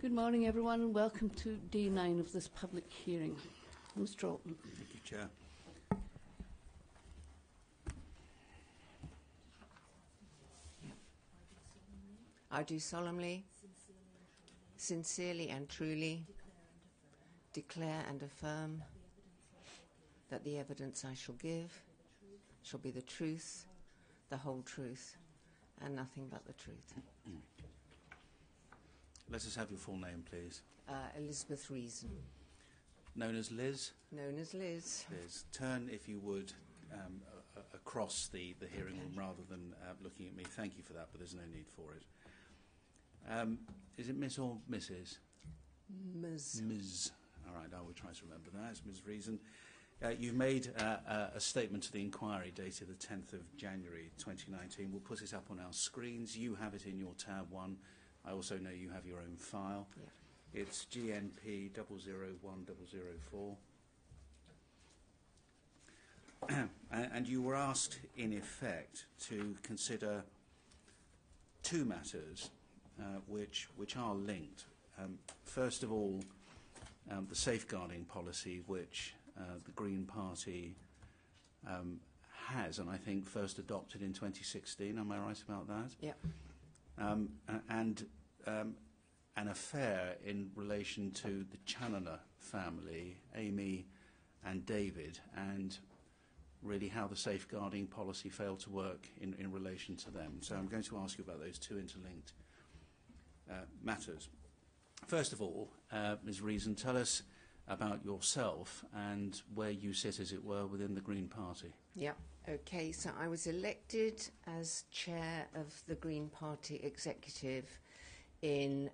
Good morning, everyone, and welcome to day 9 of this public hearing. Mr. Alton. Thank you, Chair. I do solemnly, sincerely and truly declare and affirm that the evidence I shall give shall be the truth, the whole truth, and nothing but the truth. Let us have your full name, please. Elizabeth Reason. Known as Liz? Known as Liz. Liz. Turn, if you would, across the hearing room rather than looking at me. Thank you for that, but there's no need for it. Is it Miss or Mrs.? Ms. Ms. All right, I will try to remember that. It's Ms. Reason. You've made a statement to the inquiry dated the 10th of January 2019. We'll put it up on our screens. You have it in your tab 1. I also know you have your own file. Yeah. It's GNP 001004. And you were asked, in effect, to consider two matters which are linked. First of all, the safeguarding policy which the Green Party has, and I think first adopted in 2016. Am I right about that? Yeah. And an affair in relation to the Challoner family, Amy and David, and really how the safeguarding policy failed to work in relation to them. So I'm going to ask you about those two interlinked matters. First of all, Ms. Reason, tell us about yourself and where you sit, as it were, within the Green Party. Yeah. Okay, so I was elected as chair of the Green Party executive in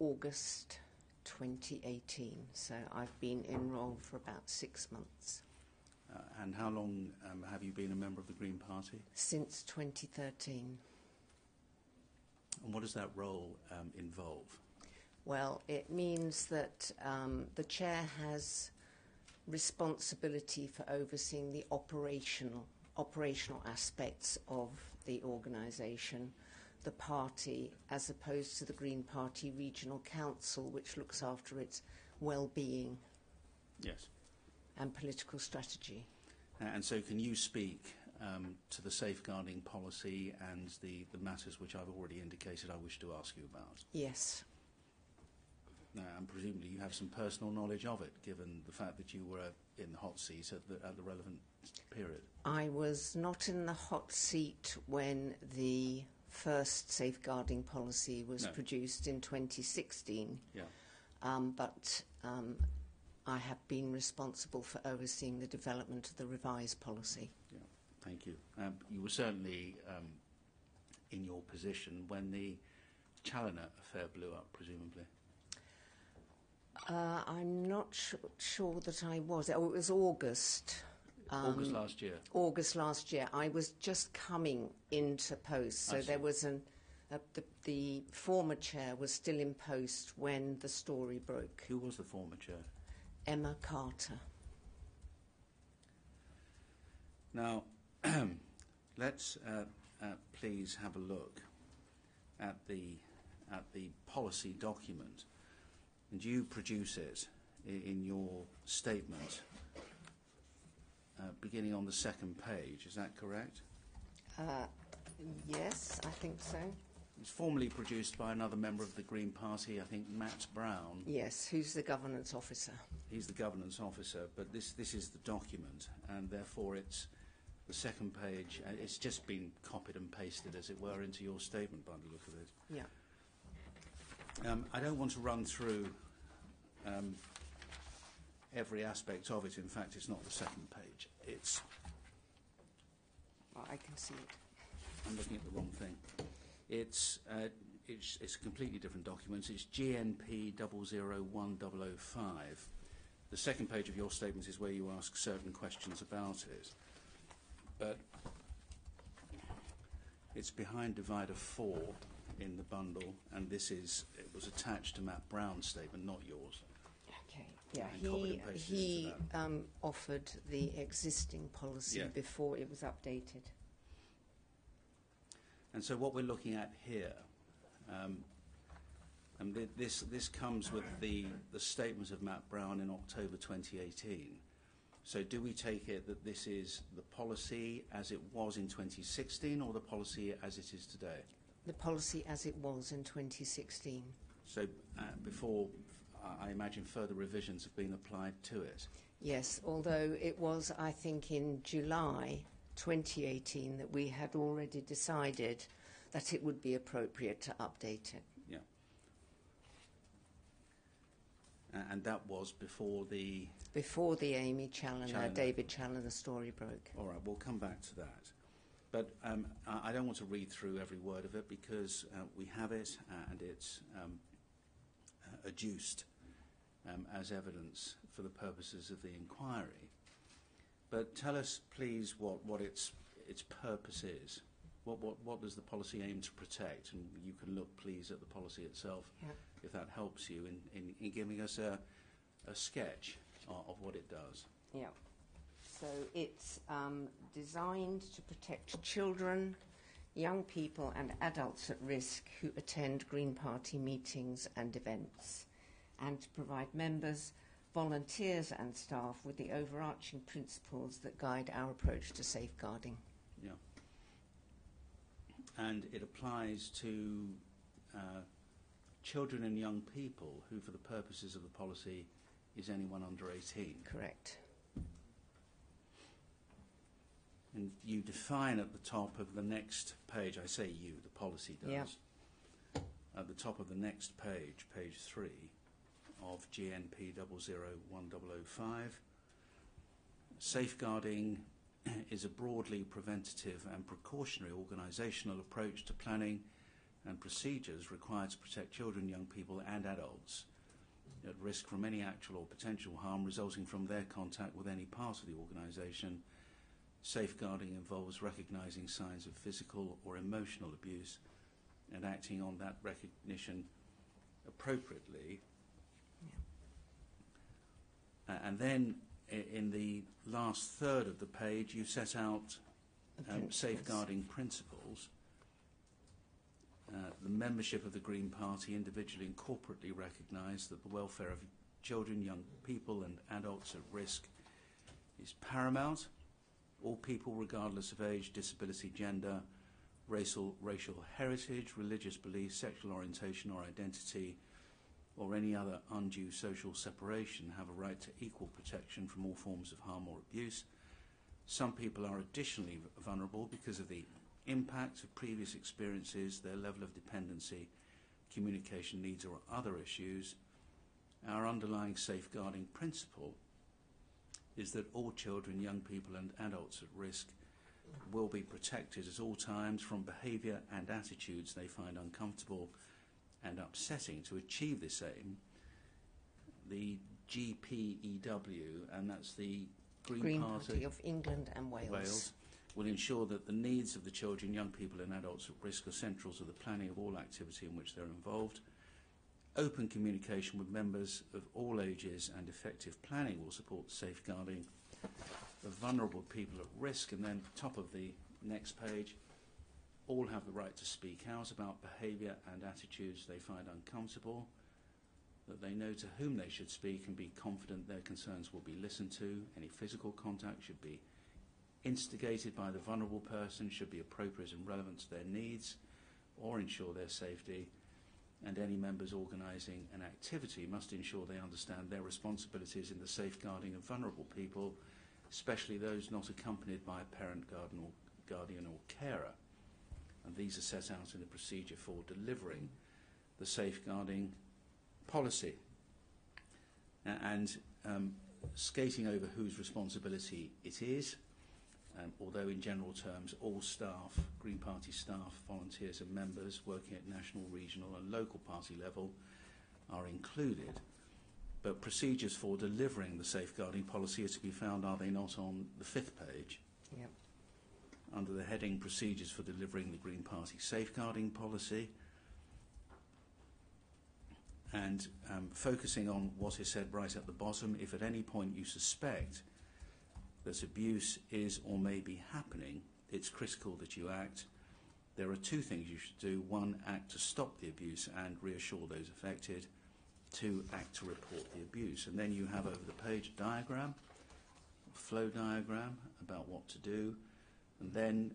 August 2018. So I've been enrolled for about 6 months. And how long have you been a member of the Green Party? Since 2013. And what does that role involve? Well, it means that the chair has responsibility for overseeing the operational aspects of the organisation, the party, as opposed to the Green Party Regional Council, which looks after its well-being. Yes. And political strategy. And so can you speak to the safeguarding policy and the matters which I've already indicated I wish to ask you about? Yes. And presumably you have some personal knowledge of it, given the fact that you were in the hot seat at the relevant period. I was not in the hot seat when the first safeguarding policy was produced in 2016. Yeah. But I have been responsible for overseeing the development of the revised policy. Yeah, thank you. You were certainly in your position when the Challoner affair blew up, presumably. I'm not sure that I was. Oh, it was August. August last year. August last year. I was just coming into post, so there was the former chair was still in post when the story broke. Who was the former chair? Emma Carter. Now, let's please have a look at the policy document, and you produce it in your statement, beginning on the second page. Is that correct? Yes, I think so. It's formally produced by another member of the Green Party, I think Matt Brown. Yes, who's the governance officer. He's the governance officer, but this is the document, and therefore it's the second page. It's just been copied and pasted, as it were, into your statement by the look of it. Yeah. I don't want to run through every aspect of it. In fact, it's not the second page. It's... Oh, I can see it. I'm looking at the wrong thing. It's a completely different document. It's GNP 001005. The second page of your statement is where you ask certain questions about it. But it's behind divider 4 in the bundle, and it was attached to Matt Brown's statement, not yours. Okay. Yeah, he offered the existing policy before it was updated. And so what we're looking at here And this comes with the statement of Matt Brown in October 2018. So do we take it that this is the policy as it was in 2016 or the policy as it is today? The policy as it was in 2016. So before, I imagine further revisions have been applied to it? Yes, although it was, I think, in July 2018 that we had already decided that it would be appropriate to update it. Yeah. And that was before the... Before the Amy Challoner, David Challoner story broke. All right, we'll come back to that. But I don't want to read through every word of it because we have it and it's adduced as evidence for the purposes of the inquiry. But tell us, please, what its purpose is. What does the policy aim to protect? And you can look, please, at the policy itself, if that helps you in giving us a sketch of what it does. Yeah. So it's designed to protect children, young people and adults at risk who attend Green Party meetings and events, and to provide members, volunteers and staff with the overarching principles that guide our approach to safeguarding. Yeah. And it applies to children and young people who, for the purposes of the policy, is anyone under 18. Correct. And you define at the top of the next page, I say you, the policy does, yeah. At the top of the next page, page 3 of GNP 001005, safeguarding is a broadly preventative and precautionary organisational approach to planning and procedures required to protect children, young people and adults at risk from any actual or potential harm resulting from their contact with any part of the organisation. Safeguarding involves recognising signs of physical or emotional abuse and acting on that recognition appropriately. Yeah. And then in the last third of the page you set out safeguarding principles. The membership of the Green Party individually and corporately recognise that the welfare of children, young people and adults at risk is paramount. All people, regardless of age, disability, gender, racial heritage, religious belief, sexual orientation or identity, or any other undue social separation, have a right to equal protection from all forms of harm or abuse. Some people are additionally vulnerable because of the impact of previous experiences, their level of dependency, communication needs or other issues. Our underlying safeguarding principle is that all children, young people and adults at risk will be protected at all times from behaviour and attitudes they find uncomfortable and upsetting. To achieve this aim, the GPEW, and that's the Green Party of England and Wales, will ensure that the needs of the children, young people and adults at risk are central to the planning of all activity in which they're involved. Open communication with members of all ages and effective planning will support the safeguarding of vulnerable people at risk. And then top of the next page, all have the right to speak out about behaviour and attitudes they find uncomfortable, that they know to whom they should speak and be confident their concerns will be listened to. Any physical contact should be instigated by the vulnerable person, should be appropriate and relevant to their needs or ensure their safety, and any members organising an activity must ensure they understand their responsibilities in the safeguarding of vulnerable people, especially those not accompanied by a parent, guardian or carer. And these are set out in the procedure for delivering the safeguarding policy. And skating over whose responsibility it is, although in general terms all staff, Green Party staff, volunteers and members working at national, regional and local party level are included. But procedures for delivering the safeguarding policy are to be found, are they not, on the 5th page? Yep. Under the heading Procedures for Delivering the Green Party Safeguarding Policy. And focusing on what is said right at the bottom, if at any point you suspect that abuse is or may be happening, it's critical that you act. there are two things you should do. One, act to stop the abuse and reassure those affected. Two, act to report the abuse. And then you have over the page a diagram, a flow diagram about what to do. And then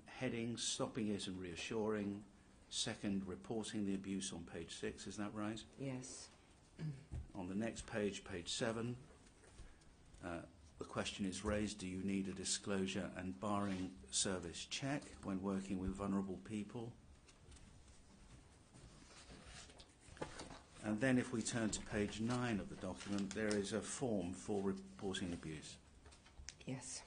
headings, stopping it and reassuring. Second, reporting the abuse on page 6. Is that right? Yes. On the next page, page 7, the question is raised, do you need a disclosure and barring service check when working with vulnerable people? And then if we turn to page 9 of the document, there is a form for reporting abuse. Yes.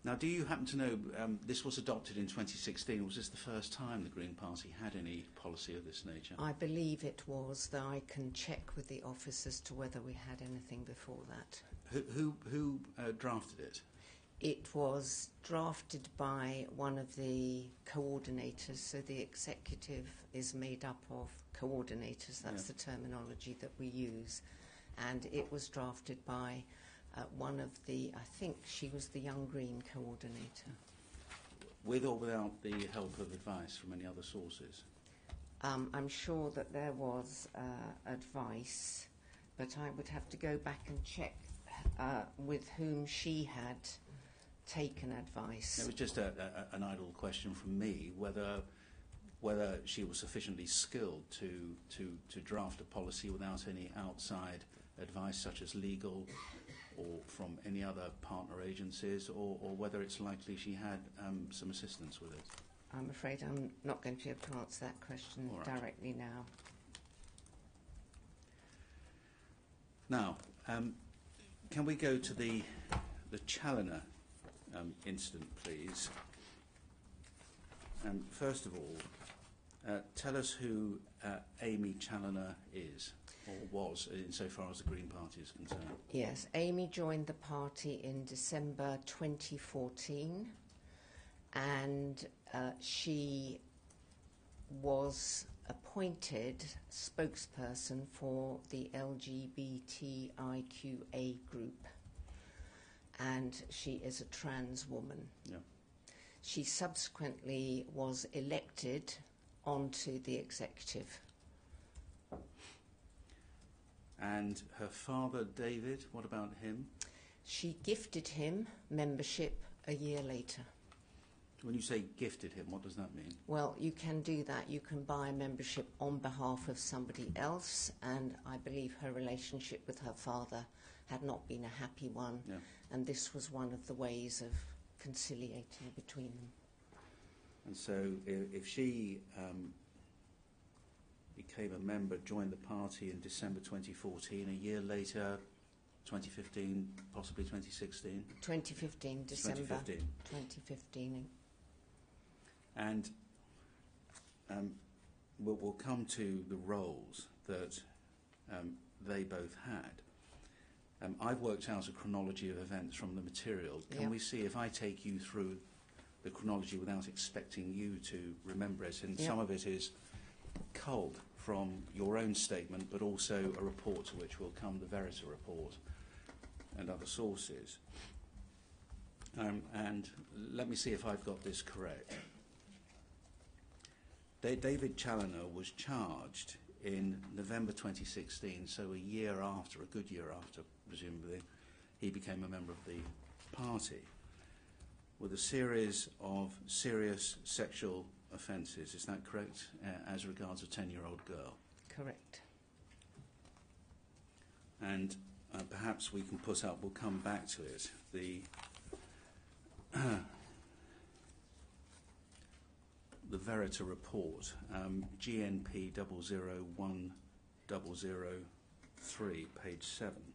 Now, do you happen to know, this was adopted in 2016, was this the first time the Green Party had any policy of this nature? I believe it was, though I can check with the office as to whether we had anything before that. Who drafted it? It was drafted by one of the coordinators, so the executive is made up of coordinators, that's the terminology that we use, and it was drafted by one of the, I think she was the Young Green coordinator. With or without the help of advice from any other sources? I'm sure that there was advice, but I would have to go back and check with whom she had taken advice. It was just an idle question from me, whether she was sufficiently skilled to draft a policy without any outside advice, such as legal or from any other partner agencies, or whether it's likely she had some assistance with it. I'm afraid I'm not going to be able to answer that question directly now. Now, can we go to the Challoner incident, please? First of all, tell us who Amy Challoner is, or was, insofar as the Green Party is concerned. Yes, Amy joined the party in December 2014, and she was appointed spokesperson for the LGBTIQA group, and she is a trans woman. Yeah. She subsequently was elected onto the executive. And her father, David, what about him? She gifted him membership a year later. When you say gifted him, what does that mean? Well, you can do that. You can buy membership on behalf of somebody else, and I believe her relationship with her father had not been a happy one, and this was one of the ways of conciliating between them. And so if she became a member, joined the party in December 2014, a year later, 2015, possibly 2016? 2015, December 2015. 2015. And we'll come to the roles that they both had. I've worked out a chronology of events from the material. Can we see if I take you through the chronology without expecting you to remember it? And some of it is culled from your own statement, but also a report to which will come, the Verita report, and other sources. And let me see if I've got this correct. David Challoner was charged in November 2016, so a year after, a good year after, presumably, he became a member of the party, with a series of serious sexual offences. Is that correct, as regards a 10-year-old girl? Correct. And perhaps we can put up, we'll come back to it, the Verita report, GNP 001003, page 7.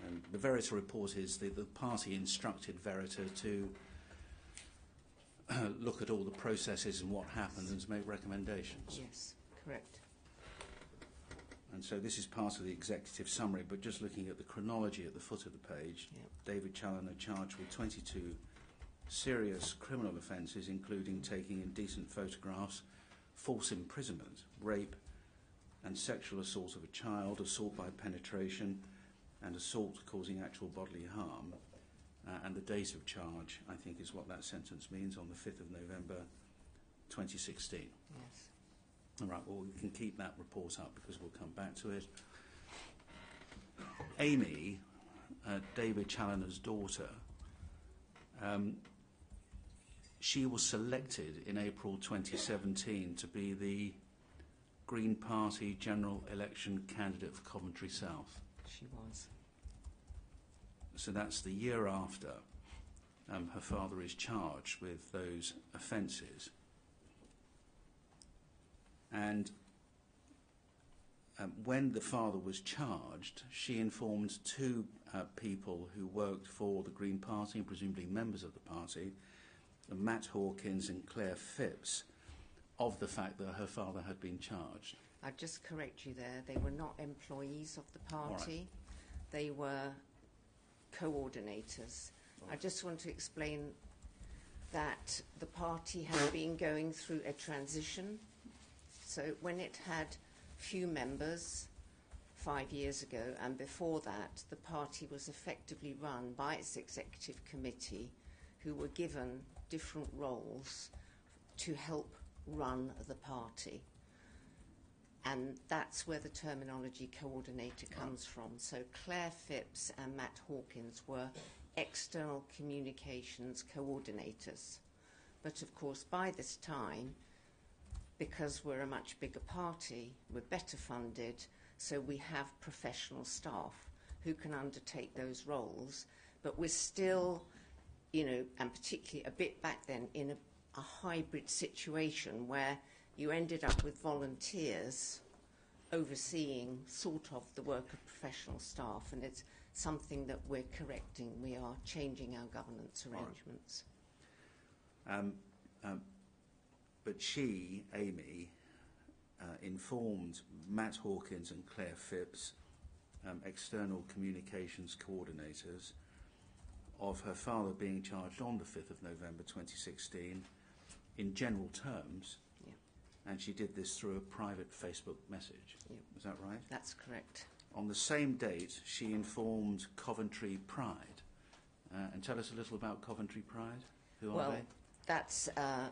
And the Verita report is the party instructed Verita to look at all the processes and what happened and to make recommendations. Yes, correct. And so this is part of the executive summary, but just looking at the chronology at the foot of the page, David Challoner charged with 22 serious criminal offences, including taking indecent photographs, false imprisonment, rape and sexual assault of a child, assault by penetration and assault causing actual bodily harm, and the date of charge, I think, is what that sentence means, on the 5th of November 2016. Yes. All right, well, we can keep that report up because we'll come back to it. Amy, David Challoner's daughter, she was selected in April 2017 to be the Green Party general election candidate for Coventry South. She was. So that's the year after her father is charged with those offences. And when the father was charged, she informed two people who worked for the Green Party, and presumably members of the party, Matt Hawkins and Claire Phipps, of the fact that her father had been charged. I'd just correct you there. They were not employees of the party. Right. They were coordinators. Right. I just want to explain that the party had been going through a transition. So when it had few members 5 years ago, and before that, the party was effectively run by its executive committee, who were given different roles to help run the party. And that's where the terminology coordinator comes from. So Claire Phipps and Matt Hawkins were external communications coordinators. But of course, by this time, because we're a much bigger party, we're better funded, so we have professional staff who can undertake those roles. But we're still, you know, and particularly a bit back then, in a hybrid situation where you ended up with volunteers overseeing sort of the work of professional staff, and it's something that we're correcting. We are changing our governance arrangements. But she, Amy, informed Matt Hawkins and Claire Phipps, external communications coordinators, of her father being charged on the 5th of November 2016 in general terms. Yeah. And she did this through a private Facebook message. Yeah. Is that right? That's correct. On the same date, she informed Coventry Pride. And tell us a little about Coventry Pride. Who are they? That's a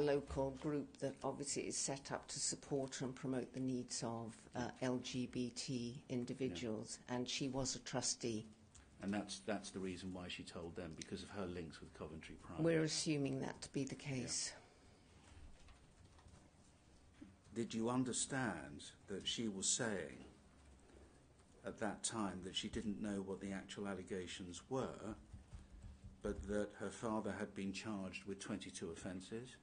local group that obviously is set up to support and promote the needs of LGBT individuals, and she was a trustee. And that's the reason why she told them, because of her links with Coventry Pride. We're assuming that to be the case. Yeah. Did you understand that she was saying at that time that she didn't know what the actual allegations were, but that her father had been charged with 22 offences?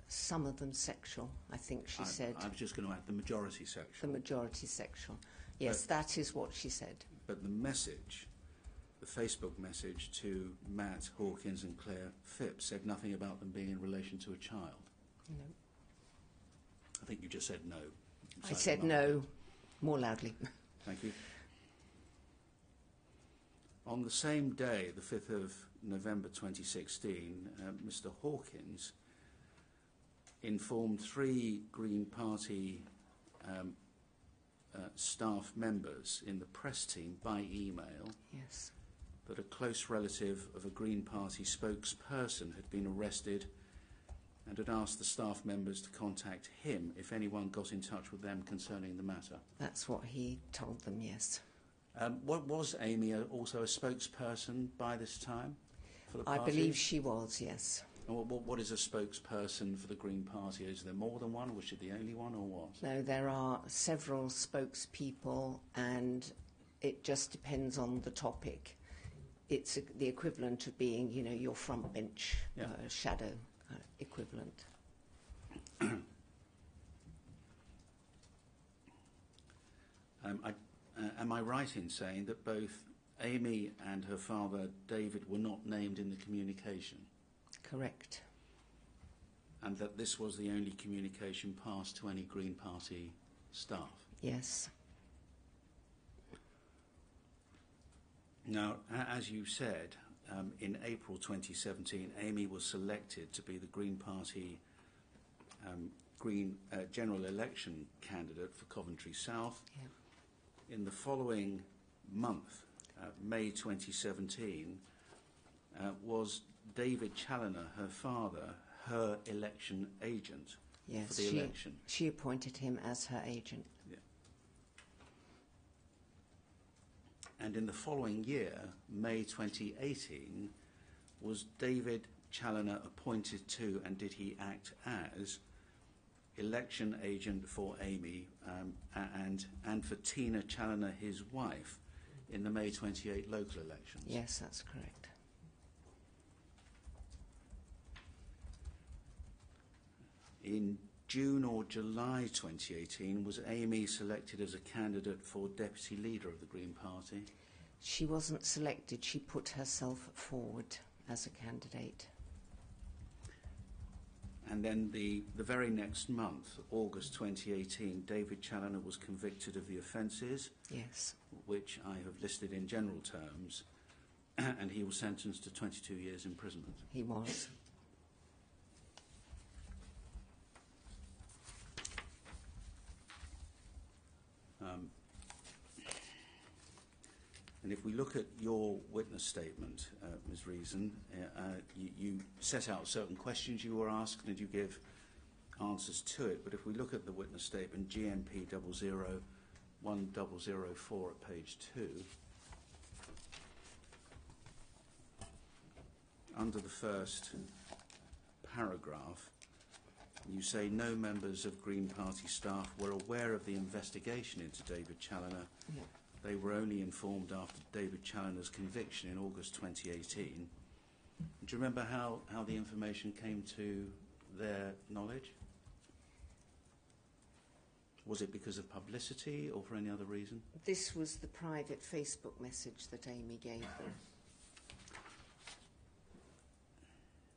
Some of them sexual, I think she said. I was just going to add the majority sexual. The majority sexual. Yes, that is what she said. But the message, the Facebook message to Matt Hawkins and Claire Phipps, said nothing about them being in relation to a child. No. I think you just said no. I said no, more loudly. Thank you. On the same day, the 5th of November 2016, Mr Hawkins informed 3 Green Party staff members in the press team by email that a close relative of a Green Party spokesperson had been arrested and had asked the staff members to contact him if anyone got in touch with them concerning the matter. That's what he told them, yes. What was Amy also a spokesperson by this time for the party? I believe she was, yes. And what is a spokesperson for the Green Party? Is there more than one? Was she the only one, or what? No, there are several spokespeople, and it just depends on the topic. It's the equivalent of being, you know, your front bench shadow equivalent. Am I right in saying that both Amy and her father, David, were not named in the communication? Correct. And that this was the only communication passed to any Green Party staff? Yes. Now, as you said, in April 2017, Amy was selected to be the Green Party general election candidate for Coventry South. Yeah. In the following month, May 2017, was David Challoner, her father, her election agent for the election? She appointed him as her agent. Yeah. And in the following year, May 2018, was David Challoner appointed to, and did he act as, election agent for Amy and for Tina Challoner, his wife, in the May 28 local elections? Yes, that's correct. In June or July 2018, was Amy selected as a candidate for deputy leader of the Green Party? She wasn't selected. She put herself forward as a candidate. And then the very next month, August 2018, David Challoner was convicted of the offences, Yes. which I have listed in general terms, and he was sentenced to 22 years imprisonment. He was. And if we look at your witness statement, Ms. Reason, you set out certain questions you were asked and you give answers to it. But if we look at the witness statement, GMP 001004 at page 2, under the first paragraph, you say no members of Green Party staff were aware of the investigation into David Challoner. Yeah. They were only informed after David Challoner's conviction in August 2018. Do you remember how the information came to their knowledge? Was it because of publicity or for any other reason? This was the private Facebook message that Amy gave them.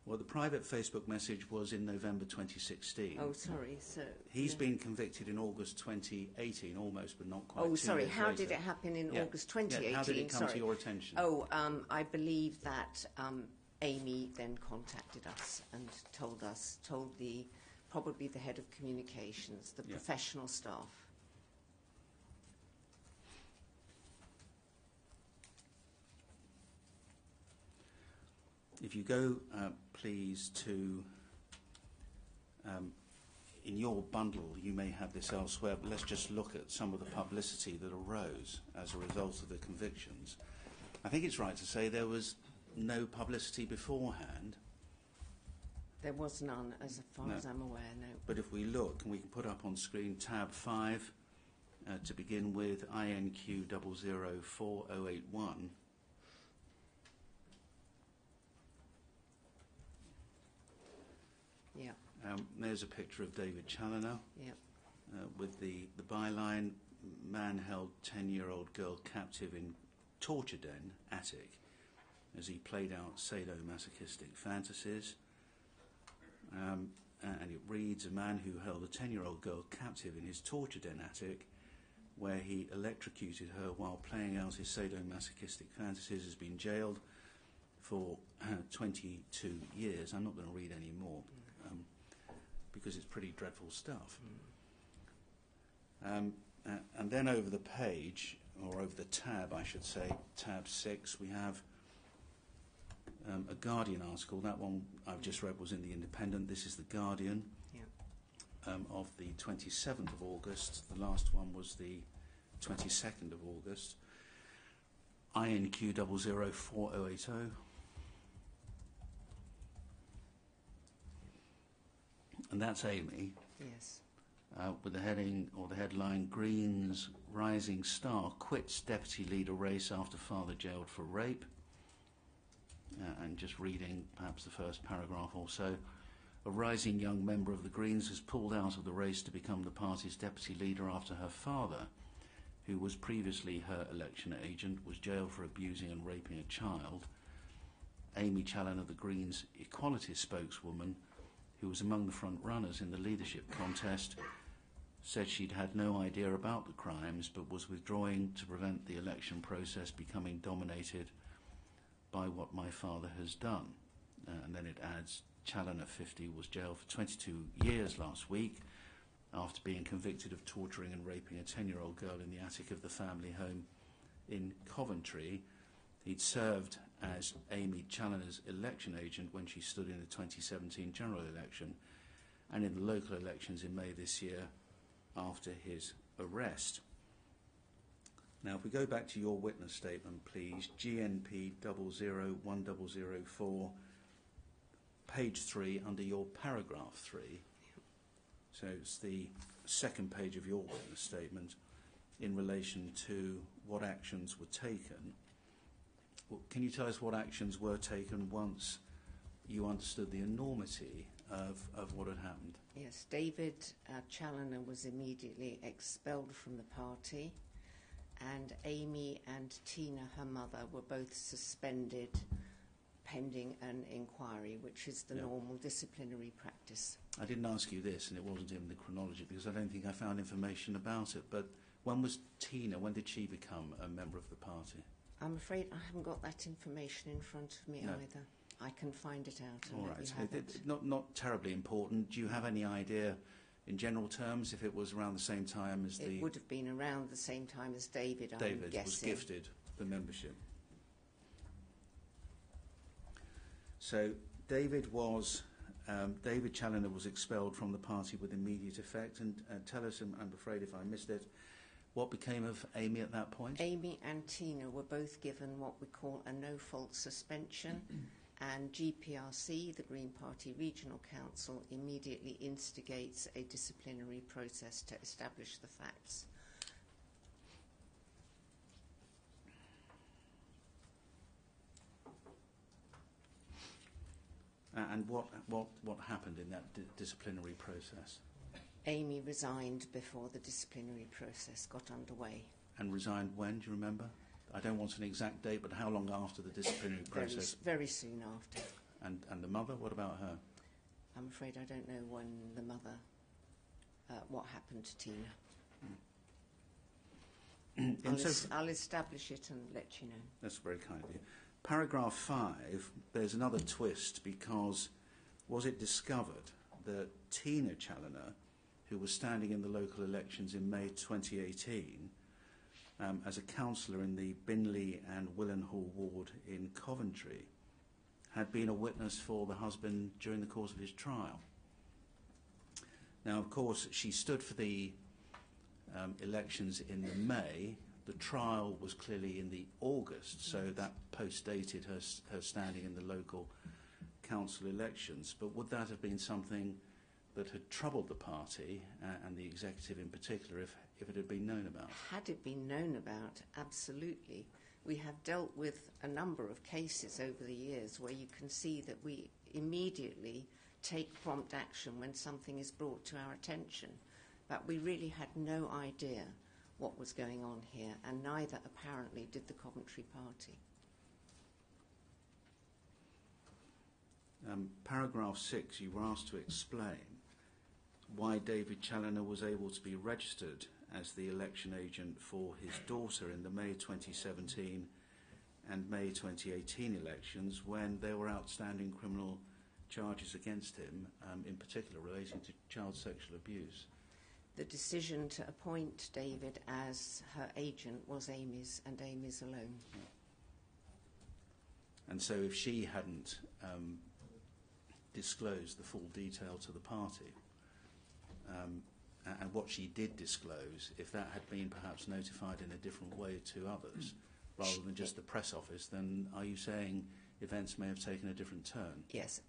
Well, the private Facebook message was in November 2016. Oh, sorry. So He's been convicted in August 2018, almost, but not quite. Oh, sorry. 2 years How later. did it happen in August 2018? Yeah, how did it come sorry. to your attention? Oh, I believe that Amy then contacted us and told probably the head of communications, the professional staff. If you go, please, to, in your bundle, you may have this elsewhere, but let's just look at some of the publicity that arose as a result of the convictions. I think it's right to say there was no publicity beforehand. There was none, as far as I'm aware, no. But if we look, and we can put up on screen tab 5, to begin with, INQ 004081. Yeah. There's a picture of David Challoner Yeah. with the byline, man held 10-year-old girl captive in torture den attic as he played out sadomasochistic fantasies. And it reads, a man who held a 10-year-old girl captive in his torture den attic where he electrocuted her while playing out his sadomasochistic fantasies has been jailed for 22 years. I'm not going to read any more because it's pretty dreadful stuff. And then over the page, or over the tab, I should say, tab 6, we have a Guardian article. That one I've just read was in the Independent. This is the Guardian of the 27th of August. The last one was the 22nd of August. INQ 004080. And that's Amy. Yes. With the heading or the headline, Green's rising star quits deputy leader race after father jailed for rape. And just reading perhaps the first paragraph or so. A rising young member of the Greens has pulled out of the race to become the party's deputy leader after her father, who was previously her election agent, was jailed for abusing and raping a child. Amy Challoner, the Greens' equality spokeswoman, who was among the front runners in the leadership contest, said she'd had no idea about the crimes but was withdrawing to prevent the election process becoming dominated by what my father has done. And then it adds, Challoner, 50, was jailed for 22 years last week after being convicted of torturing and raping a 10-year-old girl in the attic of the family home in Coventry. He'd served as Amy Challoner's election agent when she stood in the 2017 general election and in the local elections in May this year after his arrest. Now, if we go back to your witness statement, please, GNP 001004, page 3, under your paragraph 3. So it's the second page of your witness statement in relation to what actions were taken. Well, can you tell us what actions were taken once you understood the enormity of what had happened? Yes, David Challoner was immediately expelled from the party, and Amy and Tina, her mother, were both suspended pending an inquiry, which is the normal disciplinary practice. I didn't ask you this, and it wasn't in the chronology, because I don't think I found information about it, but when was Tina, when did she become a member of the party? I'm afraid I haven't got that information in front of me either. I can find it out. All right, so not terribly important. Do you have any idea, in general terms, if it was around the same time as It would have been around the same time as David, I'm David guessing. was gifted the membership. So David Challoner was expelled from the party with immediate effect. And tell us, I'm afraid if I missed it, what became of Amy at that point? Amy and Tina were both given what we call a no-fault suspension, and GPRC, the Green Party Regional Council, immediately instigates a disciplinary process to establish the facts. And what happened in that disciplinary process? Amy resigned before the disciplinary process got underway. And resigned when, do you remember? I don't want an exact date, but how long after the disciplinary process? Very soon after. And the mother, what about her? I'm afraid I don't know when the mother, what happened to Tina. I'll establish it and let you know. That's very kind of you. Paragraph 5, there's another twist, because was it discovered that Tina Challoner, who was standing in the local elections in May 2018 as a councillor in the Binley and Willenhall ward in Coventry, had been a witness for the husband during the course of his trial? Now, of course, she stood for the elections in the May. The trial was clearly in the August, so that post-dated her standing in the local council elections. But would that have been something that had troubled the party and the executive in particular if it had been known about? Had it been known about, absolutely. We have dealt with a number of cases over the years where you can see that we immediately take prompt action when something is brought to our attention. But we really had no idea what was going on here, and neither apparently did the Coventry party. Paragraph 6, you were asked to explain why David Challoner was able to be registered as the election agent for his daughter in the May 2017 and May 2018 elections when there were outstanding criminal charges against him, in particular relating to child sexual abuse. The decision to appoint David as her agent was Amy's, and Amy's alone. And so if she hadn't disclosed the full detail to the party, and what she did disclose, if that had been perhaps notified in a different way to others, rather than just the press office, then are you saying events may have taken a different turn? Yes.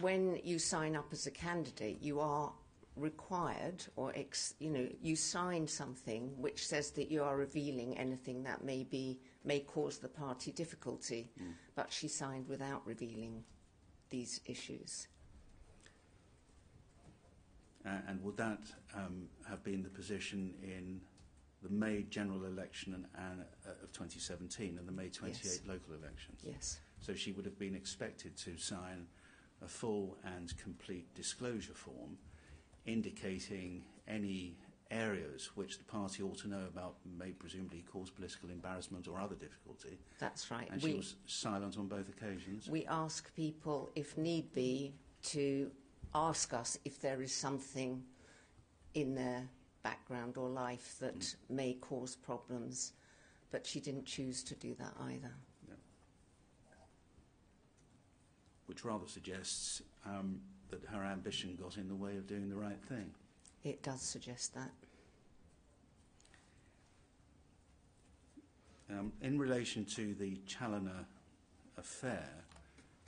When you sign up as a candidate, you are required, or you sign something which says that you are revealing anything that may cause the party difficulty, but she signed without revealing these issues. And would that have been the position in the May general election of 2017 and the May 28 local elections? Yes. So she would have been expected to sign a full and complete disclosure form indicating any areas which the party ought to know about may presumably cause political embarrassment or other difficulty. That's right. And she was silent on both occasions. We ask people, if need be, to ask us if there is something in their background or life that may cause problems, but she didn't choose to do that either. Yeah. Which rather suggests that her ambition got in the way of doing the right thing. It does suggest that. In relation to the Challoner affair,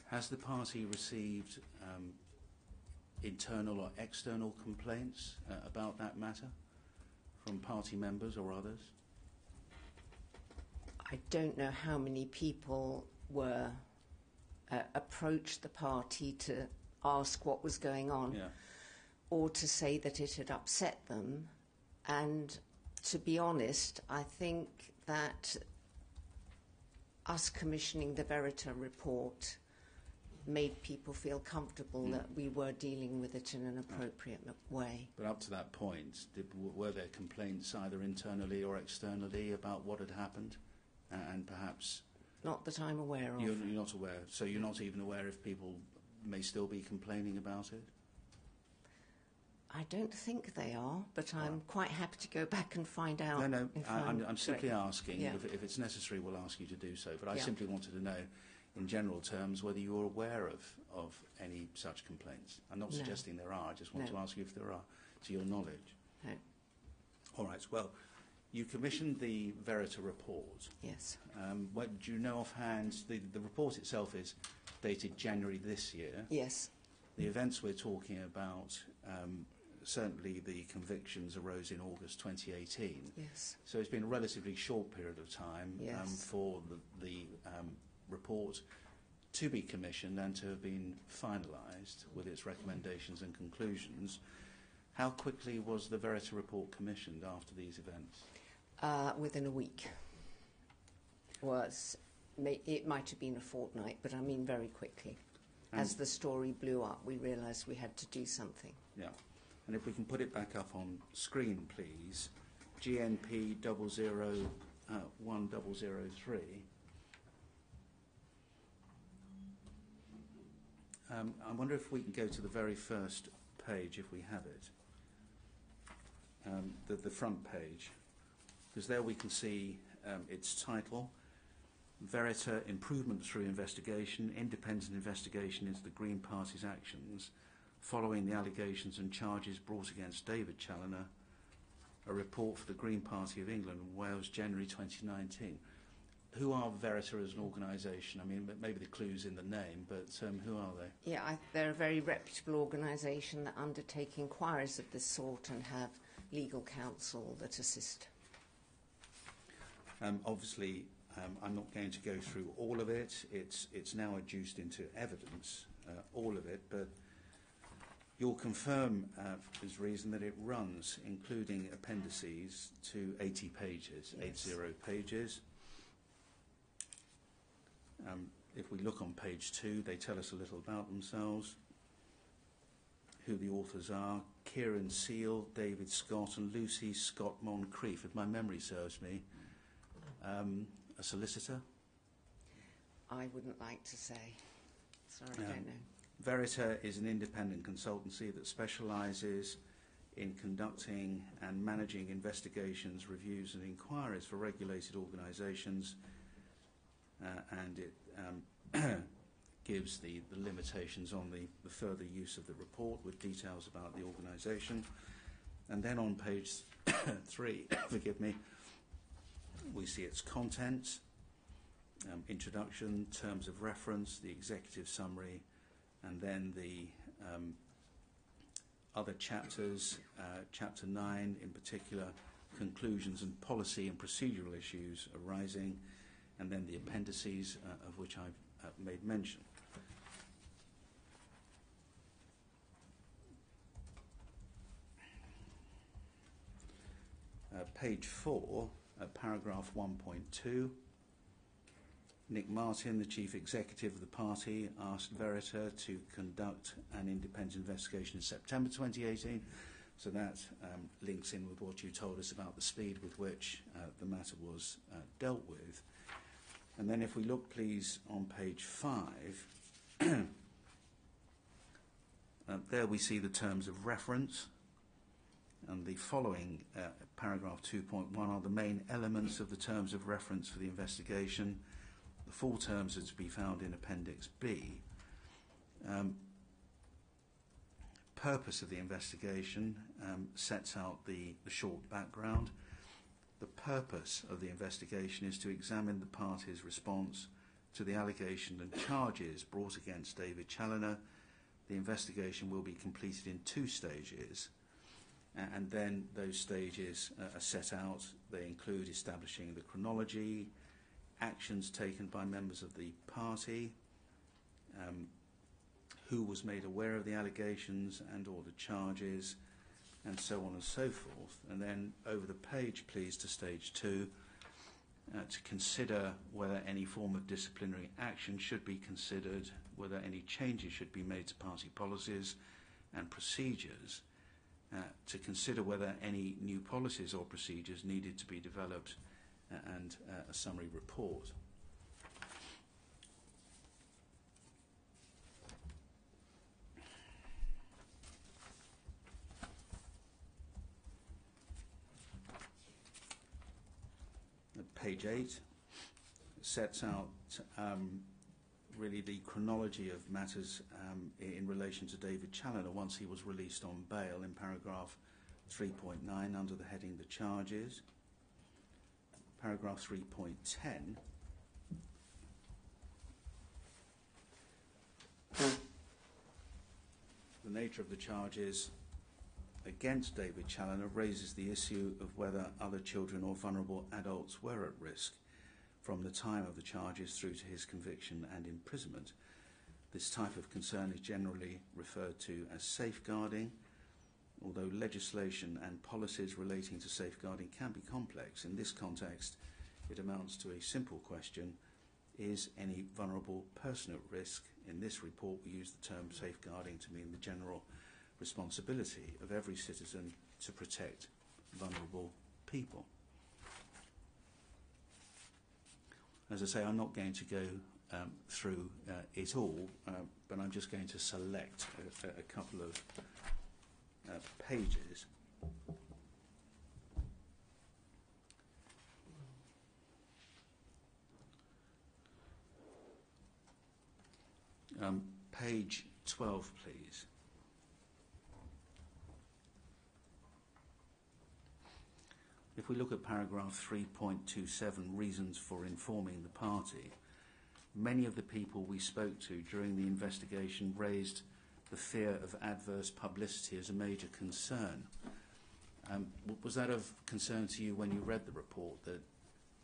has the party received internal or external complaints about that matter from party members or others? I don't know how many people were approached the party to ask what was going on, Yeah. or to say that it had upset them. And to be honest, I think that us commissioning the Verita report made people feel comfortable that we were dealing with it in an appropriate way. But up to that point, were there complaints either internally or externally about what had happened? And perhaps... Not that I'm aware of. You're not aware, so you're not even aware if people may still be complaining about it? I don't think they are, but I'm quite happy to go back and find out. No, I'm simply asking. Yeah. If it's necessary, we'll ask you to do so. But I Yeah. simply wanted to know, in general terms, whether you were aware of any such complaints. I'm not No. suggesting there are. I just want No. to ask you if there are, to your knowledge. No. All right. Well, you commissioned the Verita report. Yes. What do you know offhand? The report itself is dated January this year. Yes. The events we're talking about, certainly the convictions arose in August 2018. Yes. So it's been a relatively short period of time Yes. for the report to be commissioned and to have been finalised with its recommendations and conclusions. How quickly was the Verita report commissioned after these events? Within a week. It might have been a fortnight, but I mean very quickly. As the story blew up, we realised we had to do something. Yeah. And if we can put it back up on screen, please. GNP 001003. I wonder if we can go to the very first page, if we have it. The front page. Because there we can see its title, Verita Improvement Through Investigation, Independent Investigation into the Green Party's Actions, following the allegations and charges brought against David Challoner, a report for the Green Party of England and Wales, January 2019. Who are Verita as an organisation? I mean, maybe the clue's in the name, but who are they? Yeah, they're a very reputable organisation that undertake inquiries of this sort and have legal counsel that assist. Obviously, I'm not going to go through all of it. It's now adduced into evidence, all of it, but you'll confirm, as reason, that it runs, including appendices, to 80 pages, Yes. 80 pages. If we look on page 2, they tell us a little about themselves, who the authors are: Kieran Seal, David Scott and Lucy Scott Moncrief, if my memory serves me. A solicitor? I wouldn't like to say. Sorry, I don't know. Verita is an independent consultancy that specialises in conducting and managing investigations, reviews and inquiries for regulated organisations, and it gives the limitations on the further use of the report with details about the organisation. And then on page 3, forgive me, we see its content, introduction, terms of reference, the executive summary, and then the other chapters, chapter 9 in particular, conclusions and policy and procedural issues arising, and then the appendices of which I've made mention. Page 4, paragraph 1.2. Nick Martin, the chief executive of the party, asked Verita to conduct an independent investigation in September 2018. So that links in with what you told us about the speed with which the matter was dealt with. And then if we look, please, on page 5, there we see the terms of reference. And the following paragraph 2.1 are the main elements of the terms of reference for the investigation. The full terms are to be found in Appendix B. Purpose of the investigation sets out the short background. The purpose of the investigation is to examine the parties' response to the allegation and charges brought against David Challoner. The investigation will be completed in 2 stages, and then those stages are set out. They include establishing the chronology, actions taken by members of the party, who was made aware of the allegations and or the charges, and so on and so forth. And then over the page, please, to stage 2, to consider whether any form of disciplinary action should be considered, whether any changes should be made to party policies and procedures, to consider whether any new policies or procedures needed to be developed, and a summary report. Page 8 sets out really the chronology of matters in relation to David Challoner once he was released on bail in paragraph 3.9 under the heading The Charges. Paragraph 3.10 the nature of the charges against David Challoner raises the issue of whether other children or vulnerable adults were at risk from the time of the charges through to his conviction and imprisonment. This type of concern is generally referred to as safeguarding. Although legislation and policies relating to safeguarding can be complex, in this context it amounts to a simple question: is any vulnerable person at risk? In this report we use the term safeguarding to mean the general responsibility of every citizen to protect vulnerable people. As I say, I'm not going to go through it all, but I'm just going to select a couple of pages. Page 12, please. If we look at paragraph 3.27, reasons for informing the party, many of the people we spoke to during the investigation raised the fear of adverse publicity as a major concern. Was that of concern to you when you read the report, that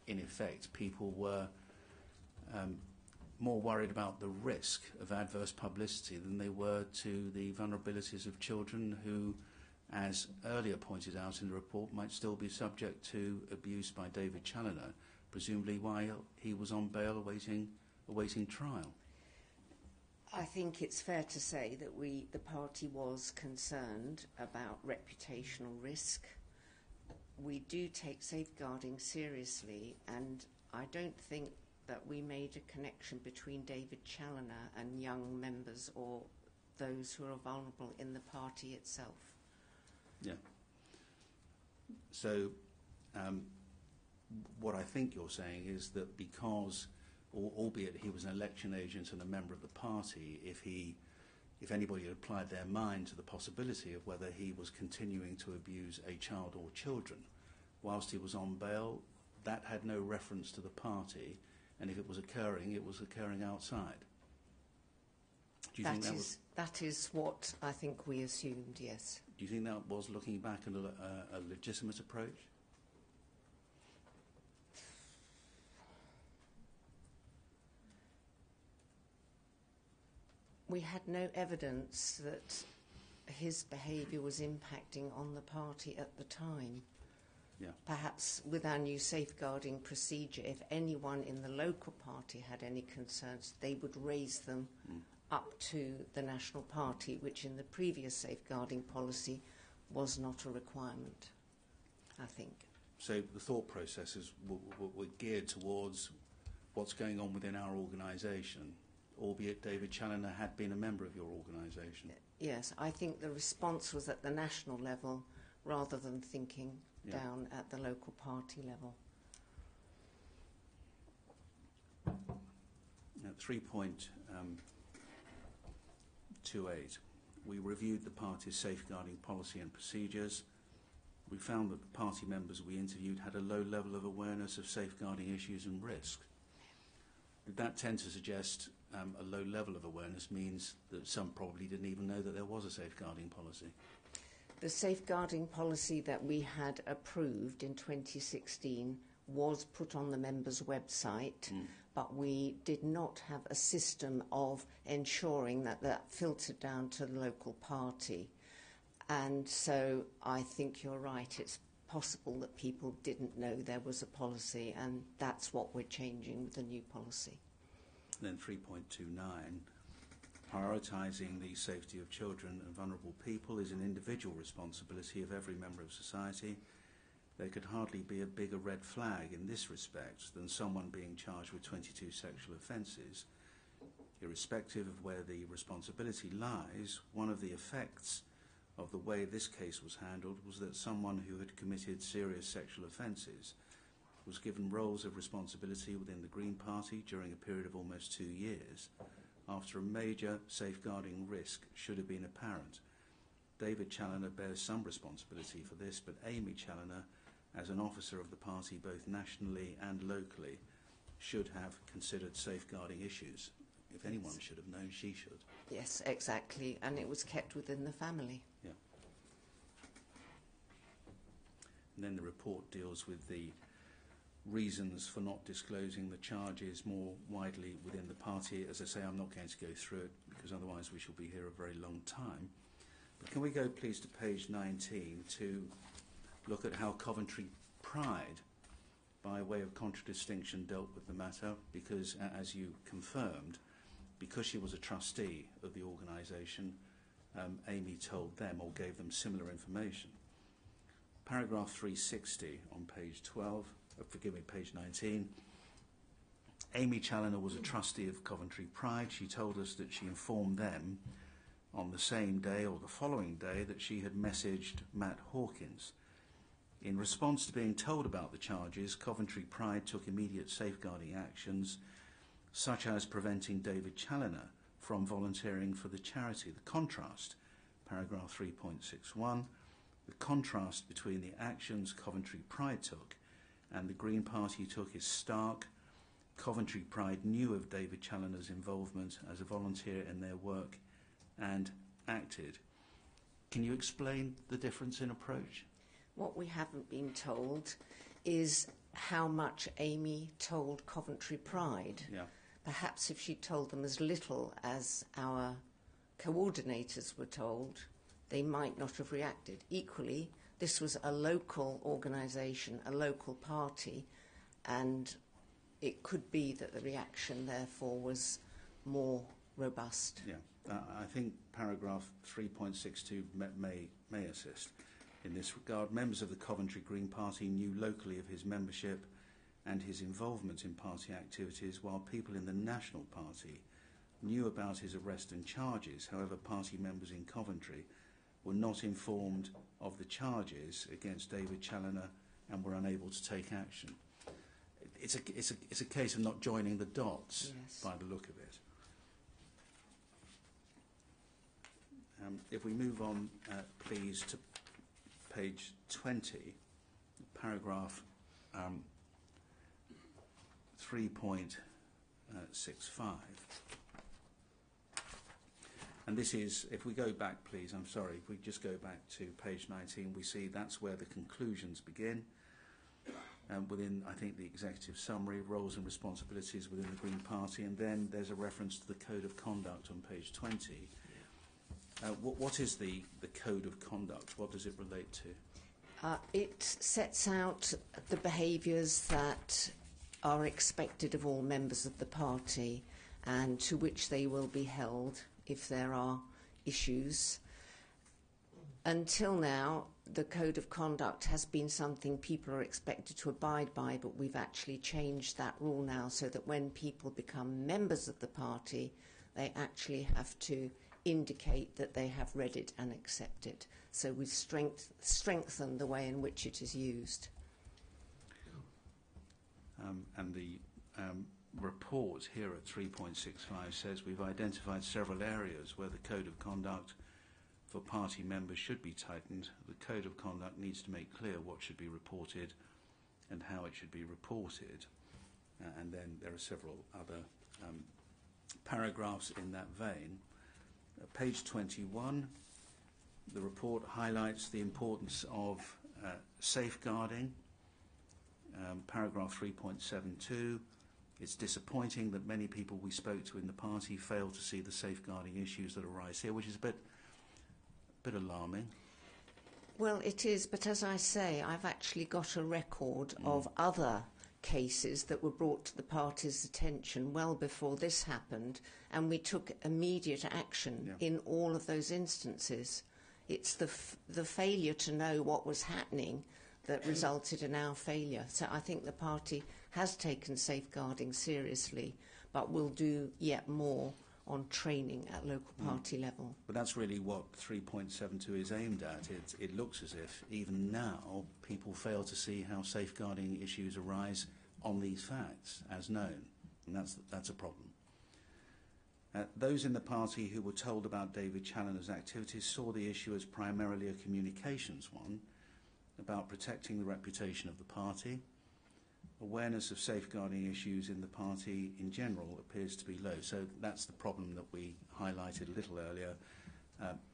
in effect people were more worried about the risk of adverse publicity than they were to the vulnerabilities of children who, as earlier pointed out in the report, might still be subject to abuse by David Challoner, presumably while he was on bail awaiting trial? I think it's fair to say that the party was concerned about reputational risk. We do take safeguarding seriously, and I don't think that we made a connection between David Challoner and young members or those who are vulnerable in the party itself. Yeah. So what I think you're saying is that because, albeit he was an election agent and a member of the party, if anybody had applied their mind to the possibility of whether he was continuing to abuse a child or children whilst he was on bail, that had no reference to the party, and if it was occurring outside. Do you think that is what I think we assumed, yes. Do you think that was, looking back, a legitimate approach? We had no evidence that his behaviour was impacting on the party at the time. Yeah. Perhaps with our new safeguarding procedure, if anyone in the local party had any concerns, they would raise them up to the National Party, which in the previous safeguarding policy was not a requirement, I think. So the thought processes were geared towards what's going on within our organisation, albeit David Challoner had been a member of your organisation. Yes, I think the response was at the national level rather than thinking Yeah. down at the local party level. At 3.28, we reviewed the party's safeguarding policy and procedures. We found that the party members we interviewed had a low level of awareness of safeguarding issues and risk. Did that tend to suggest a low level of awareness means that some probably didn't even know that there was a safeguarding policy? The safeguarding policy that we had approved in 2016 was put on the members' website, but we did not have a system of ensuring that that filtered down to the local party. And so I think you're right, it's possible that people didn't know there was a policy, and that's what we're changing with the new policy. Then 3.29, prioritising the safety of children and vulnerable people is an individual responsibility of every member of society. There could hardly be a bigger red flag in this respect than someone being charged with 22 sexual offences. Irrespective of where the responsibility lies, one of the effects of the way this case was handled was that someone who had committed serious sexual offences was given roles of responsibility within the Green Party during a period of almost 2 years, after a major safeguarding risk should have been apparent. David Challoner bears some responsibility for this, but Amy Challoner, as an officer of the party both nationally and locally, should have considered safeguarding issues. If anyone should have known, she should. Yes, exactly, and it was kept within the family. Yeah. And then the report deals with the reasons for not disclosing the charges more widely within the party. As I say, I'm not going to go through it because otherwise we shall be here a very long time. But can we go please to page 19 to look at how Coventry Pride, by way of contradistinction, dealt with the matter, because as you confirmed, because she was a trustee of the organisation, Amy told them or gave them similar information. Paragraph 360 on page 12, page 19. Amy Challoner was a trustee of Coventry Pride. She told us that she informed them on the same day or the following day that she had messaged Matt Hawkins. In response to being told about the charges, Coventry Pride took immediate safeguarding actions, such as preventing David Challoner from volunteering for the charity. The contrast, paragraph 3.61, the contrast between the actions Coventry Pride took and the Green Party took is stark. Coventry Pride knew of David Challoner's involvement as a volunteer in their work and acted. Can you explain the difference in approach? What we haven't been told is how much Amy told Coventry Pride. Yeah. Perhaps if she told them as little as our coordinators were told, they might not have reacted. Equally, this was a local organisation, a local party, and it could be that the reaction, therefore, was more robust. Yeah. I think paragraph 3.62 may assist. In this regard, members of the Coventry Green Party knew locally of his membership and his involvement in party activities, while people in the National Party knew about his arrest and charges. However, party members in Coventry were not informed of the charges against David Challoner and were unable to take action. It's a case of not joining the dots, yes, by the look of it. If we move on, please, to page 20, paragraph 3.65. And this is, if we go back, please, I'm sorry, if we just go back to page 19, we see that's where the conclusions begin. Within, I think, the executive summary, roles and responsibilities within the Green Party, and then there's a reference to the Code of Conduct on page 20. What is the Code of Conduct? What does it relate to? It sets out the behaviours that are expected of all members of the party and to which they will be held if there are issues. Until now, the Code of Conduct has been something people are expected to abide by, but we've actually changed that rule now so that when people become members of the party, they actually have to indicate that they have read it and accept it. So we strengthen the way in which it is used. And the report here at 3.65 says we've identified several areas where the code of conduct for party members should be tightened. The code of conduct needs to make clear what should be reported and how it should be reported. And then there are several other paragraphs in that vein. Page 21, the report highlights the importance of safeguarding. Paragraph 3.72, it's disappointing that many people we spoke to in the party fail to see the safeguarding issues that arise here, which is a bit alarming. Well, it is, but as I say, I've actually got a record of other cases that were brought to the party's attention well before this happened, and we took immediate action in all of those instances. It's the failure to know what was happening that resulted in our failure. So I think the party has taken safeguarding seriously, but will do yet more on training at local party level. But that's really what 3.72 is aimed at. It looks as if even now people fail to see how safeguarding issues arise on these facts as known, and that's a problem. Those in the party who were told about David Challoner's activities saw the issue as primarily a communications one, about protecting the reputation of the party. Awareness of safeguarding issues in the party in general appears to be low. So that's the problem that we highlighted a little earlier.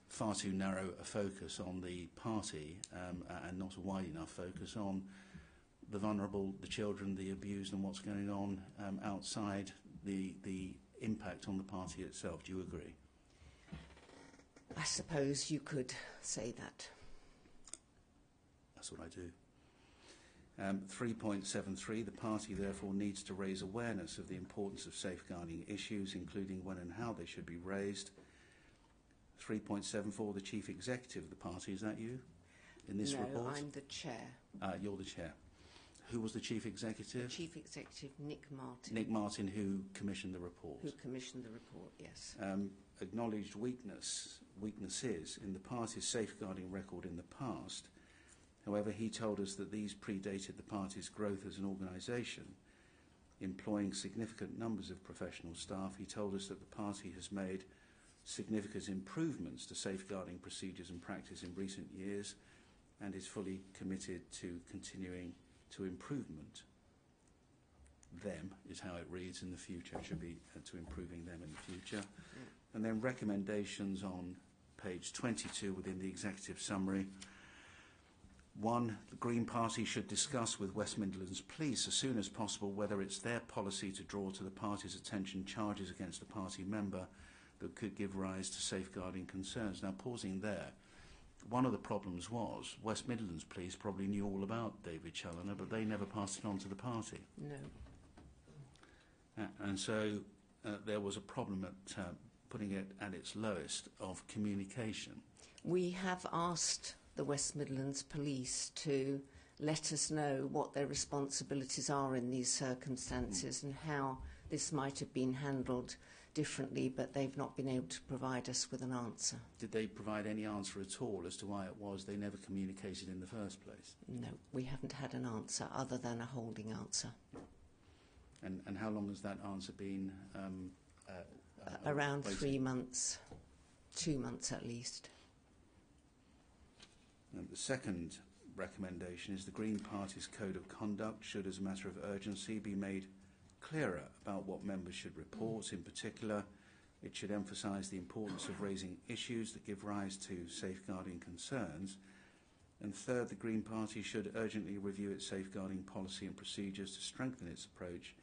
Far too narrow a focus on the party and not a wide enough focus on the vulnerable, the children, the abused, and what's going on outside the impact on the party itself. Do you agree? I suppose you could say that. That's what I do. 3.73, the party therefore needs to raise awareness of the importance of safeguarding issues, including when and how they should be raised. 3.74, the chief executive of the party, is that you in this report? No, I'm the chair. You're the chair. Who was the chief executive? The chief executive, Nick Martin. Nick Martin, who commissioned the report. Who commissioned the report, yes. Acknowledged weaknesses in the party's safeguarding record in the past. However, he told us that these predated the party's growth as an organisation, employing significant numbers of professional staff. He told us that the party has made significant improvements to safeguarding procedures and practice in recent years and is fully committed to continuing to improvement. Them is how it reads in the future. It should be to improving them in the future. And then recommendations on page 22 within the executive summary. 1, the Green Party should discuss with West Midlands Police as soon as possible whether it's their policy to draw to the party's attention charges against a party member that could give rise to safeguarding concerns. Now, pausing there, one of the problems was West Midlands Police probably knew all about David Challoner, but they never passed it on to the party. No. And so there was a problem at putting it at its lowest of communication. We have asked the West Midlands Police to let us know what their responsibilities are in these circumstances and how this might have been handled differently, but they've not been able to provide us with an answer. Did they provide any answer at all as to why it was they never communicated in the first place? No, we haven't had an answer other than a holding answer. And how long has that answer been? Around waiting? 3 months, 2 months at least. And the second recommendation is the Green Party's code of conduct should, as a matter of urgency, be made clearer about what members should report. In particular, it should emphasise the importance of raising issues that give rise to safeguarding concerns. And third, the Green Party should urgently review its safeguarding policy and procedures to strengthen its approach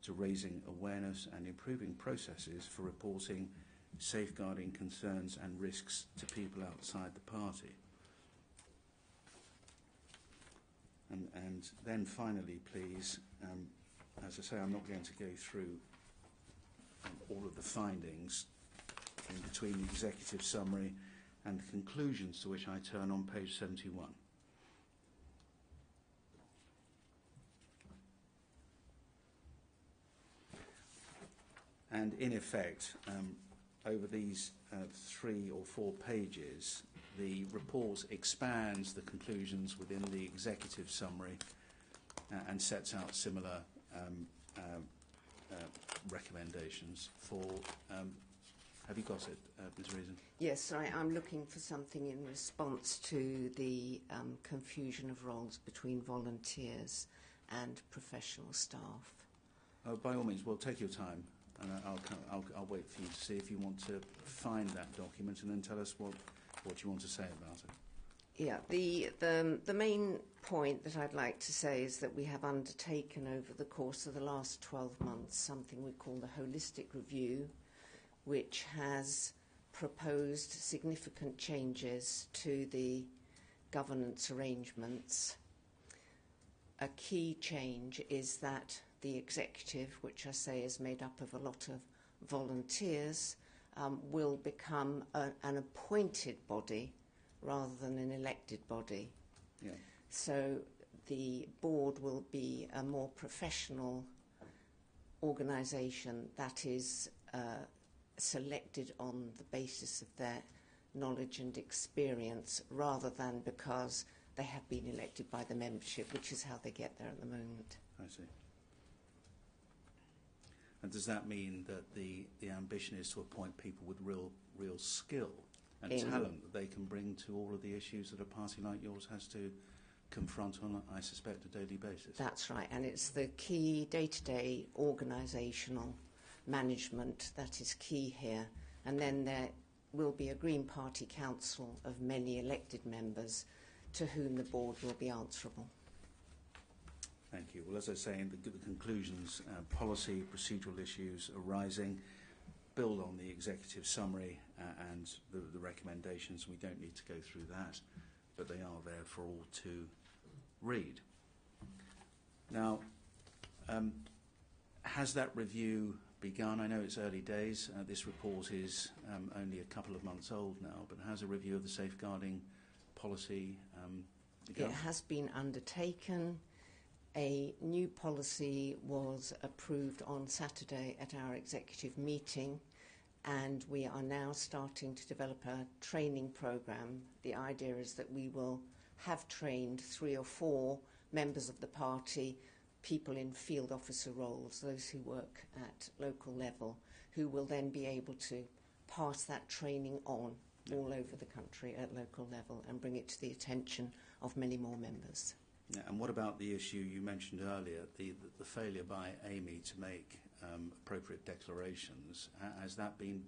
to raising awareness and improving processes for reporting safeguarding concerns and risks to people outside the party. And then finally, please, as I say, I'm not going to go through all of the findings in between the executive summary and the conclusions to which I turn on page 71. And in effect, over these 3 or 4 pages, the report expands the conclusions within the executive summary and sets out similar recommendations for... have you got it, Ms. Reason? Yes, sorry, I'm looking for something in response to the confusion of roles between volunteers and professional staff. Oh, by all means, well, take your time, and I'll wait for you to see if you want to find that document, and then tell us what you want to say about it. Yeah, the main point that I'd like to say is that we have undertaken over the course of the last 12 months something we call the holistic review, which has proposed significant changes to the governance arrangements. A key change is that the executive, which I say is made up of a lot of volunteers, will become an appointed body rather than an elected body. Yeah. So the board will be a more professional organisation that is selected on the basis of their knowledge and experience rather than because they have been elected by the membership, which is how they get there at the moment. I see. And does that mean that the ambition is to appoint people with real skill and talent that they can bring to all of the issues that a party like yours has to confront on, I suspect, a daily basis? That's right, and it's the key day-to-day organisational management that is key here. And then there will be a Green Party Council of many elected members to whom the board will be answerable. Thank you. Well, as I say, in the conclusions, policy, procedural issues arising, build on the executive summary and the recommendations. We don't need to go through that, but they are there for all to read. Now, has that review begun? I know it's early days. This report is only a couple of months old now, but has a review of the safeguarding policy begun? It has been undertaken. A new policy was approved on Saturday at our executive meeting, and we are now starting to develop a training programme. The idea is that we will have trained 3 or 4 members of the party, people in field officer roles, those who work at local level, who will then be able to pass that training on all over the country at local level and bring it to the attention of many more members. Yeah, and what about the issue you mentioned earlier, the failure by Amy to make appropriate declarations? Has that been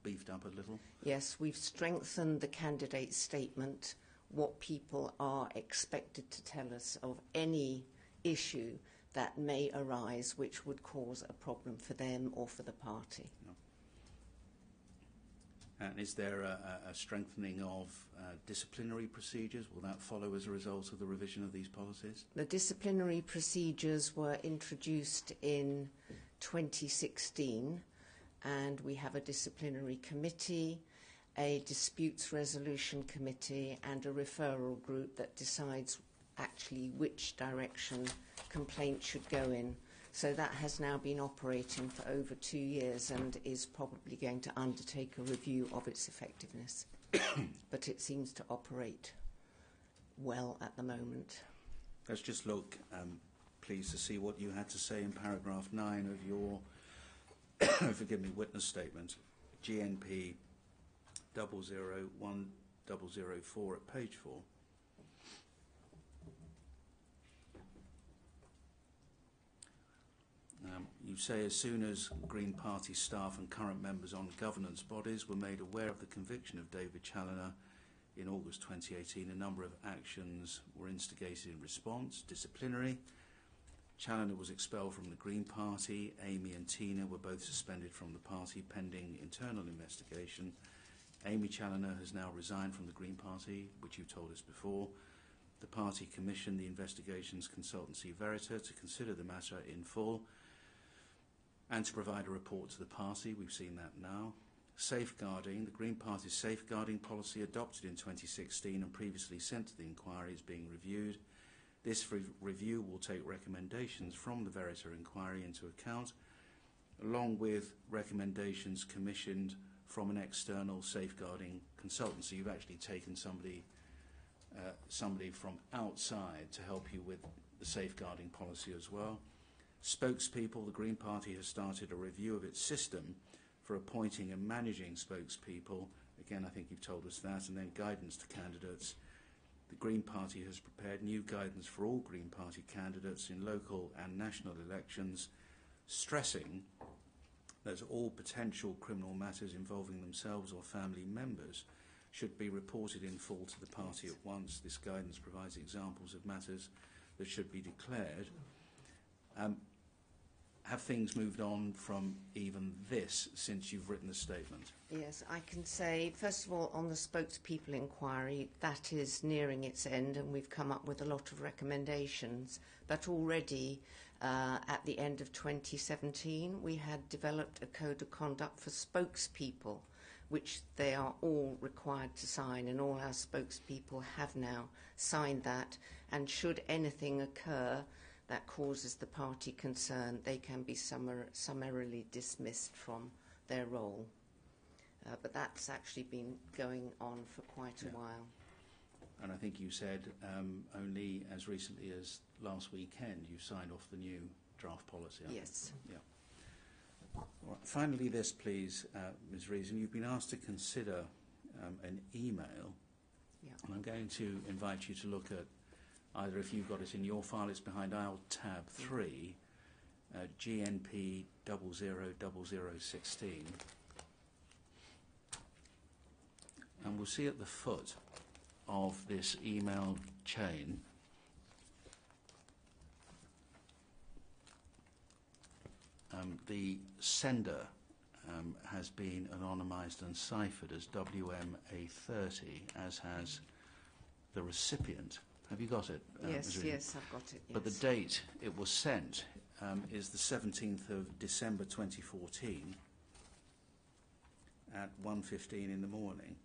beefed up a little? Yes, we've strengthened the candidate statement, what people are expected to tell us of any issue that may arise which would cause a problem for them or for the party. No. And is there a strengthening of disciplinary procedures? Will that follow as a result of the revision of these policies? The disciplinary procedures were introduced in 2016, and we have a disciplinary committee, a disputes resolution committee, and a referral group that decides actually which direction complaints should go in. So that has now been operating for over 2 years and is probably going to undertake a review of its effectiveness. But it seems to operate well at the moment. Let's just look, please, to see what you had to say in paragraph 9 of your, forgive me, witness statement, GNP 001004 at page 4. You say, as soon as Green Party staff and current members on governance bodies were made aware of the conviction of David Challoner in August 2018, a number of actions were instigated in response. Disciplinary. Challoner was expelled from the Green Party. Amy and Tina were both suspended from the party pending internal investigation. Amy Challoner has now resigned from the Green Party, which you told us before. The party commissioned the investigations consultancy Verita to consider the matter in full and to provide a report to the party. We've seen that now. Safeguarding. The Green Party's safeguarding policy adopted in 2016 and previously sent to the inquiry is being reviewed. This review will take recommendations from the Verita inquiry into account, along with recommendations commissioned from an external safeguarding consultant. So you've actually taken somebody from outside to help you with the safeguarding policy as well. Spokespeople, the Green Party has started a review of its system for appointing and managing spokespeople. Again, I think you've told us that. And then guidance to candidates. The Green Party has prepared new guidance for all Green Party candidates in local and national elections, stressing that all potential criminal matters involving themselves or family members should be reported in full to the party at once. This guidance provides examples of matters that should be declared. Have things moved on from even this since you've written the statement? Yes, I can say, first of all, on the spokespeople inquiry, that is nearing its end, and we've come up with a lot of recommendations. But already, at the end of 2017, we had developed a code of conduct for spokespeople, which they are all required to sign, and all our spokespeople have now signed that. And should anything occur that causes the party concern, they can be summarily dismissed from their role. But that's actually been going on for quite a while. And I think you said only as recently as last weekend you signed off the new draft policy. Yes. Yeah. All right. Finally, this, please, Ms. Reason. You've been asked to consider an email. Yeah. And I'm going to invite you to look at either, if you've got it in your file, it's behind aisle tab 3, GNP 000016. And we'll see at the foot of this email chain the sender has been anonymised and ciphered as WMA30, as has the recipient. Have you got it? Yes, yes, I've got it. Yes. But the date it was sent is the 17th of December 2014 at 1:15 in the morning.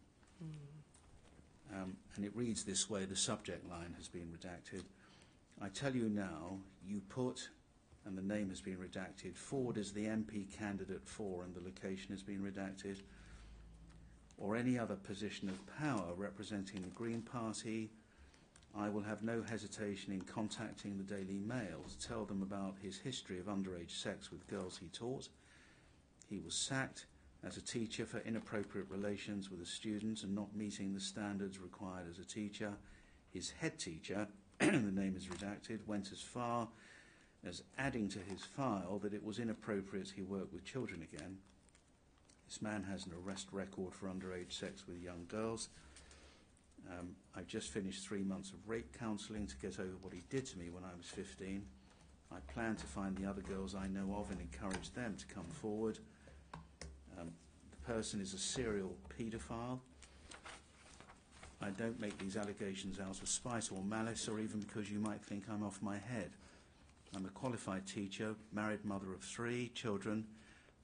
And it reads this way. The subject line has been redacted. I tell you now, you put, and the name has been redacted, Ford is the MP candidate for, and the location has been redacted, or any other position of power representing the Green Party. I will have no hesitation in contacting the Daily Mail to tell them about his history of underage sex with girls he taught. He was sacked as a teacher for inappropriate relations with a student and not meeting the standards required as a teacher. His head teacher, the name is redacted, went as far as adding to his file that it was inappropriate he worked with children again. This man has an arrest record for underage sex with young girls. I've just finished 3 months of rape counselling to get over what he did to me when I was 15. I plan to find the other girls I know of and encourage them to come forward. The person is a serial paedophile. I don't make these allegations out of spite or malice, or even because you might think I'm off my head. I'm a qualified teacher, married mother of 3 children.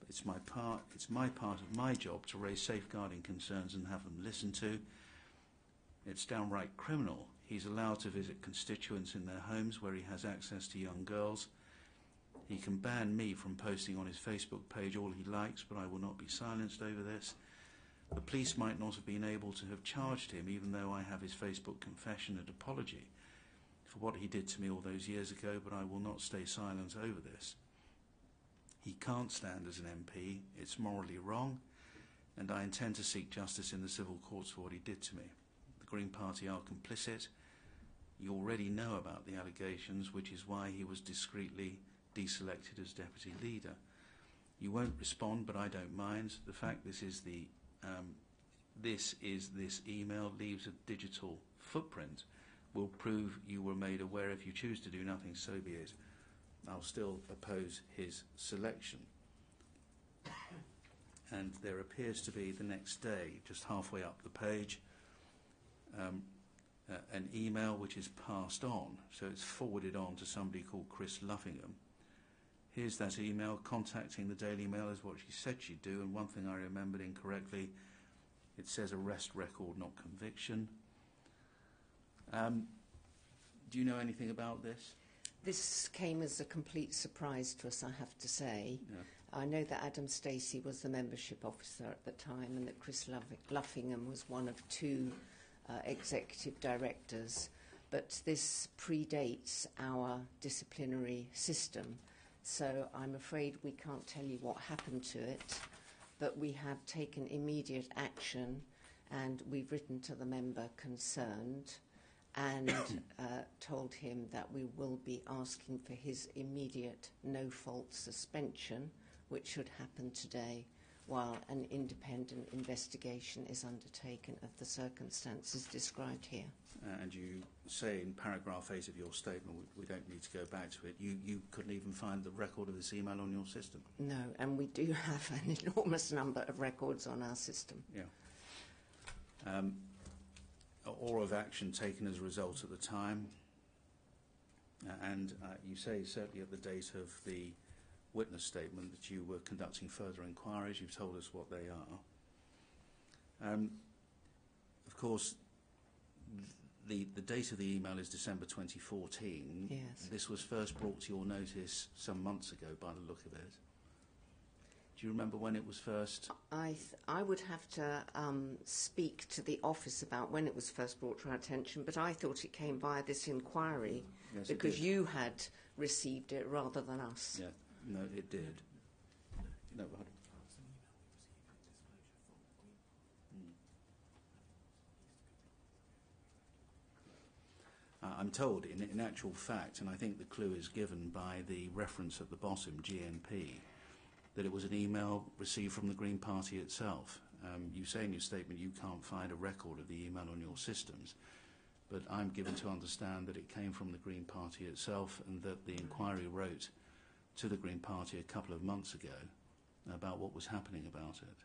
But it's my part of my job to raise safeguarding concerns and have them listened to. It's downright criminal. He's allowed to visit constituents in their homes where he has access to young girls. He can ban me from posting on his Facebook page all he likes, but I will not be silenced over this. The police might not have been able to have charged him, even though I have his Facebook confession and apology for what he did to me all those years ago, but I will not stay silent over this. He can't stand as an MP. It's morally wrong, and I intend to seek justice in the civil courts for what he did to me. The Green Party are complicit. You already know about the allegations, which is why he was discreetly deselected as deputy leader. You won't respond, but I don't mind. The fact this email leaves a digital footprint will prove you were made aware. If you choose to do nothing, so be it. I'll still oppose his selection. And there appears to be the next day, just halfway up the page, an email which is passed on. So it's forwarded on to somebody called Chris Luffingham. Here's that email. Contacting the Daily Mail is what she said she'd do, and one thing I remembered incorrectly, it says arrest record, not conviction. Do you know anything about this? This came as a complete surprise to us, I have to say. I know that Adam Stacey was the membership officer at the time, and that Chris Luffingham was one of two executive directors. But this predates our disciplinary system, so I'm afraid we can't tell you what happened to it, but we have taken immediate action, and we've written to the member concerned and told him that we will be asking for his immediate no-fault suspension, which should happen today, while an independent investigation is undertaken of the circumstances described here. And you say in paragraph 8 of your statement, we don't need to go back to it, you couldn't even find the record of this email on your system? No, and we do have an enormous number of records on our system. Yeah. Or of action taken as a result at the time, and you say certainly at the date of the witness statement that you were conducting further inquiries. You've told us what they are. Of course, the date of the email is December 2014. Yes. This was first brought to your notice some months ago by the look of it. Do you remember when it was first? I would have to speak to the office about when it was first brought to our attention, but I thought it came via this inquiry. Yes, because you had received it rather than us. Yeah, no, it did. No, I'm told, in actual fact, and I think the clue is given by the reference at the bottom, GNP, that it was an email received from the Green Party itself. You say in your statement you can't find a record of the email on your systems, but I'm given to understand that it came from the Green Party itself, and that the inquiry wrote to the Green Party a couple of months ago about what was happening about it.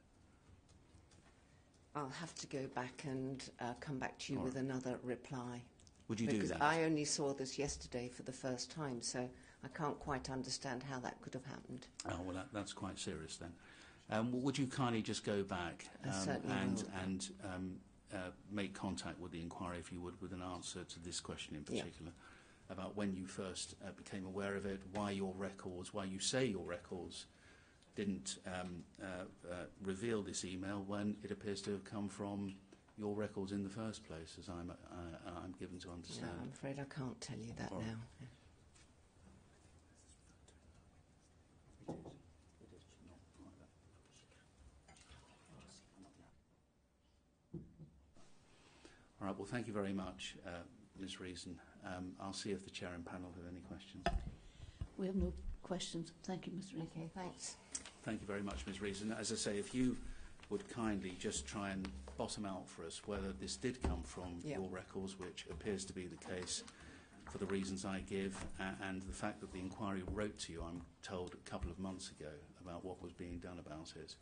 I'll have to go back and come back to you with another reply. Would you do that? Because I only saw this yesterday for the first time, so I can't quite understand how that could have happened. Oh, well, that's quite serious then. Would you kindly just go back and make contact with the inquiry, if you would, with an answer to this question in particular, about when you first became aware of it, why you say your records didn't reveal this email when it appears to have come from your records in the first place, as I'm given to understand. No, I'm afraid I can't tell you that now. All right, well, thank you very much, Ms. Reason. I'll see if the chair and panel have any questions. We have no questions. Thank you, Ms. Reason. Okay, thanks. Thank you very much, Ms. Reason. As I say, if you would kindly just try and bottom out for us whether this did come from your records, which appears to be the case for the reasons I give, and the fact that the inquiry wrote to you, I'm told, a couple of months ago about what was being done about it.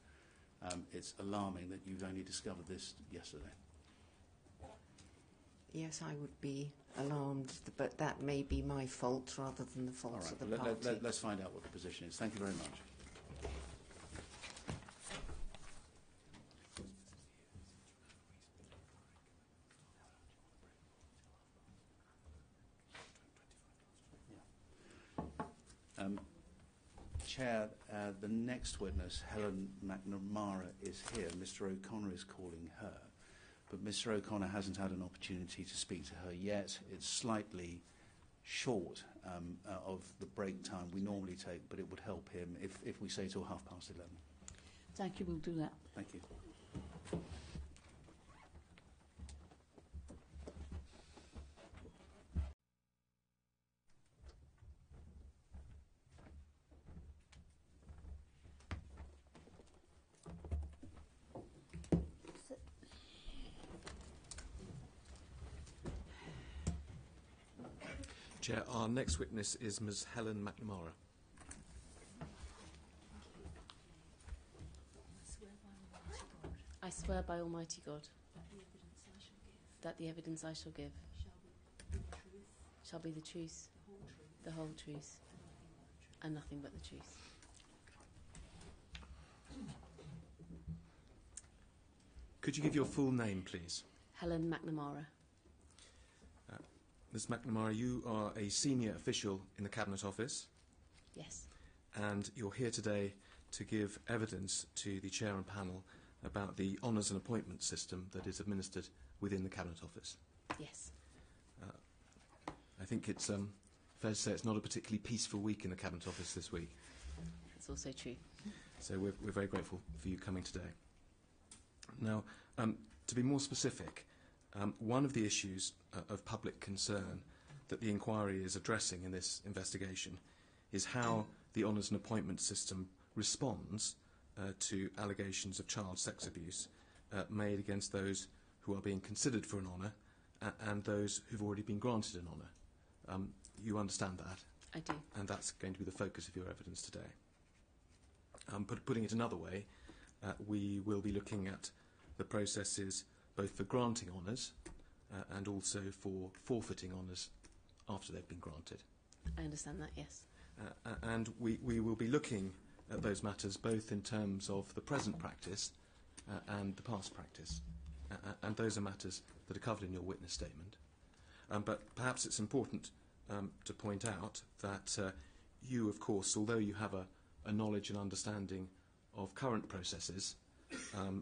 It's alarming that you've only discovered this yesterday. Yes, I would be alarmed, but that may be my fault rather than the fault of the party. Let's find out what the position is. Thank you very much. Chair, the next witness, Helen McNamara, is here. Mr. O'Connor is calling her, but Mr. O'Connor hasn't had an opportunity to speak to her yet. It's slightly short of the break time we normally take, but it would help him if we say till 11:30. Thank you, we'll do that. Thank you. Chair, our next witness is Ms. Helen McNamara. I swear by Almighty God that the evidence I shall give shall be the truth, the whole truth, and nothing but the truth. Could you give your full name, please? Helen McNamara. Ms. McNamara, you are a senior official in the Cabinet Office. Yes. And you're here today to give evidence to the Chair and panel about the honours and appointment system that is administered within the Cabinet Office. Yes. I think it's fair to say it's not a particularly peaceful week in the Cabinet Office this week. That's also true. So we're very grateful for you coming today. Now, to be more specific, one of the issues of public concern that the inquiry is addressing in this investigation is how the honours and appointment system responds to allegations of child sex abuse made against those who are being considered for an honour and those who've already been granted an honour. You understand that? I do. And that's going to be the focus of your evidence today. Putting it another way, we will be looking at the processes both for granting honours and also for forfeiting honours after they've been granted. I understand that, yes. And we will be looking at those matters both in terms of the present practice and the past practice. And those are matters that are covered in your witness statement. But perhaps it's important to point out that you, of course, although you have a knowledge and understanding of current processes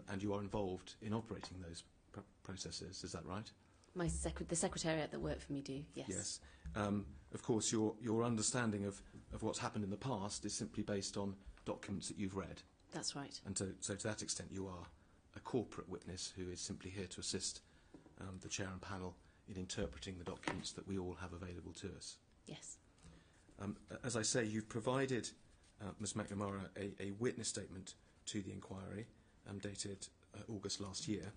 and you are involved in operating those processes, is that right? The secretariat that work for me do, yes. Yes. Of course, your understanding of what's happened in the past is simply based on documents that you've read. That's right. And so to that extent, you are a corporate witness who is simply here to assist the Chair and panel in interpreting the documents that we all have available to us. Yes. As I say, you've provided Ms McNamara a witness statement to the inquiry dated August last year.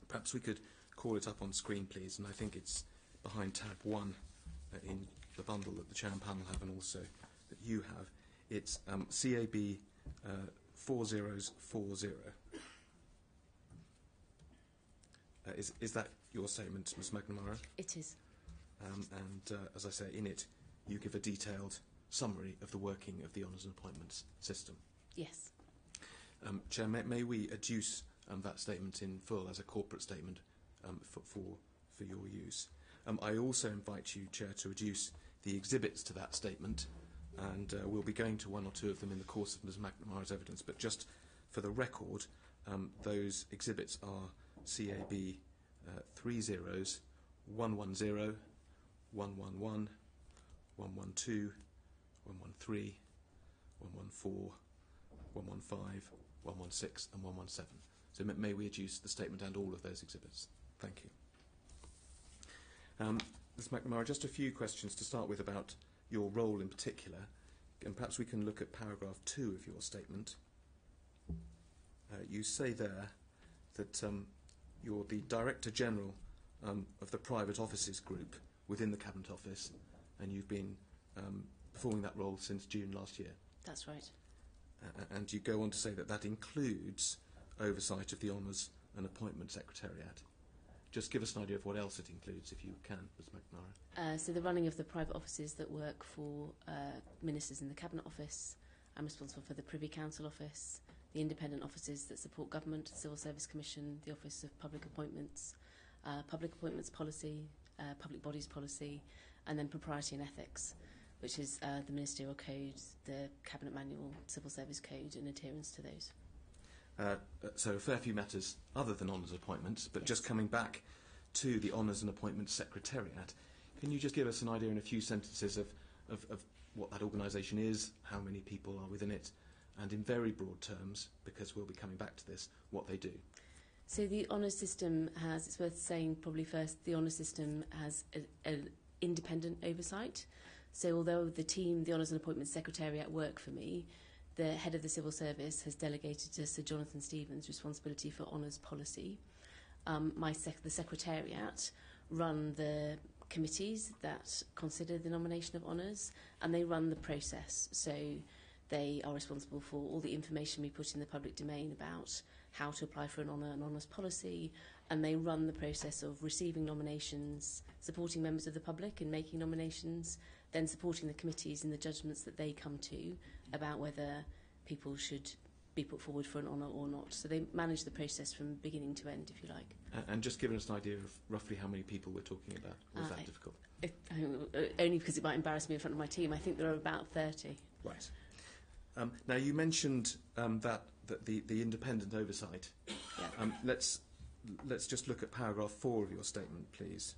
Perhaps we could call it up on screen, please, and I think it's behind tab 1 in the bundle that the Chair and panel have and also that you have. It's CAB 4040. Is that your statement, Ms McNamara? It is. And as I say, in it, you give a detailed summary of the working of the honours and appointments system. Yes. Chair, may we adduce that statement in full as a corporate statement for your use? I also invite you, Chair, to adduce the exhibits to that statement, and we'll be going to one or two of them in the course of Ms McNamara's evidence, but just for the record, those exhibits are CAB 30s 110, 111, 112, 113, 114, 115, 116 and 117. So may we adduce the statement and all of those exhibits? Thank you. Ms McNamara, just a few questions to start with about your role in particular, and perhaps we can look at paragraph 2 of your statement. You say there that you're the Director General of the Private Offices Group within the Cabinet Office, and you've been performing that role since June last year. That's right. And you go on to say that that includes oversight of the Honours and Appointment Secretariat. Just give us an idea of what else it includes, if you can, Ms McNamara. So the running of the private offices that work for ministers in the Cabinet Office. I'm responsible for the Privy Council Office, the independent offices that support government, the Civil Service Commission, the Office of Public Appointments Policy, Public Bodies Policy, and then Propriety and Ethics, which is the Ministerial Code, the Cabinet Manual, Civil Service Code, and adherence to those. So a fair few matters other than honours appointments, but Yes. just coming back to the Honours and Appointments Secretariat, can you just give us an idea in a few sentences of what that organisation is, how many people are within it, and in very broad terms, because we'll be coming back to this, what they do? So the honours system has, it's worth saying probably first, the honours system has an independent oversight. So although the team, the Honours and Appointments Secretariat work for me, the head of the Civil Service has delegated to Sir Jonathan Stevens responsibility for honours policy. The Secretariat run the committees that consider the nomination of honours, and they run the process. So they are responsible for all the information we put in the public domain about how to apply for an honour and honours policy, and they run the process of receiving nominations, supporting members of the public in making nominations, then supporting the committees in the judgments that they come to about whether people should be put forward for an honour or not. So they manage the process from beginning to end, if you like. And just giving us an idea of roughly how many people we're talking about, or is that difficult? Only because it might embarrass me in front of my team. I think there are about 30. Right. Now, you mentioned that the independent oversight. Yeah. Let's just look at paragraph 4 of your statement, please,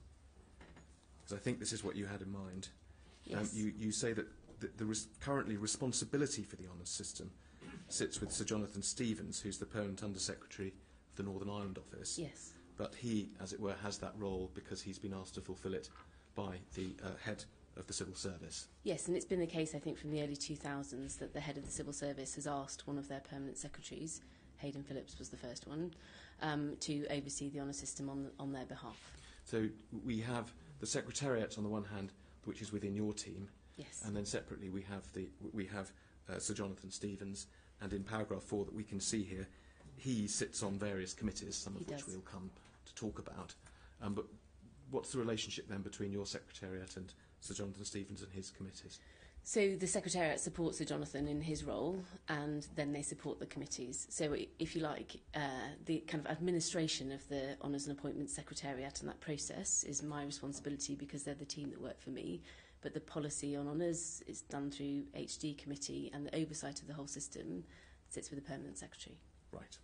because I think this is what you had in mind. Yes. You say that currently responsibility for the honours system sits with Sir Jonathan Stevens, who's the permanent Under-Secretary of the Northern Ireland Office. Yes. But he, as it were, has that role because he's been asked to fulfil it by the head of the civil service. Yes, and it's been the case, I think, from the early 2000s that the head of the civil service has asked one of their permanent secretaries, Hayden Phillips was the first one, to oversee the honour system on their behalf. So we have the Secretariat on the one hand, which is within your team, Yes. and then separately we have Sir Jonathan Stevens, and in paragraph 4 that we can see here, he sits on various committees, some of which we'll come to talk about. But what's the relationship then between your Secretariat and Sir Jonathan Stevens and his committees? So the Secretariat supports Sir Jonathan in his role, and then they support the committees. So if you like, the kind of administration of the Honours and Appointments Secretariat and that process is my responsibility because they're the team that work for me. But the policy on honours is done through HD committee, and the oversight of the whole system sits with the permanent secretary. Right.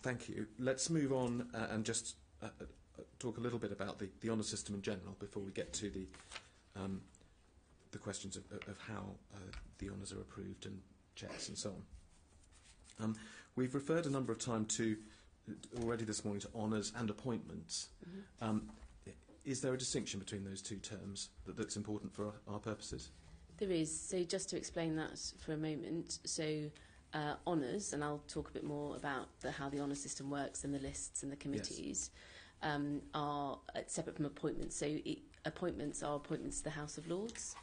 Thank you. Let's move on and just talk a little bit about the honours system in general before we get to the questions of how the honours are approved and checks and so on. We've referred a number of times already this morning to honours and appointments. Mm-hmm. Is there a distinction between those two terms that's important for our purposes? There is. So just to explain that for a moment, so honours, and I'll talk a bit more about how the honours system works and the lists and the committees, are separate from appointments. So appointments are appointments to the House of Lords,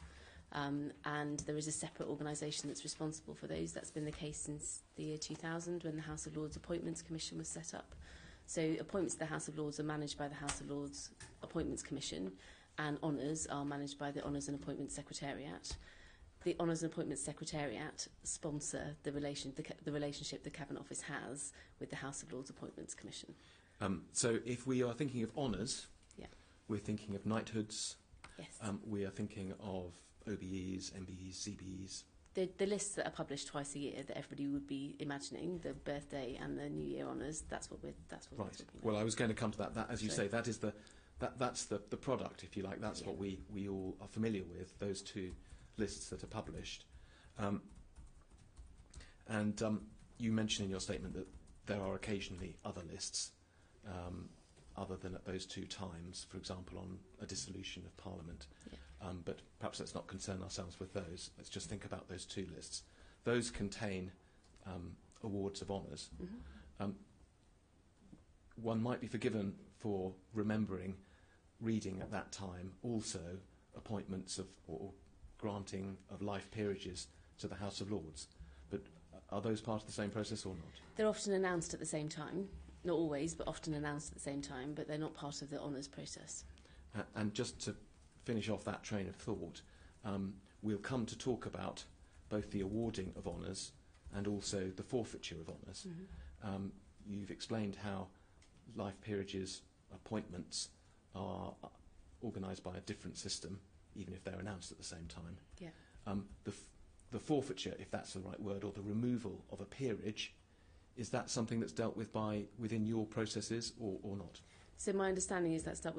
and there is a separate organisation that's responsible for those. That's been the case since the year 2000 when the House of Lords Appointments Commission was set up. So appointments to the House of Lords are managed by the House of Lords Appointments Commission, and honours are managed by the Honours and Appointments Secretariat. The Honours and Appointments Secretariat sponsor the relationship the Cabinet Office has with the House of Lords Appointments Commission. So if we are thinking of honours, Yeah. we're thinking of knighthoods, Yes. we are thinking of OBEs, MBEs, CBEs. The lists that are published twice a year that everybody would be imagining, the birthday and the New Year honours, that's what we're talking about. Well, I was going to come to that. That, as you say, that is that's the product, if you like. That's what we all are familiar with, those two lists that are published. You mentioned in your statement that there are occasionally other lists other than at those two times, for example, on a dissolution of Parliament. Yeah. But perhaps let's not concern ourselves with those. Let's just think about those two lists. Those contain awards of honours. Mm-hmm. One might be forgiven for remembering reading at that time also appointments of or granting of life peerages to the House of Lords. But are those part of the same process or not? They're often announced at the same time. Not always, but often announced at the same time, but they're not part of the honours process. And just to finish off that train of thought, we'll come to talk about both the awarding of honours and also the forfeiture of honours. Mm-hmm. You've explained how life peerages appointments are organised by a different system, even if they're announced at the same time. Yeah. The forfeiture, if that's the right word, or the removal of a peerage, is that something that's dealt with within your processes or not? So my understanding is that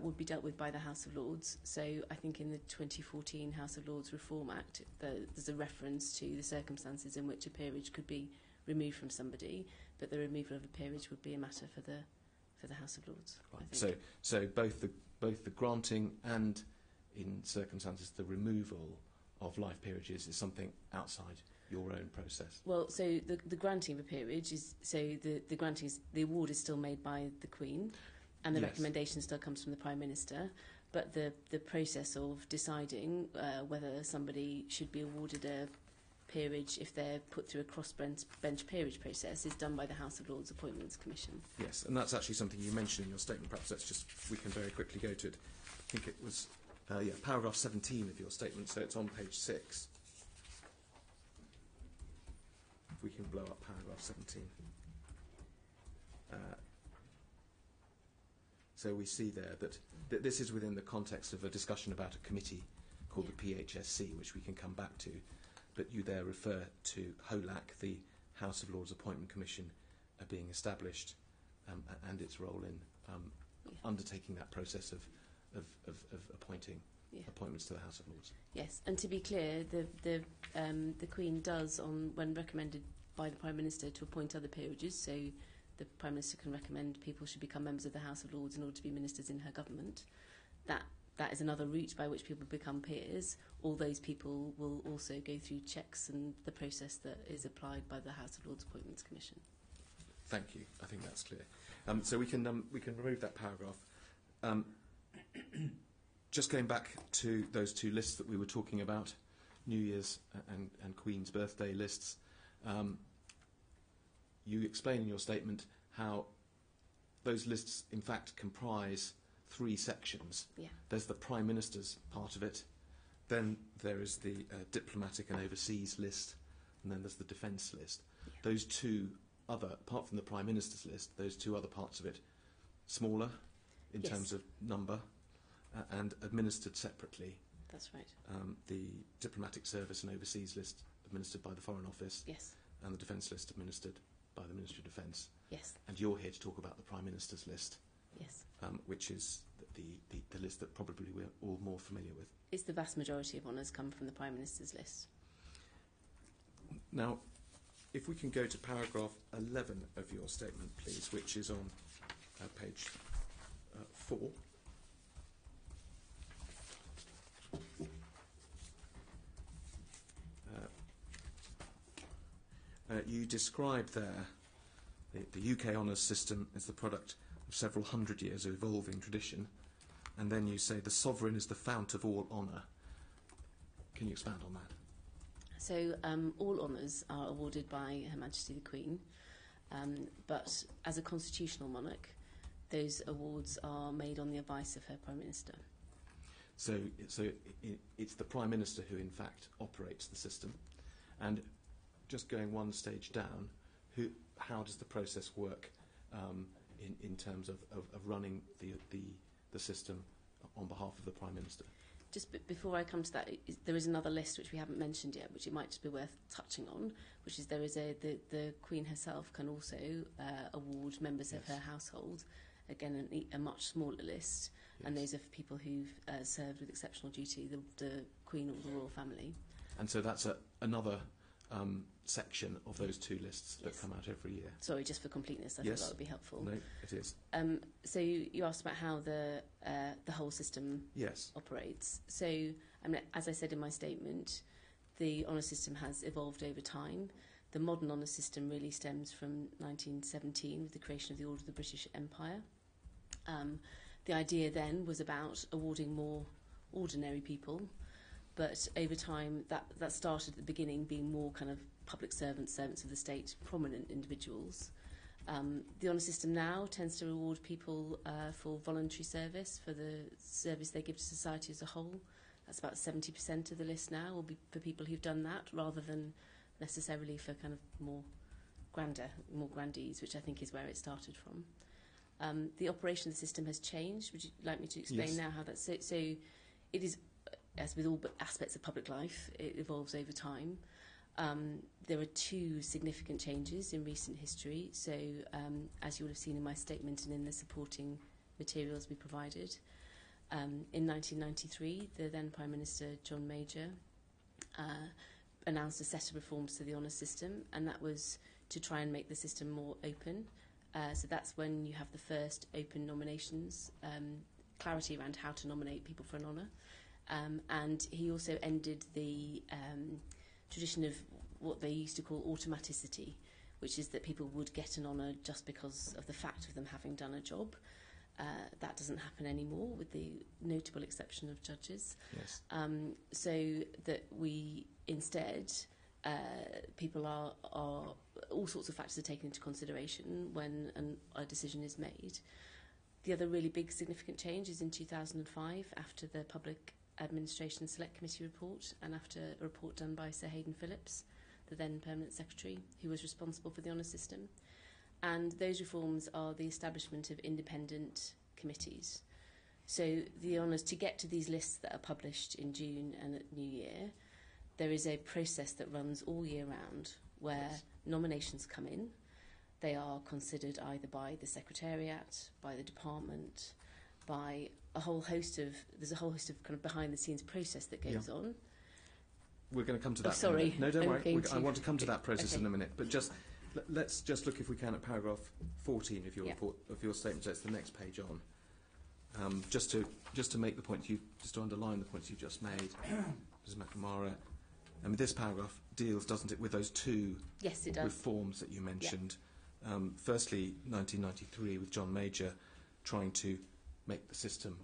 would be dealt with by the House of Lords. So I think in the 2014 House of Lords Reform Act, there's a reference to the circumstances in which a peerage could be removed from somebody, but the removal of a peerage would be a matter for the House of Lords. Right. So both the granting and, in circumstances, the removal of life peerages is something outside your own process. Well, so the granting of a peerage is the award is still made by the Queen, and the recommendation still comes from the Prime Minister. But the process of deciding whether somebody should be awarded a peerage if they're put through a cross-bench peerage process is done by the House of Lords Appointments Commission. Yes, and that's actually something you mentioned in your statement. Perhaps we can very quickly go to it. I think it was paragraph 17 of your statement, so it's on page 6. If we can blow up paragraph 17. So we see there that this is within the context of a discussion about a committee called the PHSC, which we can come back to. but you there refer to HOLAC, the House of Lords Appointment Commission, being established, and its role in undertaking that process of appointing appointments to the House of Lords. Yes, and to be clear, the Queen does, when recommended by the Prime Minister, to appoint other peerages, so the Prime Minister can recommend people should become members of the House of Lords in order to be ministers in her government. That is another route by which people become peers. All those people will also go through checks and the process that is applied by the House of Lords Appointments Commission. Thank you. I think that's clear. So we can remove that paragraph. Just going back to those two lists that we were talking about, New Year's and Queen's birthday lists, you explain in your statement how those lists in fact comprise 3 sections. Yeah. There's the Prime Minister's part of it, then there is the diplomatic and overseas list, and then there's the defence list. Yeah. Those two other, apart from the Prime Minister's list, those two other parts of it, smaller in Yes. terms of number, and administered separately. That's right. The diplomatic service and overseas list administered by the Foreign Office, Yes. and the defence list administered by the Ministry of Defence. Yes. And you're here to talk about the Prime Minister's list, Yes. which is the list that probably we're all more familiar with. It's the vast majority of honours come from the Prime Minister's list. Now, if we can go to paragraph 11 of your statement, please, which is on page 4. You describe there the UK honours system as the product of several hundred years of evolving tradition, and then you say the sovereign is the fount of all honour. Can you expand on that? So all honours are awarded by Her Majesty the Queen, but as a constitutional monarch, those awards are made on the advice of her Prime Minister. So it's the Prime Minister who, in fact, operates the system. And just going one stage down, how does the process work in terms of running the system on behalf of the Prime Minister? Just before I come to that, there is another list which we haven't mentioned yet, which it might just be worth touching on, which is the Queen herself can also award members of her household, again a much smaller list, and those are for people who've served with exceptional duty, the Queen or the royal family. And so that's another section of those two lists that come out every year. Sorry, just for completeness, I thought that would be helpful. No, it is. So you asked about how the whole system operates. So, I mean, as I said in my statement, the honour system has evolved over time. The modern honour system really stems from 1917 with the creation of the Order of the British Empire. The idea then was about awarding more ordinary people, but over time that started at the beginning being more kind of public servants of the state, prominent individuals. The honour system now tends to reward people for voluntary service, for the service they give to society as a whole. That's about 70% of the list now will be for people who've done that, rather than necessarily for kind of more grandees, which I think is where it started from. The operation of the system has changed. Would you like me to explain now how that's... So it is, as with all aspects of public life, it evolves over time. There are 2 significant changes in recent history. So, as you would have seen in my statement and in the supporting materials we provided, in 1993, the then Prime Minister, John Major, announced a set of reforms to the honour system, and that was to try and make the system more open. So that's when you have the first open nominations, clarity around how to nominate people for an honour. And he also ended the tradition of what they used to call automaticity, which is that people would get an honour just because of the fact of them having done a job. That doesn't happen anymore, with the notable exception of judges. Yes. So that we instead, people are all sorts of factors are taken into consideration when a decision is made. The other really big significant change is in 2005, after the Public Administration Select Committee report and after a report done by Sir Hayden Phillips, the then Permanent Secretary, who was responsible for the honour system. And those reforms are the establishment of independent committees. So the honours, to get to these lists that are published in June and at New Year, there is a process that runs all year round where nominations come in. They are considered either by the Secretariat, by the department, by a whole host of... There's a whole host of kind of behind-the-scenes process that goes on. We're going to come to that. Oh, sorry. No, don't worry. I want to come to that process Okay. in a minute. But let's just look, if we can, at paragraph 14 of your statement. So it's the next page on. Just to make the point, just to underline the points you just made, Ms. McNamara. I mean, this paragraph deals, doesn't it, with those two Yes, it does. reforms that you mentioned. Firstly, 1993, with John Major trying to make the system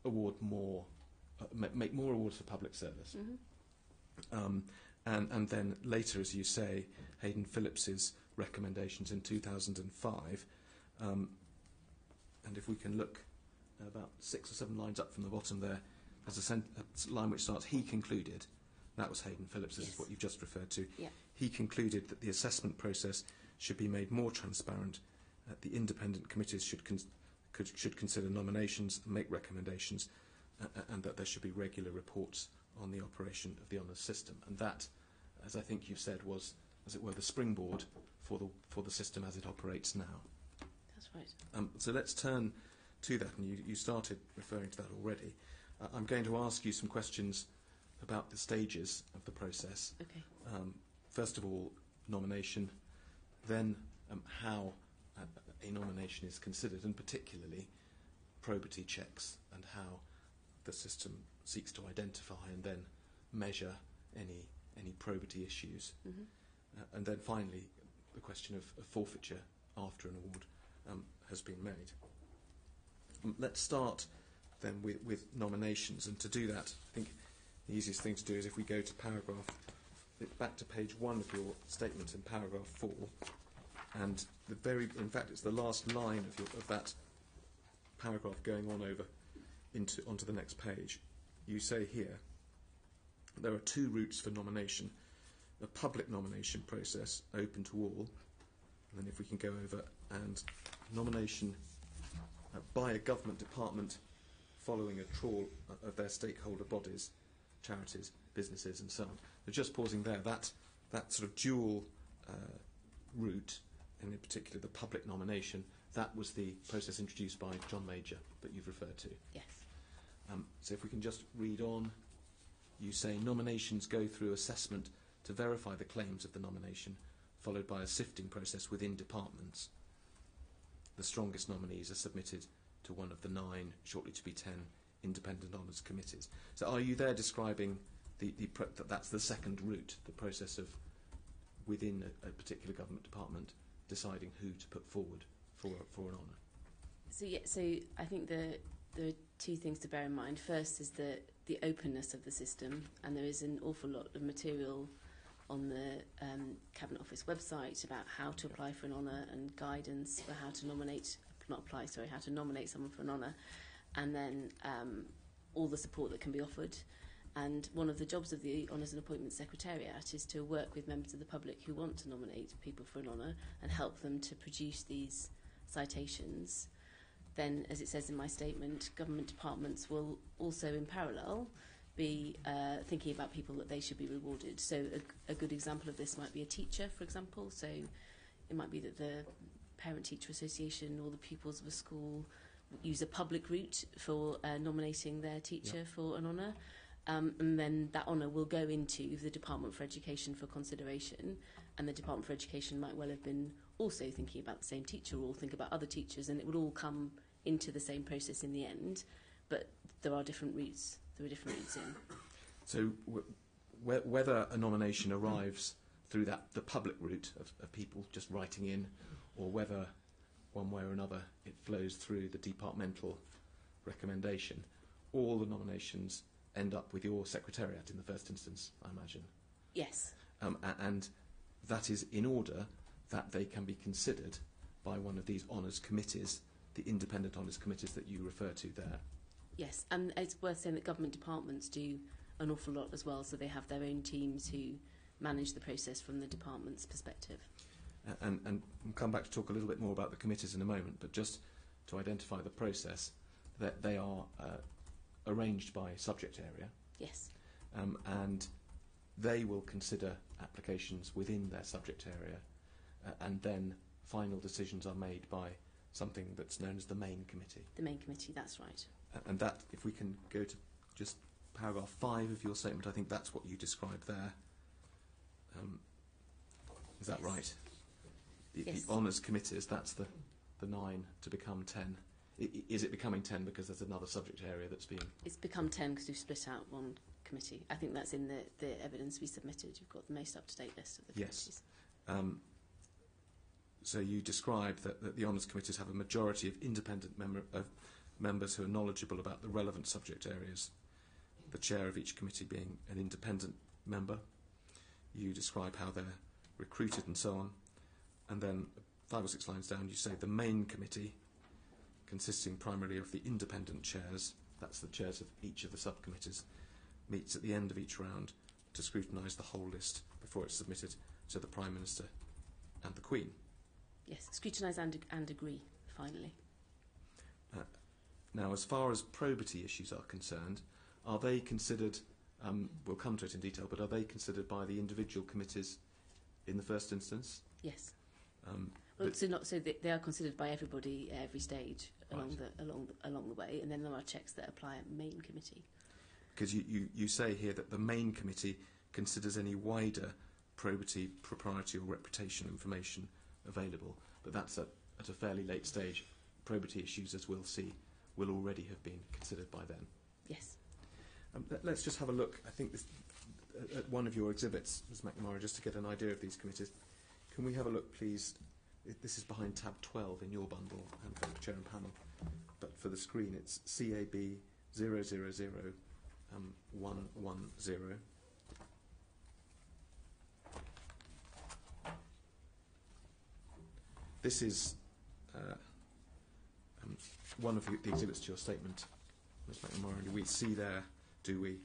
award more, make more awards for public service. And then later, as you say, Hayden Phillips's recommendations in 2005. And if we can look about 6 or 7 lines up from the bottom there, there's a line which starts, he concluded. That was Hayden Phillips, this is what you've just referred to. Yeah. He concluded that the assessment process should be made more transparent, that the independent committees should consider nominations and make recommendations, and that there should be regular reports on the operation of the honours system. And that, as I think you've said, was, as it were, the springboard for the system as it operates now. That's right. So let's turn to that, and you started referring to that already. I'm going to ask you some questions about the stages of the process. Okay. First of all, nomination, then how a nomination is considered, and particularly probity checks and how the system seeks to identify and then measure any probity issues. And then finally, the question of forfeiture after an award has been made. Let's start then with nominations, and to do that, I think the easiest thing to do is if we go to back to page 1 of your statement in paragraph 4, and in fact it's the last line of that paragraph going on over onto the next page. You say here, there are 2 routes for nomination: a public nomination process open to all, and then if we can go over, and nomination by a government department following a trawl of their stakeholder bodies, charities, businesses and so on. So just pausing there, that sort of dual route, and in particular the public nomination, that was the process introduced by John Major that you've referred to. Yes. So if we can just read on, you say nominations go through assessment to verify the claims of the nomination, followed by a sifting process within departments. The strongest nominees are submitted to one of the 9, shortly to be 10, independent honours committees. So are you there describing that's the second route, the process of within a particular government department deciding who to put forward for an honour? So I think there are 2 things to bear in mind. First is the openness of the system, and there is an awful lot of material on the Cabinet Office website about how to apply for an honour and guidance for how to nominate someone for an honour, and then all the support that can be offered. And one of the jobs of the Honours and Appointments Secretariat is to work with members of the public who want to nominate people for an honour and help them to produce these citations. Then, as it says in my statement, government departments will also, in parallel, be thinking about people that they should be rewarded. So a good example of this might be a teacher, for example. So it might be that the Parent-Teacher Association or the pupils of a school use a public route for nominating their teacher for an honour. And then that honour will go into the Department for Education for consideration, and the Department for Education might well have been also thinking about the same teacher or think about other teachers, and it would all come into the same process in the end, but there are different routes. There are different routes in. So whether a nomination arrives through the public route of people just writing in, or whether one way or another it flows through the departmental recommendation, all the nominations end up with your secretariat in the first instance, I imagine. Yes. And that is in order that they can be considered by one of these honours committees, the independent honours committees that you refer to there. Yes, and it's worth saying that government departments do an awful lot as well, so they have their own teams who manage the process from the department's perspective. And we'll come back to talk a little bit more about the committees in a moment, but just to identify the process, that they are arranged by subject area. Yes. and they will consider applications within their subject area, and then final decisions are made by something that's known as the main committee. The main committee, that's right. And that, if we can go to just paragraph 5 of your statement, I think that's what you described there. Is that right? Yes. The honours committees, that's the 9 to become 10. Is it becoming 10 because there's another subject area that's being... It's become 10 because we've split out one committee. I think that's in the evidence we submitted. You've got the most up-to-date list of the committees. Yes. So you described that the honours committees have a majority of independent members who are knowledgeable about the relevant subject areas, the chair of each committee being an independent member. You describe how they're recruited and so on. And then 5 or 6 lines down you say the main committee, consisting primarily of the independent chairs, that's the chairs of each of the subcommittees, meets at the end of each round to scrutinise the whole list before it's submitted to the Prime Minister and the Queen. Yes, scrutinise and agree, finally. Now, as far as probity issues are concerned, are they considered, we'll come to it in detail, but are they considered by the individual committees in the first instance? Yes. They are considered by everybody at every stage along the way, and then there are checks that apply at main committee. Because you say here that the main committee considers any wider probity, propriety or reputation information available, but that's at a fairly late stage. Probity issues, as we'll see, will already have been considered by then. Yes. Let's just have a look, I think, at one of your exhibits, Ms McNamara, just to get an idea of these committees. Can we have a look, please? This is behind tab 12 in your bundle, and for the chair and panel. But for the screen, it's CAB 000110. This is one of the exhibits to your statement, Ms McNamara. We see there, do we,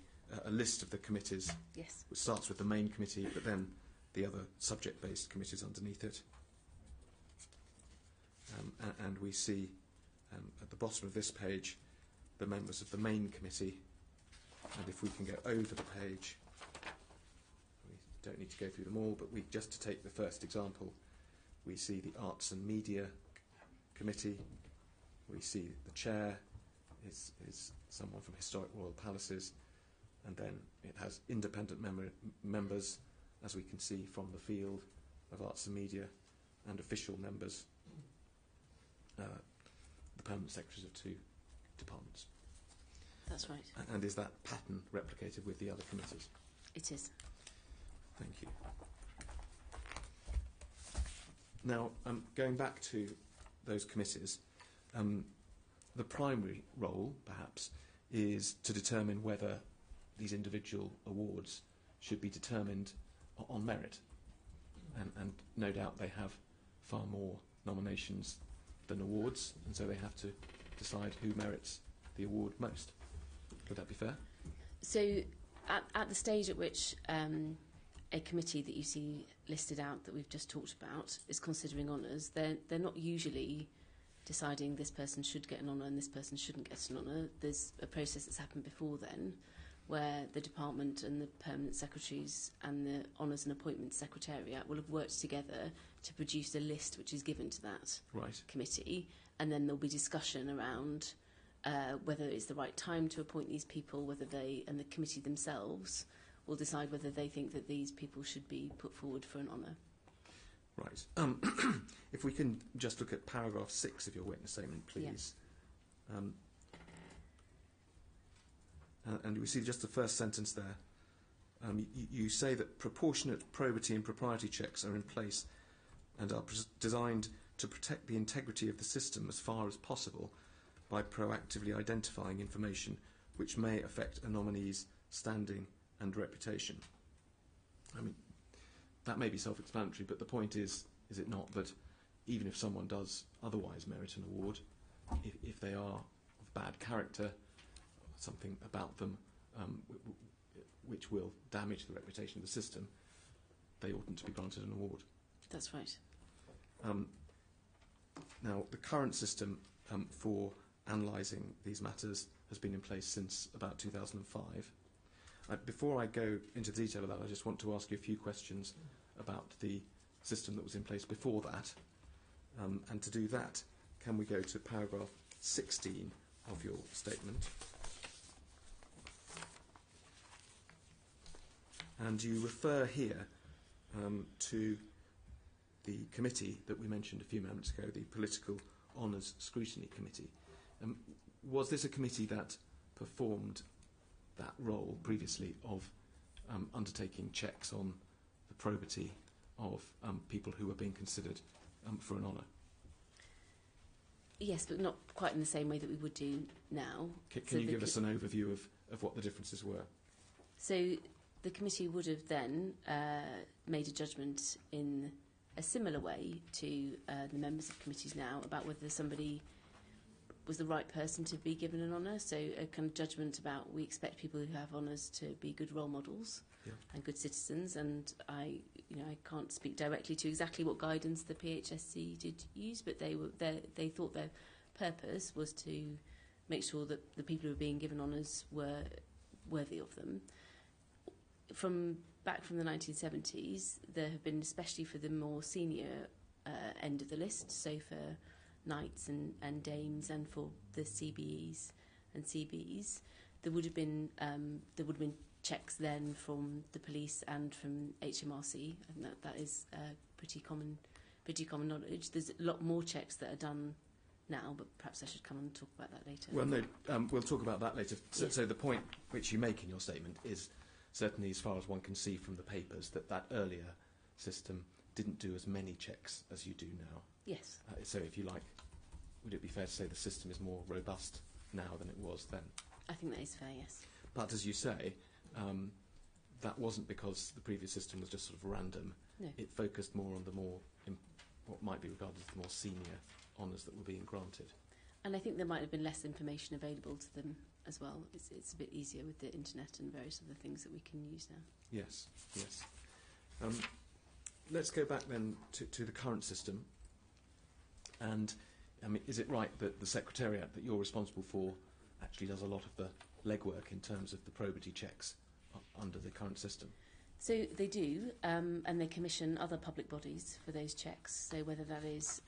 a list of the committees. Yes. Which starts with the main committee, but then the other subject-based committees underneath it. And we see at the bottom of this page the members of the main committee. And if we can go over the page, we don't need to go through them all, but just to take the first example, we see the Arts and Media Committee. We see the chair is someone from Historic Royal Palaces, and then it has independent members, as we can see from the field of Arts and Media, and official members, the permanent secretaries of 2 departments. That's right. And is that pattern replicated with the other committees? It is. Thank you. Now, going back to those committees, the primary role, perhaps, is to determine whether these individual awards should be determined on merit. And no doubt they have far more nominations than awards, and so they have to decide who merits the award most. Would that be fair? So, at the stage at which a committee that you see listed out that we've just talked about is considering honours, they're not usually deciding this person should get an honour and this person shouldn't get an honour. There's a process that's happened before then where the department and the permanent secretaries and the Honours and Appointments Secretariat will have worked together to produce a list which is given to that committee, and then there'll be discussion around whether it's the right time to appoint these people, whether they and the committee themselves will decide whether they think that these people should be put forward for an honour. Right. If we can just look at paragraph 6 of your witness statement, please. Yeah. And we see just the first sentence there. You say that proportionate probity and propriety checks are in place and are designed to protect the integrity of the system as far as possible by proactively identifying information which may affect a nominee's standing and reputation. I mean, that may be self-explanatory, but the point is it not, that even if someone does otherwise merit an award, if they are of bad character, something about them which will damage the reputation of the system, they oughtn't to be granted an award. That's right. Now, the current system for analysing these matters has been in place since about 2005. Before I go into the detail of that, I just want to ask you a few questions about the system that was in place before that. And to do that, can we go to paragraph 16 of your statement? And you refer here to the committee that we mentioned a few moments ago, the Political Honours Scrutiny Committee. Was this a committee that performed that role previously of undertaking checks on the probity of people who were being considered for an honour? Yes, but not quite in the same way that we would do now. Can you give us an overview of what the differences were? So the committee would have then made a judgment in a similar way to the members of committees now about whether somebody was the right person to be given an honour. So a kind of judgment about, we expect people who have honours to be good role models and good citizens. And I can't speak directly to exactly what guidance the PHSC did use, but they thought their purpose was to make sure that the people who were being given honours were worthy of them. Back from the 1970s, there have been, especially for the more senior end of the list, so for knights and dames, and for the CBEs and CBs, there would have been checks then from the police and from HMRC, and that is pretty common knowledge. There's a lot more checks that are done now, but perhaps I should come and talk about that later. Well, no, we'll talk about that later. So the point which you make in your statement is, certainly as far as one can see from the papers, that earlier system didn't do as many checks as you do now. Yes. So if you like, would it be fair to say the system is more robust now than it was then? I think that is fair, yes. But as you say, that wasn't because the previous system was just sort of random. No. It focused more on what might be regarded as the more senior honours that were being granted. And I think there might have been less information available to them as well. It's a bit easier with the internet and various other things that we can use now. Yes, yes. Let's go back then to the current system. And I mean, is it right that the Secretariat that you're responsible for actually does a lot of the legwork in terms of the probity checks under the current system? So they do, and they commission other public bodies for those checks. So whether that is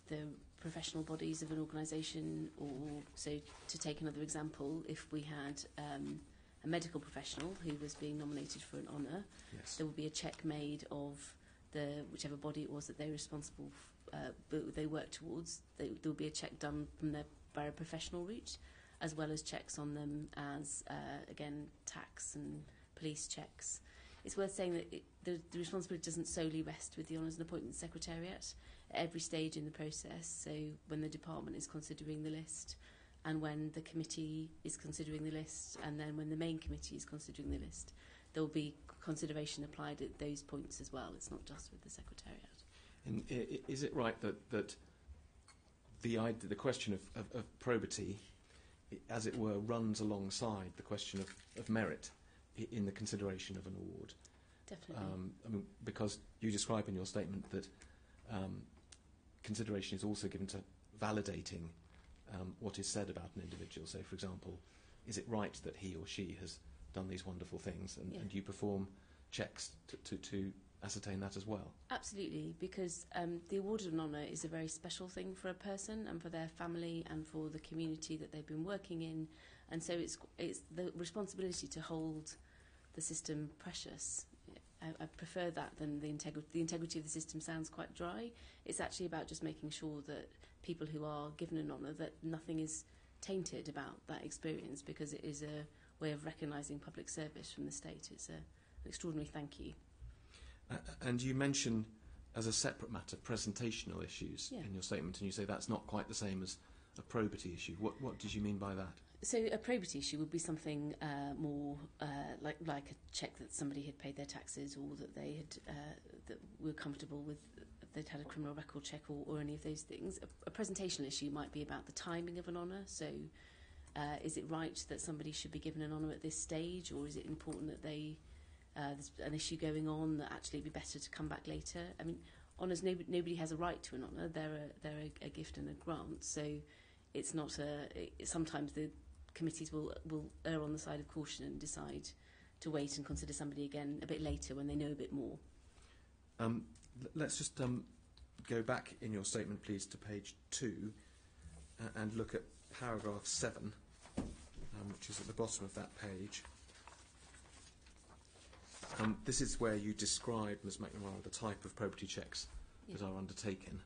the professional bodies of an organisation, or, so to take another example, if we had a medical professional who was being nominated for an honour, yes, there would be a check made of whichever body it was that they were responsible they work towards. There would be a check done from their professional route, as well as checks on them as, again, tax and police checks. It's worth saying that the responsibility doesn't solely rest with the Honours and Appointments Secretariat at every stage in the process. So when the department is considering the list, and when the committee is considering the list, and then when the main committee is considering the list, there will be consideration applied at those points as well. It's not just with the Secretariat. And is it right that the question of probity, as it were, runs alongside the question of merit in the consideration of an award? Definitely. I mean, because you describe in your statement that consideration is also given to validating what is said about an individual. So, for example, is it right that he or she has done these wonderful things, and you perform checks to ascertain that as well? Absolutely, because the award of an honour is a very special thing for a person and for their family and for the community that they've been working in, and so it's the responsibility to hold the system precious. I prefer that than the integrity of the system sounds quite dry. It's actually about just making sure that people who are given an honour, that nothing is tainted about that experience, because it is a way of recognising public service from the state. It's an extraordinary thank you. And you mention, as a separate matter, presentational issues in your statement, and you say that's not quite the same as a probity issue. What did you mean by that? So a probity issue would be something more like a check that somebody had paid their taxes, or that they had that were comfortable with, they'd had a criminal record check, or any of those things. A presentational issue might be about the timing of an honour. So is it right that somebody should be given an honour at this stage, or is it important that there's an issue going on that actually it'd be better to come back later? I mean, honours, nobody has a right to an honour. They're a gift and a grant. So it's not sometimes the committees will err on the side of caution and decide wait and consider somebody again a bit later when they know a bit more. Let's just go back in your statement, please, to page 2 and look at paragraph 7, which is at the bottom of that page. This is where you describe, Ms McNamara, the type of probity checks that are undertaken.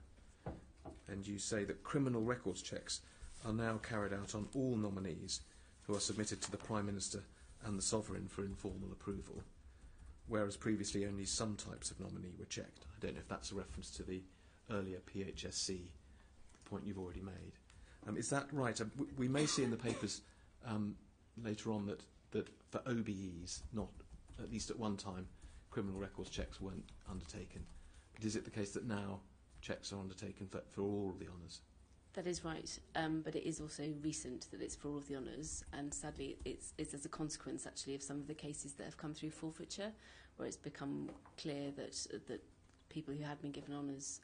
And you say that criminal records checks are now carried out on all nominees who are submitted to the Prime Minister and the Sovereign for informal approval, whereas previously only some types of nominee were checked. I don't know if that's a reference to the earlier PHSC point you've already made. Is that right? We may see in the papers later on that for OBEs, not at least at one time, criminal records checks weren't undertaken. But is it the case that now checks are undertaken for all of the honours? That is right, but it is also recent that it's for all of the honours, and sadly it's as a consequence actually of some of the cases that have come through forfeiture, where it's become clear that people who had been given honours,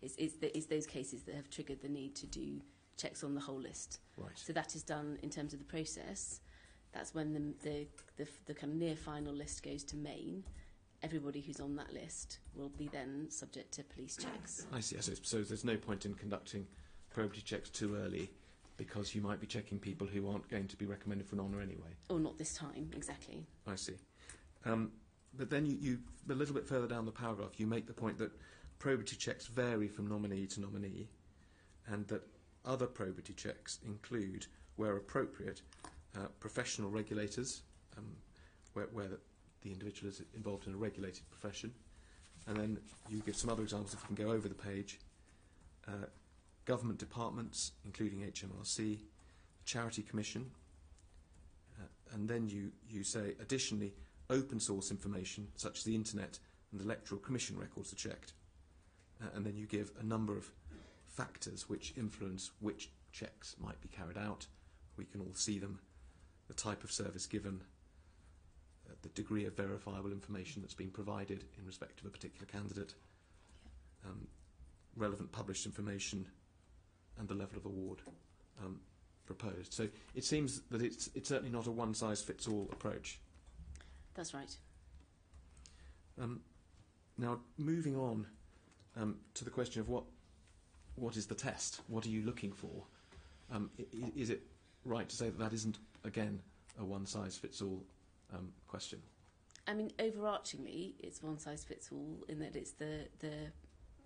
it's those cases that have triggered the need to do checks on the whole list. Right. So that is done in terms of the process. That's when the kind of near final list goes to main. Everybody who's on that list will be then subject to police checks. I see. So there's no point in conducting probity checks too early, because you might be checking people who aren't going to be recommended for an honour anyway. Or not this time, exactly. I see. But then you a little bit further down the paragraph, you make the point that probity checks vary from nominee to nominee, and that other probity checks include, where appropriate, professional regulators, where the individual is involved in a regulated profession. And then you give some other examples, if we can go over the page. Government departments, including HMRC, Charity Commission, and then you say, additionally, open source information, such as the Internet and Electoral Commission records, are checked. And then you give a number of factors which influence which checks might be carried out. We can all see them. The type of service given, the degree of verifiable information that's been provided in respect of a particular candidate, relevant published information, and the level of award proposed. So it seems that it's certainly not a one-size-fits-all approach. That's right. Now, moving on to the question of what is the test? What are you looking for? Is it right to say that isn't, again, a one-size-fits-all question? I mean, overarchingly, it's one-size-fits-all in that it's the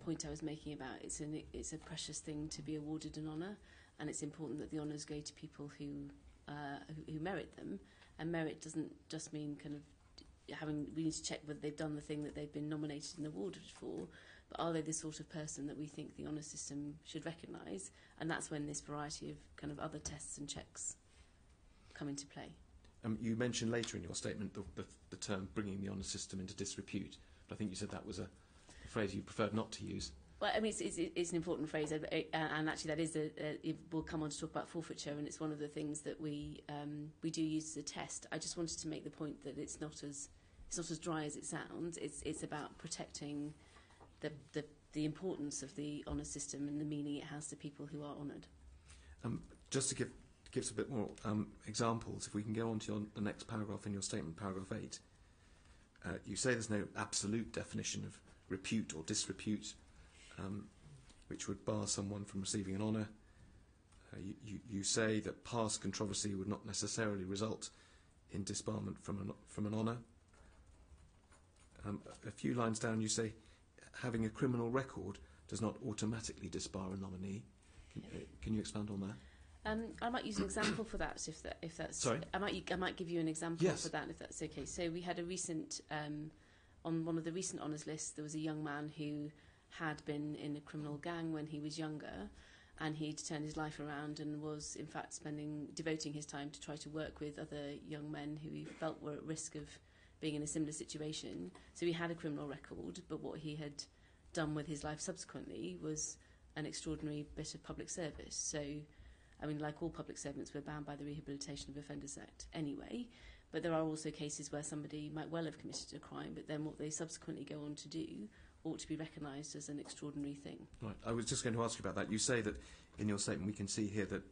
point I was making about it's a precious thing to be awarded an honour, and it's important that the honours go to people who merit them. And merit doesn't just mean kind of we need to check whether they've done the thing that they've been nominated and awarded for, but are they the sort of person that we think the honour system should recognise? And that's when this variety of kind of other tests and checks come into play. You mentioned later in your statement the term bringing the honour system into disrepute, but I think you said that was a phrase you preferred not to use. Well, I mean, it's an important phrase, and actually that is we'll come on to talk about forfeiture, and it's one of the things that we do use as a test. I just wanted to make the point that it's not as dry as it sounds. It's about protecting the importance of the honour system and the meaning it has to people who are honoured. Just to give us a bit more examples, if we can go on to the next paragraph in your statement, paragraph 8, you say there's no absolute definition of repute or disrepute, which would bar someone from receiving an honour. You say that past controversy would not necessarily result in disbarment from an honour. A few lines down you say having a criminal record does not automatically disbar a nominee. Can you expand on that? I might use an example for that, if that's. Sorry? I might give you an example Yes. for that, if that's okay. So we had a recent on one of the recent honours lists. There was a young man who had been in a criminal gang when he was younger, and he'd turned his life around and was in fact devoting his time to try to work with other young men who he felt were at risk of being in a similar situation. So he had a criminal record, but what he had done with his life subsequently was an extraordinary bit of public service. So, I mean, like all public servants, we're bound by the Rehabilitation of Offenders Act anyway, but there are also cases where somebody might well have committed a crime, but then what they subsequently go on to do ought to be recognised as an extraordinary thing. Right. I was just going to ask you about that. You say that in your statement we can see here that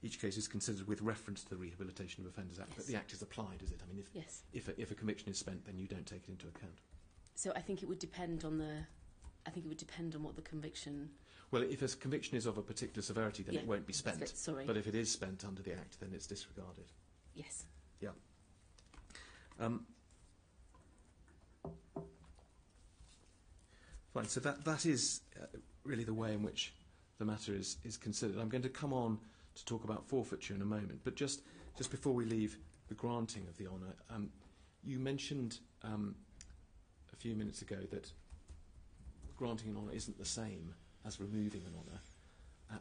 each case is considered with reference to the Rehabilitation of Offenders Act, Yes. but the Act is applied, is it? I mean, Yes. if a conviction is spent, then you don't take it into account. So I think it would depend on what the conviction. Well, if a conviction is of a particular severity, then Yeah. it won't be spent. Sorry. But if it is spent under the Act, then it's disregarded. Yes. Yeah. Fine. So that is really the way in which the matter is considered. I'm going to come on to talk about forfeiture in a moment, but just before we leave the granting of the honour, you mentioned a few minutes ago that granting an honour isn't the same as removing an honour,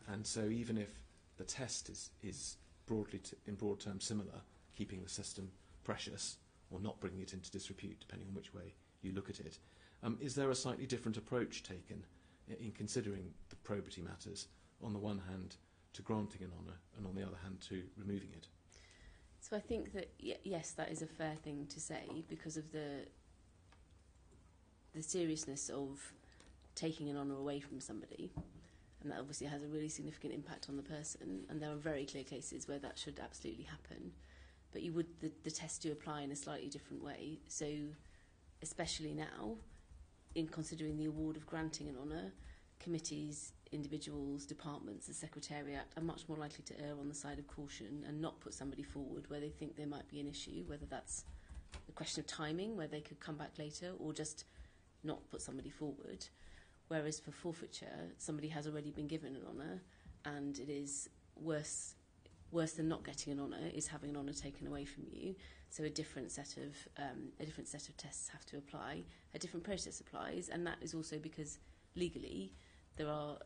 and so even if the test is broadly, in broad terms, similar, keeping the system precious or not bringing it into disrepute, depending on which way you look at it, is there a slightly different approach taken in considering the probity matters, on the one hand to granting an honour and on the other hand to removing it? So I think that yes, that is a fair thing to say because of the seriousness of taking an honour away from somebody, and that obviously has a really significant impact on the person, and there are very clear cases where that should absolutely happen, but the test do apply in a slightly different way. So especially now, in considering the award of granting an honour, committees, individuals, departments, the Secretariat are much more likely to err on the side of caution and not put somebody forward where they think there might be an issue, whether that's a question of timing, where they could come back later, or just not put somebody forward. Whereas for forfeiture, somebody has already been given an honour, and it is worse than not getting an honour is having an honour taken away from you. So a different set of tests have to apply, a different process applies, and that is also because legally there are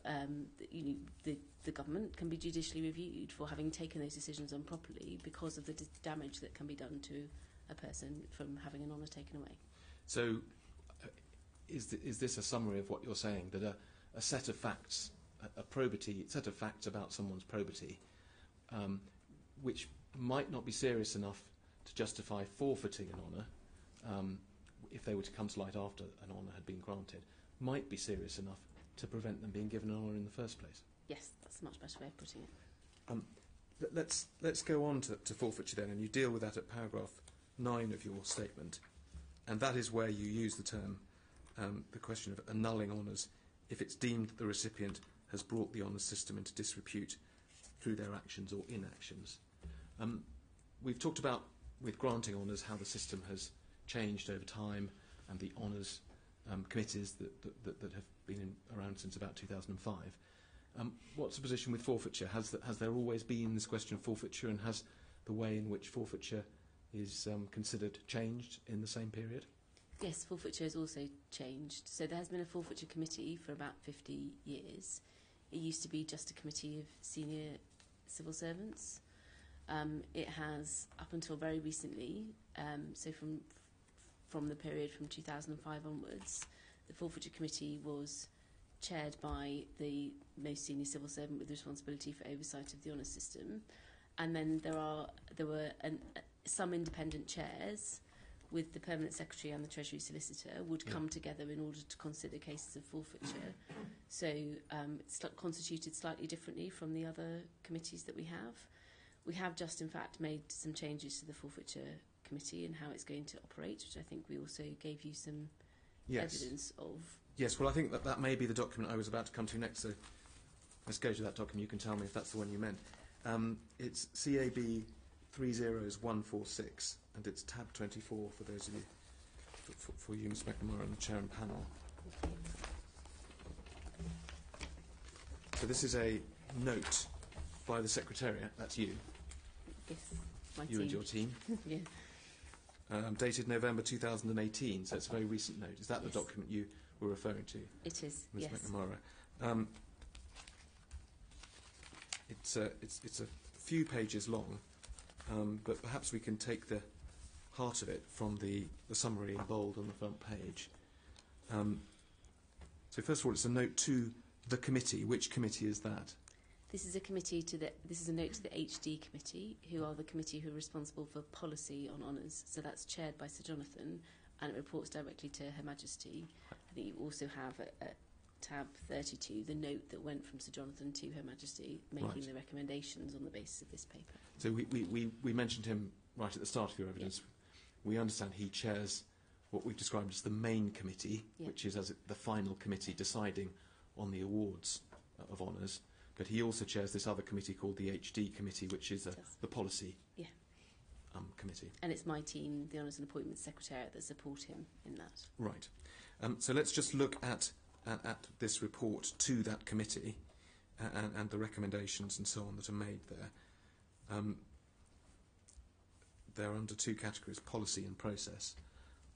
the government can be judicially reviewed for having taken those decisions on properly because of the damage that can be done to a person from having an honour taken away. So is this a summary of what you're saying, that a set of facts, a set of facts about someone's probity, which might not be serious enough to justify forfeiting an honour, if they were to come to light after an honour had been granted, might be serious enough to prevent them being given an honour in the first place? Yes, that's a much better way of putting it. Let's go on to forfeiture then, and you deal with that at paragraph 9 of your statement, and that is where you use the term, the question of annulling honours if it's deemed that the recipient has brought the honours system into disrepute through their actions or inactions. We've talked about, with granting honours, how the system has changed over time, and the honours committees that have been around since about 2005. What's the position with forfeiture? Has there always been this question of forfeiture, and has the way in which forfeiture is considered changed in the same period? Yes, forfeiture has also changed. So there has been a forfeiture committee for about 50 years. It used to be just a committee of senior civil servants. It has, up until very recently, so from the period from 2005 onwards, the forfeiture committee was chaired by the most senior civil servant with responsibility for oversight of the honours system, and then there were some independent chairs with the permanent secretary and the Treasury solicitor would come together in order to consider cases of forfeiture. So it's constituted slightly differently from the other committees that we have. We have just, in fact, made some changes to the forfeiture committee and how it's going to operate, which I think we also gave you some evidence of. Yes, well, I think that may be the document I was about to come to next, so let's go to that document. You can tell me if that's the one you meant. It's CAB 30146, and it's tab 24 for those of you, for you, Ms McNamara, and the chair and panel. So this is a note by the Secretariat, that's you. Yes, my you team. And your team. Yeah. Dated November 2018, so it's a very recent note. Is that the document you were referring to? It is, Ms. yes. McNamara. It's a few pages long, but perhaps we can take the heart of it from the summary in bold on the front page. So first of all, it's a note to the committee. Which committee is that? This is a note to the HD committee, who are the committee who are responsible for policy on honours. So that's chaired by Sir Jonathan, and it reports directly to Her Majesty. I think you also have tab 32, the note that went from Sir Jonathan to Her Majesty, making Right. the recommendations on the basis of this paper. So we mentioned him right at the start of your evidence. We understand he chairs what we've described as the main committee, which is as the final committee deciding on the awards of honours. But he also chairs this other committee called the HD committee, which is the policy committee. And it's my team, the Honours and Appointments Secretariat, that support him in that. Right. So let's just look at this report to that committee and the recommendations and so on that are made there. They're under two categories, policy and process.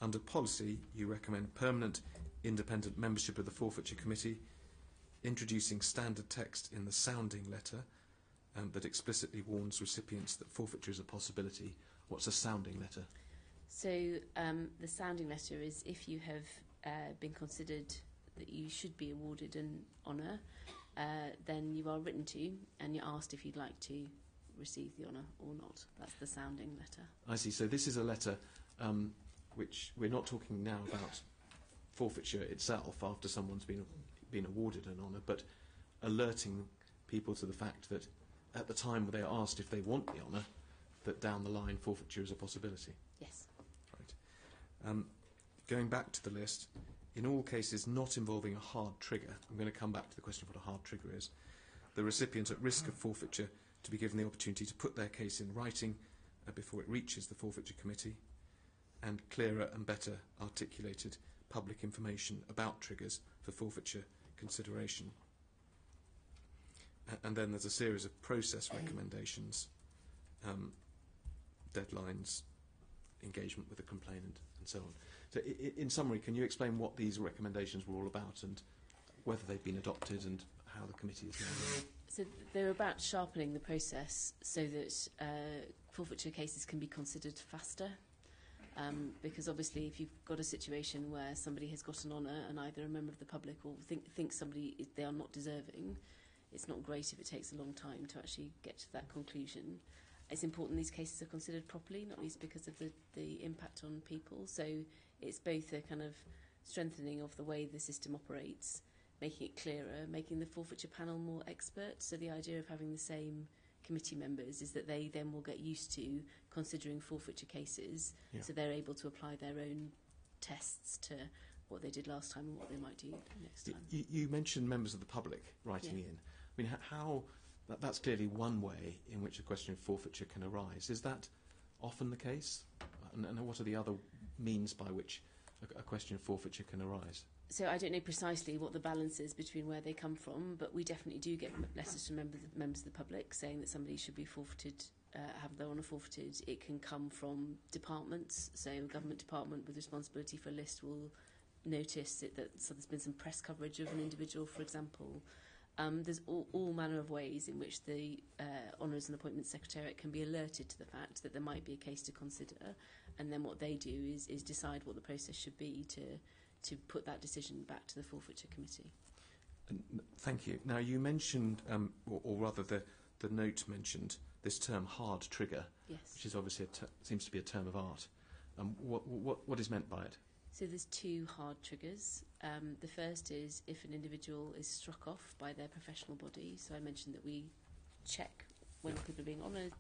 Under policy, you recommend permanent independent membership of the Forfeiture Committee, introducing standard text in the sounding letter that explicitly warns recipients that forfeiture is a possibility. What's a sounding letter? So the sounding letter is if you have been considered that you should be awarded an honour, then you are written to and you're asked if you'd like to receive the honour or not. That's the sounding letter. I see. So this is a letter which we're not talking now about forfeiture itself after someone's been awarded an honour, but alerting people to the fact that at the time they are asked if they want the honour, that down the line forfeiture is a possibility. Yes. Right. Going back to the list, in all cases not involving a hard trigger, I'm going to come back to the question of what a hard trigger is, the recipient at risk of forfeiture to be given the opportunity to put their case in writing before it reaches the Forfeiture Committee, and clearer and better articulated public information about triggers for forfeiture consideration. And then there's a series of process recommendations, deadlines, engagement with the complainant, and so on. So in summary, can you explain what these recommendations were all about and whether they've been adopted and how the committee is now? So they're about sharpening the process so that forfeiture cases can be considered faster. Because obviously if you've got a situation where somebody has got an honour and either a member of the public or thinks somebody they are not deserving, it's not great if it takes a long time to actually get to that conclusion. It's important these cases are considered properly, not least because of the impact on people. So it's both a kind of strengthening of the way the system operates, making it clearer, making the forfeiture panel more expert. So the idea of having the same committee members is that they then will get used to considering forfeiture cases, so they're able to apply their own tests to what they did last time and what they might do next time. You mentioned members of the public writing in. I mean, that's clearly one way in which a question of forfeiture can arise. Is that often the case? And what are the other means by which a question of forfeiture can arise? So I don't know precisely what the balance is between where they come from, but we definitely do get letters from members of the public saying that somebody should be forfeited, have their honour forfeited. It can come from departments, so a government department with responsibility for a list will notice so there's been some press coverage of an individual, for example. There's all manner of ways in which the Honours and Appointments Secretariat can be alerted to the fact that there might be a case to consider, and then what they do is decide what the process should be to put that decision back to the Forfeiture Committee. Thank you. Now, you mentioned, or rather the note mentioned, this term hard trigger, which is obviously seems to be a term of art. What is meant by it? So there's two hard triggers. The first is if an individual is struck off by their professional body. So I mentioned that we check when people are being honoured.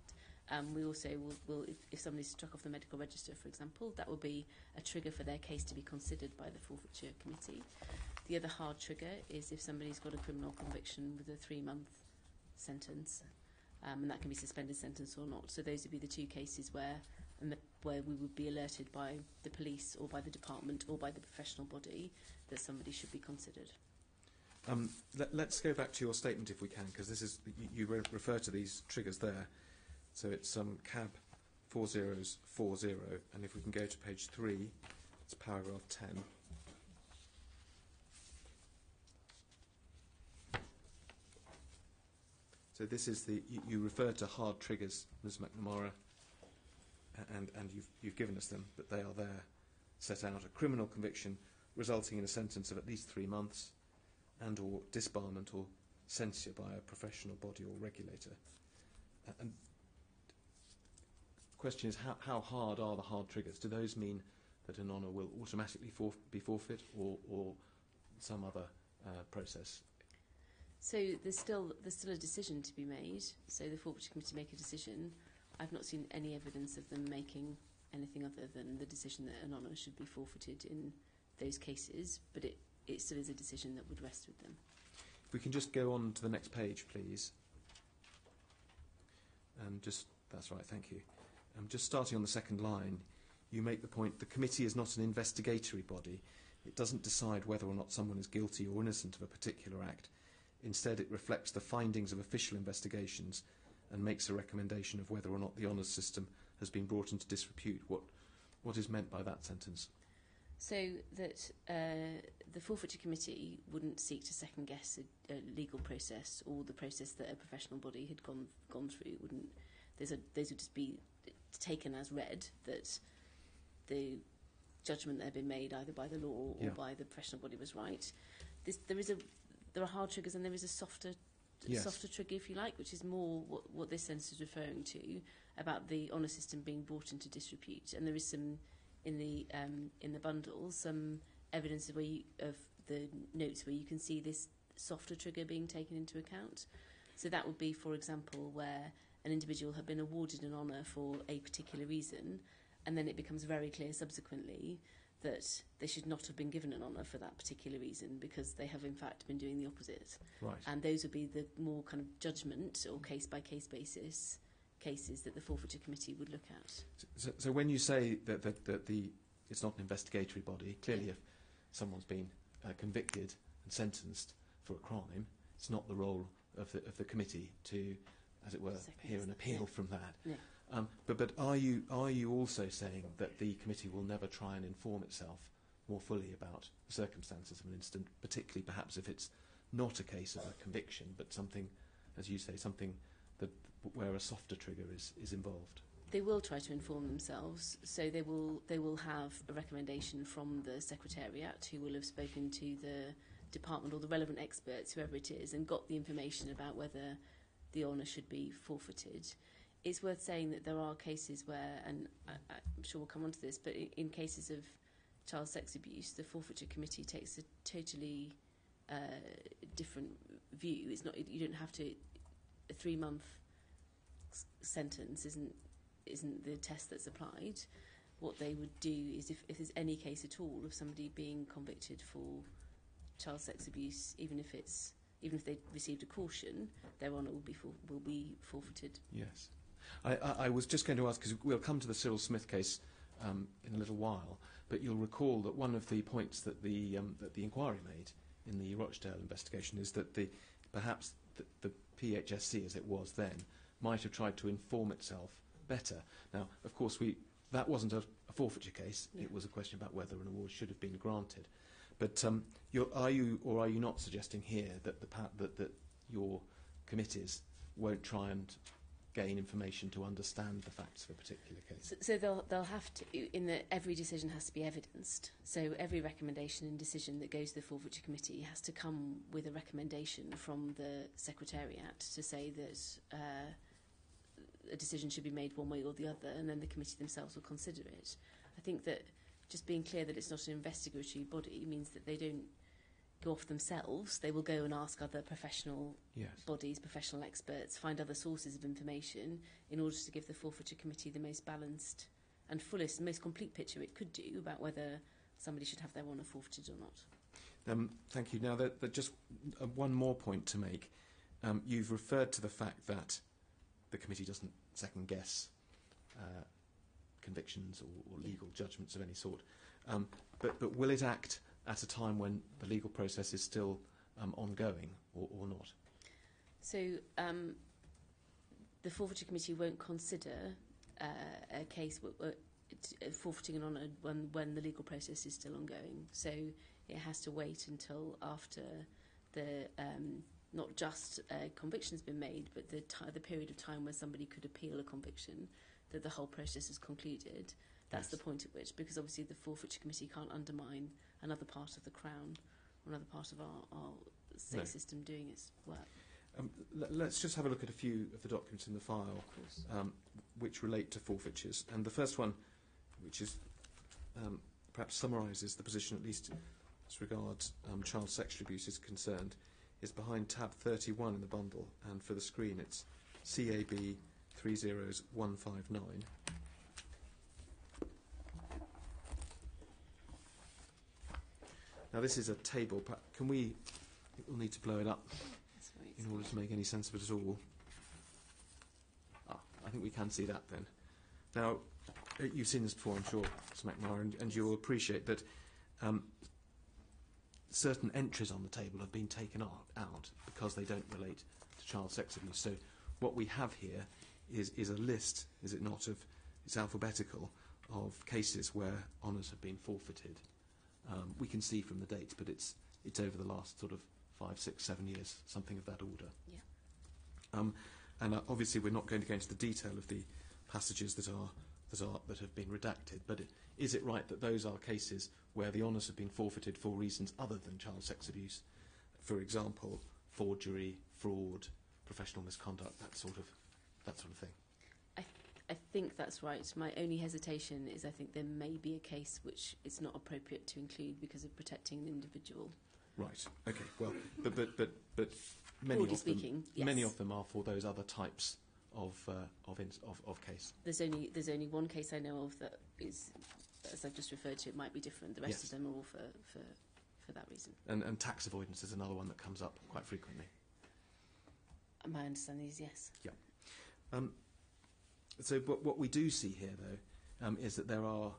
We also will if somebody's struck off the medical register, for example, that will be a trigger for their case to be considered by the Forfeiture Committee. The other hard trigger is if somebody's got a criminal conviction with a 3-month sentence, and that can be suspended sentence or not. So those would be the two cases where we would be alerted by the police or by the department or by the professional body that somebody should be considered. Let's go back to your statement if we can, because this is you refer to these triggers there. So it's CAB 4040, and if we can go to page 3, it's paragraph 10. So this is you refer to hard triggers, Ms McNamara, and you've given us them, but they are there, set out: a criminal conviction resulting in a sentence of at least 3 months, and or disbarment or censure by a professional body or regulator. And the question is, how hard are the hard triggers? Do those mean that an honour will automatically be forfeit, or some other process? So there's still a decision to be made. So the forfeiture committee make a decision. I've not seen any evidence of them making anything other than the decision that an honour should be forfeited in those cases, but it still is a decision that would rest with them. If we can just go on to the next page, please. That's right, thank you. Just starting on the second line, you make the point, the committee is not an investigatory body. It doesn't decide whether or not someone is guilty or innocent of a particular act. Instead, it reflects the findings of official investigations and makes a recommendation of whether or not the honours system has been brought into disrepute. What is meant by that sentence? So that the forfeiture committee wouldn't seek to second guess a legal process or the process that a professional body had gone through. It wouldn't. Those would just be taken as read, that the judgment that had been made either by the law or by the professional body was right. There are hard triggers and there is a softer trigger, if you like, which is more what this sentence is referring to, about the honour system being brought into disrepute. And there is some in the bundle, some evidence of the notes where you can see this softer trigger being taken into account. So that would be, for example, where an individual had been awarded an honour for a particular reason, and then it becomes very clear subsequently that they should not have been given an honour for that particular reason because they have in fact been doing the opposite. Right. And those would be the more kind of judgment or case-by-case basis cases that the forfeiture committee would look at. So when you say that it's not an investigatory body, clearly if someone's been convicted and sentenced for a crime, it's not the role of the committee to, as it were, hear an appeal from that. No. But are you also saying that the committee will never try and inform itself more fully about the circumstances of an incident, particularly perhaps if it's not a case of a conviction, but something, as you say, something where a softer trigger is involved? They will try to inform themselves, so they will have a recommendation from the Secretariat, who will have spoken to the department or the relevant experts, whoever it is, and got the information about whether the honour should be forfeited. It's worth saying that there are cases where, and I'm sure we'll come on to this, but in cases of child sex abuse, the forfeiture committee takes a totally different view. It's not, you don't have to, a 3-month sentence isn't the test that's applied. What they would do is, if there's any case at all of somebody being convicted for child sex abuse, even if they received a caution, their honour will be forfeited. Yes. I was just going to ask, because we'll come to the Cyril Smith case in a little while, but you'll recall that one of the points that the inquiry made in the Rochdale investigation is that perhaps the PHSC, as it was then, might have tried to inform itself better. Now, of course, that wasn't a forfeiture case. No. It was a question about whether an award should have been granted. But are you or are you not suggesting here that that your committees won't try and gain information to understand the facts of a particular case? So they'll have to, in that every decision has to be evidenced. So every recommendation and decision that goes to the forfeiture committee has to come with a recommendation from the Secretariat to say that a decision should be made one way or the other, and then the committee themselves will consider it. I think that just being clear that it's not an investigatory body means that they don't go off themselves. They will go and ask other professional bodies, professional experts, find other sources of information in order to give the forfeiture committee the most balanced and fullest, most complete picture it could do about whether somebody should have their honour forfeited or not. Thank you. Now, just one more point to make. You've referred to the fact that the committee doesn't second-guess convictions or legal judgments of any sort. But will it act at a time when the legal process is still ongoing or not? So the forfeiture committee won't consider a case forfeiting an honour when the legal process is still ongoing. So it has to wait until after the not just conviction's been made, but the period of time when somebody could appeal a conviction, that the whole process is concluded. That's the point at which, because obviously the forfeiture committee can't undermine another part of the Crown or another part of our state system doing its work. Let's just have a look at a few of the documents in the file which relate to forfeitures. And the first one, which is perhaps summarises the position, at least as regards child sexual abuse is concerned, is behind tab 31 in the bundle, and for the screen it's CAB 30159. Now this is a table. We'll need to blow it up in order to make any sense of it at all. I think we can see that then. Now, you've seen this before, I'm sure, Mr. McNamara, and you'll appreciate that certain entries on the table have been taken out because they don't relate to child sex abuse. So what we have here is a list, is it not, it's alphabetical, of cases where honours have been forfeited. We can see from the dates, but it's over the last sort of 5, 6, 7 years, something of that order. Yeah. And obviously we're not going to go into the detail of the passages that have been redacted, but is it right that those are cases where the honours have been forfeited for reasons other than child sex abuse? For example, forgery, fraud, professional misconduct, that sort of thing. I think that's right. My only hesitation is I think there may be a case which it's not appropriate to include because of protecting an individual. Right. Okay. Well, but many of them are for those other types of case. There's only one case I know of that is, as I've just referred to, it might be different. The rest of them are all for that reason. And tax avoidance is another one that comes up quite frequently. My understanding is yes. Yeah. So what we do see here, though, is that there are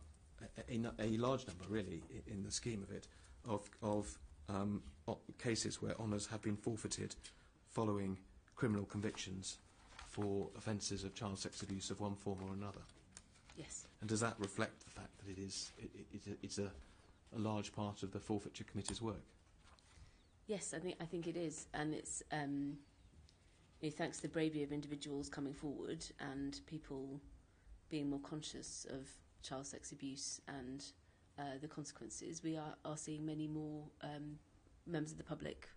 a large number, really, in the scheme of it, of cases where honours have been forfeited following criminal convictions for offences of child sex abuse of one form or another. Yes. And does that reflect the fact that it's a large part of the Forfeiture Committee's work? Yes, I think it is, and it's thanks to the bravery of individuals coming forward and people being more conscious of child sex abuse and the consequences, we are seeing many more members of the public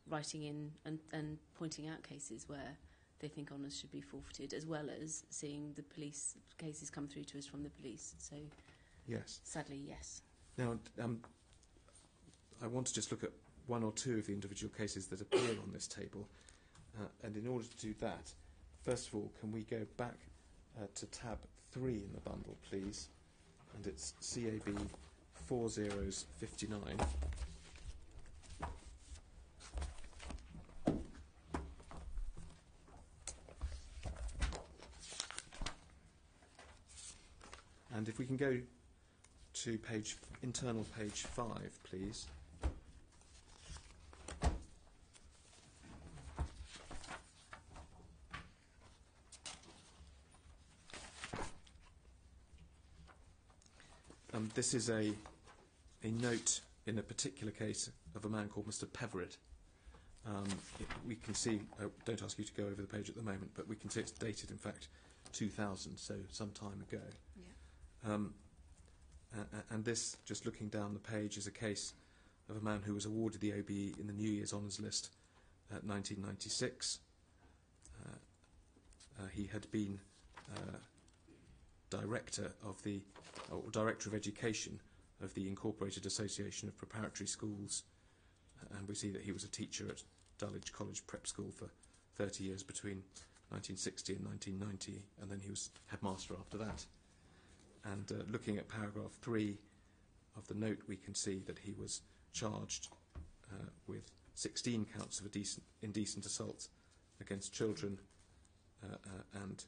writing in and pointing out cases where they think honours should be forfeited, as well as seeing the police cases come through to us from the police. So, yes. Sadly, yes. Now, I want to just look at one or two of the individual cases that appear on this table. And in order to do that, first of all, can we go back to tab 3 in the bundle, please? And it's CAB 4059. And if we can go to internal page 5, please. This is a note in a particular case of a man called Mr. Peverett. We can see, don't ask you to go over the page at the moment, but we can see it's dated, in fact, 2000, so some time ago. Yeah. And this, just looking down the page, is a case of a man who was awarded the OBE in the New Year's Honours List at 1996. He had been Director of Education of the Incorporated Association of Preparatory Schools, and we see that he was a teacher at Dulwich College Prep School for 30 years between 1960 and 1990, and then he was headmaster after that. And looking at paragraph 3 of the note, we can see that he was charged with 16 counts of indecent assault against children, and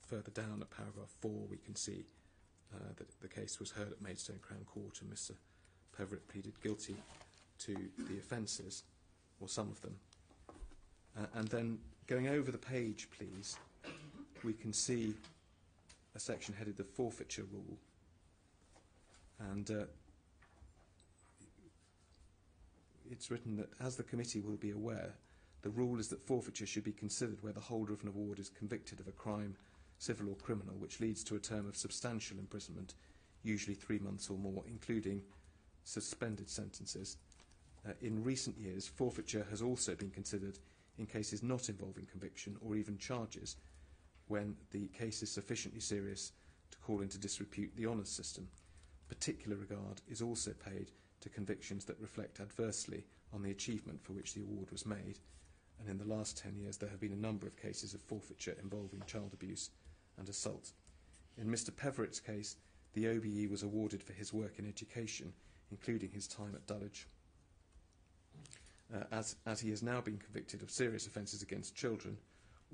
further down at paragraph 4 we can see that the case was heard at Maidstone Crown Court, and Mr. Peverett pleaded guilty to the offences, or some of them. And then going over the page, please, we can see a section headed the Forfeiture Rule, and it's written that, as the committee will be aware, the rule is that forfeiture should be considered where the holder of an award is convicted of a crime, civil or criminal, which leads to a term of substantial imprisonment, usually 3 months or more, including suspended sentences. In recent years, forfeiture has also been considered in cases not involving conviction or even charges, when the case is sufficiently serious to call into disrepute the honours system. Particular regard is also paid to convictions that reflect adversely on the achievement for which the award was made, and in the last 10 years there have been a number of cases of forfeiture involving child abuse and assault. In Mr Peverett's case, the OBE was awarded for his work in education, including his time at Dulwich. As he has now been convicted of serious offences against children,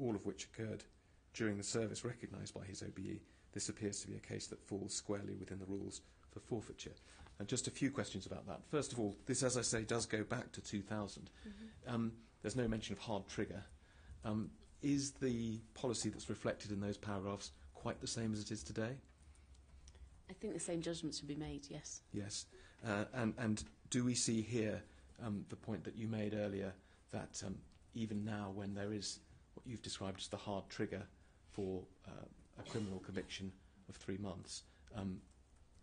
all of which occurred during the service recognised by his OBE, this appears to be a case that falls squarely within the rules for forfeiture. And just a few questions about that. First of all, this, as I say, does go back to 2000. There's no mention of hard trigger. Is the policy that's reflected in those paragraphs quite the same as it is today? I think the same judgments would be made, yes. Yes. And do we see here the point that you made earlier that even now when there is what you've described as the hard trigger for a criminal conviction of 3 months,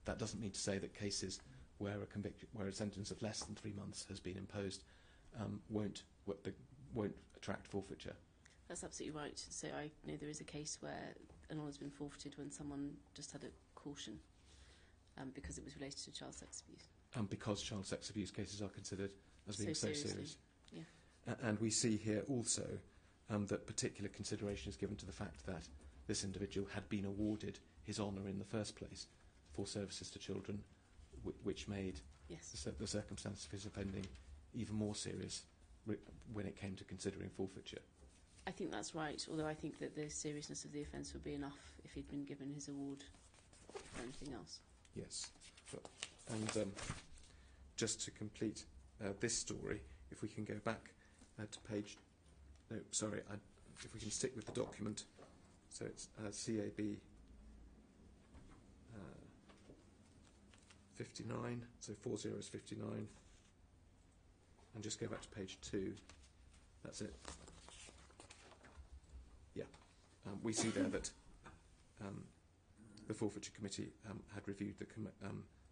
that doesn't mean to say that cases where a sentence of less than 3 months has been imposed won't attract forfeiture? That's absolutely right. So I know there is a case where an honour's been forfeited when someone just had a caution because it was related to child sex abuse. Because child sex abuse cases are considered as being so serious. Yeah. And we see here also that particular consideration is given to the fact that this individual had been awarded his honour in the first place for services to children, which made the circumstance of his offending even more serious when it came to considering forfeiture. I think that's right, although I think that the seriousness of the offence would be enough if he'd been given his award for anything else. Yes. And just to complete this story, if we can go back to page... No, sorry, if we can stick with the document. So it's CAB 59, so 40 is 59. And just go back to page 2. That's it. Yeah. We see there that the Forfeiture Committee had reviewed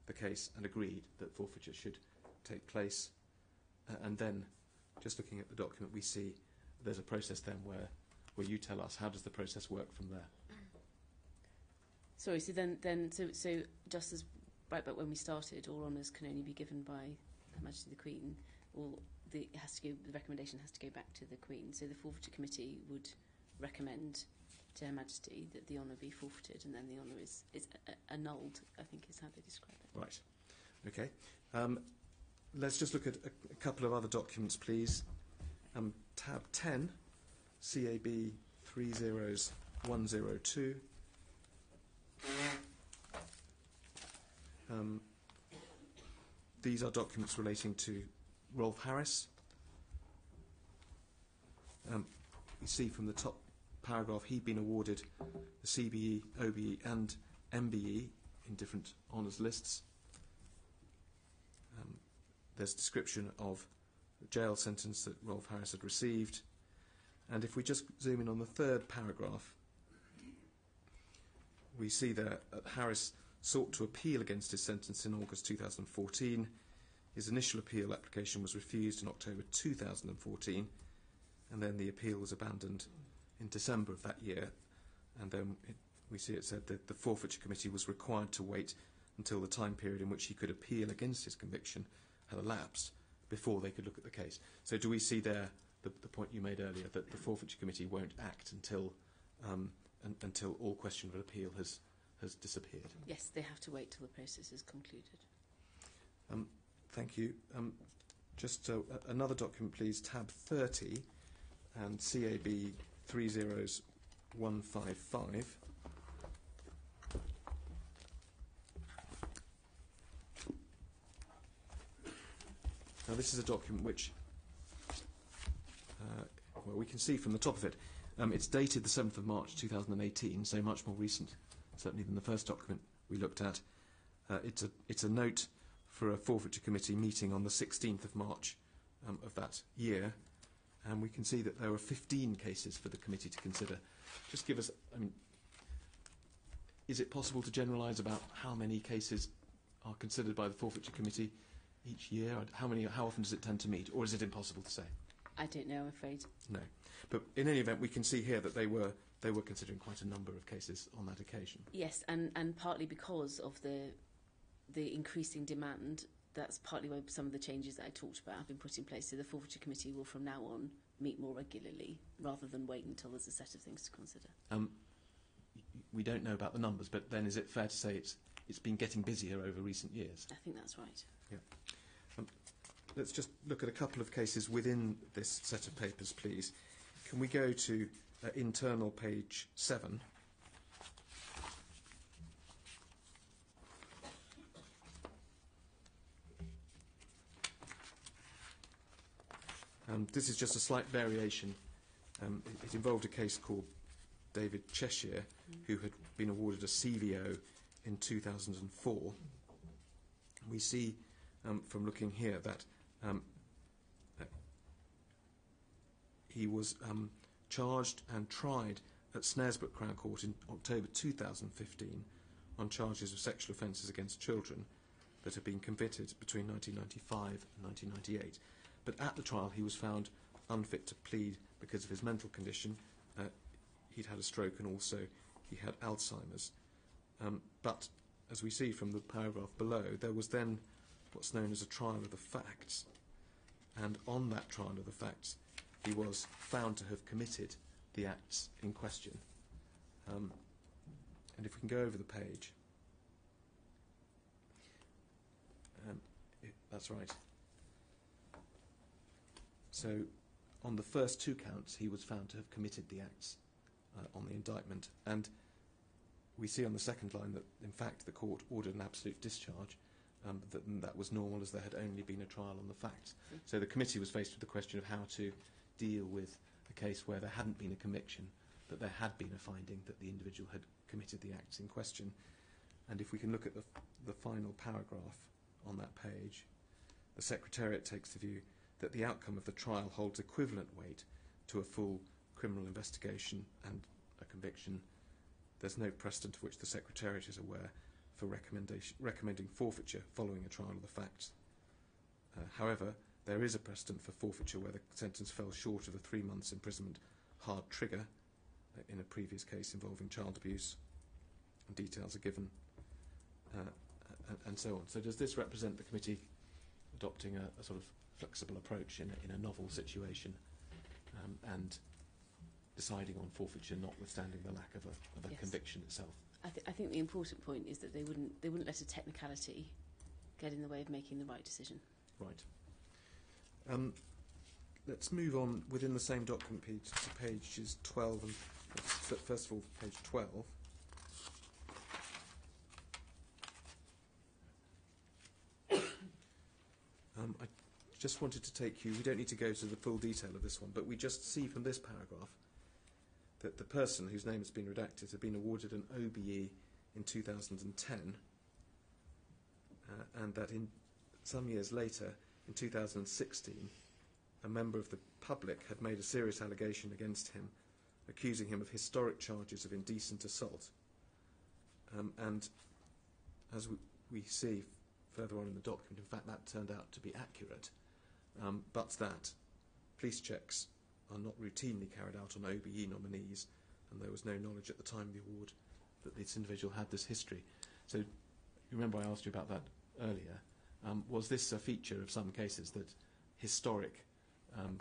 the case and agreed that forfeiture should take place. And then, just looking at the document, we see there's a process then where you tell us how does the process work from there. Sorry, so so just as right back when we started, all honours can only be given by Her Majesty the Queen, or the recommendation has to go back to the Queen. So the Forfeiture Committee would recommend to Her Majesty that the honour be forfeited, and then the honour is annulled, I think is how they describe it. Right. Okay. Let's just look at a couple of other documents, please. Tab 10, CAB 30102. These are documents relating to Rolf Harris. You see from the top paragraph he'd been awarded the CBE, OBE and MBE in different honours lists. There's a description of the jail sentence that Rolf Harris had received. And if we just zoom in on the third paragraph, we see there that Harris sought to appeal against his sentence in August 2014. His initial appeal application was refused in October 2014, and then the appeal was abandoned in December of that year. And then we see it said that the Forfeiture Committee was required to wait until the time period in which he could appeal against his conviction had elapsed before they could look at the case. So do we see there the point you made earlier, that the Forfeiture Committee won't act until all question of appeal has disappeared? Yes, they have to wait till the process is concluded. Thank you. Just another document, please, tab 30 and CAB 30155. Now, this is a document which, well, we can see from the top of it, it's dated the 7th of March 2018, so much more recent, certainly, than the first document we looked at. It's a note for a Forfeiture Committee meeting on the 16th of March of that year, and we can see that there were 15 cases for the committee to consider. Just give us, is it possible to generalise about how many cases are considered by the Forfeiture Committee each year? How often does it tend to meet, or is it impossible to say? I don't know, I'm afraid. No, but in any event, we can see here that they were considering quite a number of cases on that occasion. Yes, and partly because of the increasing demand that's partly why some of the changes that I talked about have been put in place. So the forfeiture committee will from now on meet more regularly rather than wait until there's a set of things to consider. We don't know about the numbers, but then is it fair to say it's been getting busier over recent years? I think that's right. Yeah. Let's just look at a couple of cases within this set of papers, please. Can we go to internal page 7? This is just a slight variation. It involved a case called David Cheshire, who had been awarded a CVO in 2004. We see from looking here that he was charged and tried at Snaresbrook Crown Court in October 2015 on charges of sexual offences against children that had been committed between 1995 and 1998. But at the trial he was found unfit to plead because of his mental condition. He'd had a stroke and also he had Alzheimer's. But as we see from the paragraph below, there was then what's known as a trial of the facts. And on that trial of the facts, he was found to have committed the acts in question. And if we can go over the page. That's right. So on the first 2 counts, he was found to have committed the acts on the indictment. And we see on the second line that, in fact, the court ordered an absolute discharge, that was normal as there had only been a trial on the facts. So the committee was faced with the question of how to deal with a case where there hadn't been a conviction, but there had been a finding that the individual had committed the acts in question. And if we can look at the final paragraph on that page, the Secretariat takes the view that the outcome of the trial holds equivalent weight to a full criminal investigation and a conviction. There's no precedent of which the Secretariat is aware for recommending forfeiture following a trial of the facts. However, there is a precedent for forfeiture where the sentence fell short of the 3 months imprisonment hard trigger in a previous case involving child abuse. And details are given, and so on. So does this represent the committee adopting a sort of flexible approach in a novel situation and deciding on forfeiture notwithstanding the lack of a Yes. conviction itself? I think the important point is that they wouldn't let a technicality get in the way of making the right decision. Right. Let's move on within the same document page to pages 12 and first of all page 12. I just wanted to take you, we don't need to go to the full detail of this one, but we just see from this paragraph that the person whose name has been redacted had been awarded an OBE in 2010, and that in some years later, in 2016, a member of the public had made a serious allegation against him, accusing him of historic charges of indecent assault. And as we see further on in the document, in fact, that turned out to be accurate, but that police checks are not routinely carried out on OBE nominees, and there was no knowledge at the time of the award that this individual had this history. So, you remember I asked you about that earlier. Was this a feature of some cases that historic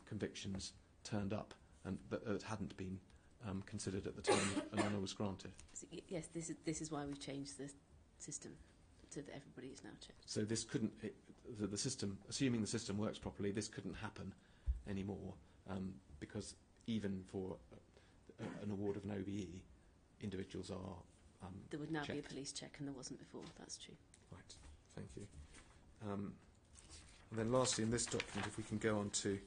convictions turned up and that hadn't been considered at the time an honour was granted? So, yes, this is why we've changed the system so that everybody is now checked. So this couldn't, the system, assuming the system works properly, this couldn't happen anymore, because even for an award of an OBE, individuals are There would now be a checked. police check, and there wasn't before. That's true. Right, thank you. And then lastly, in this document, if we can go on to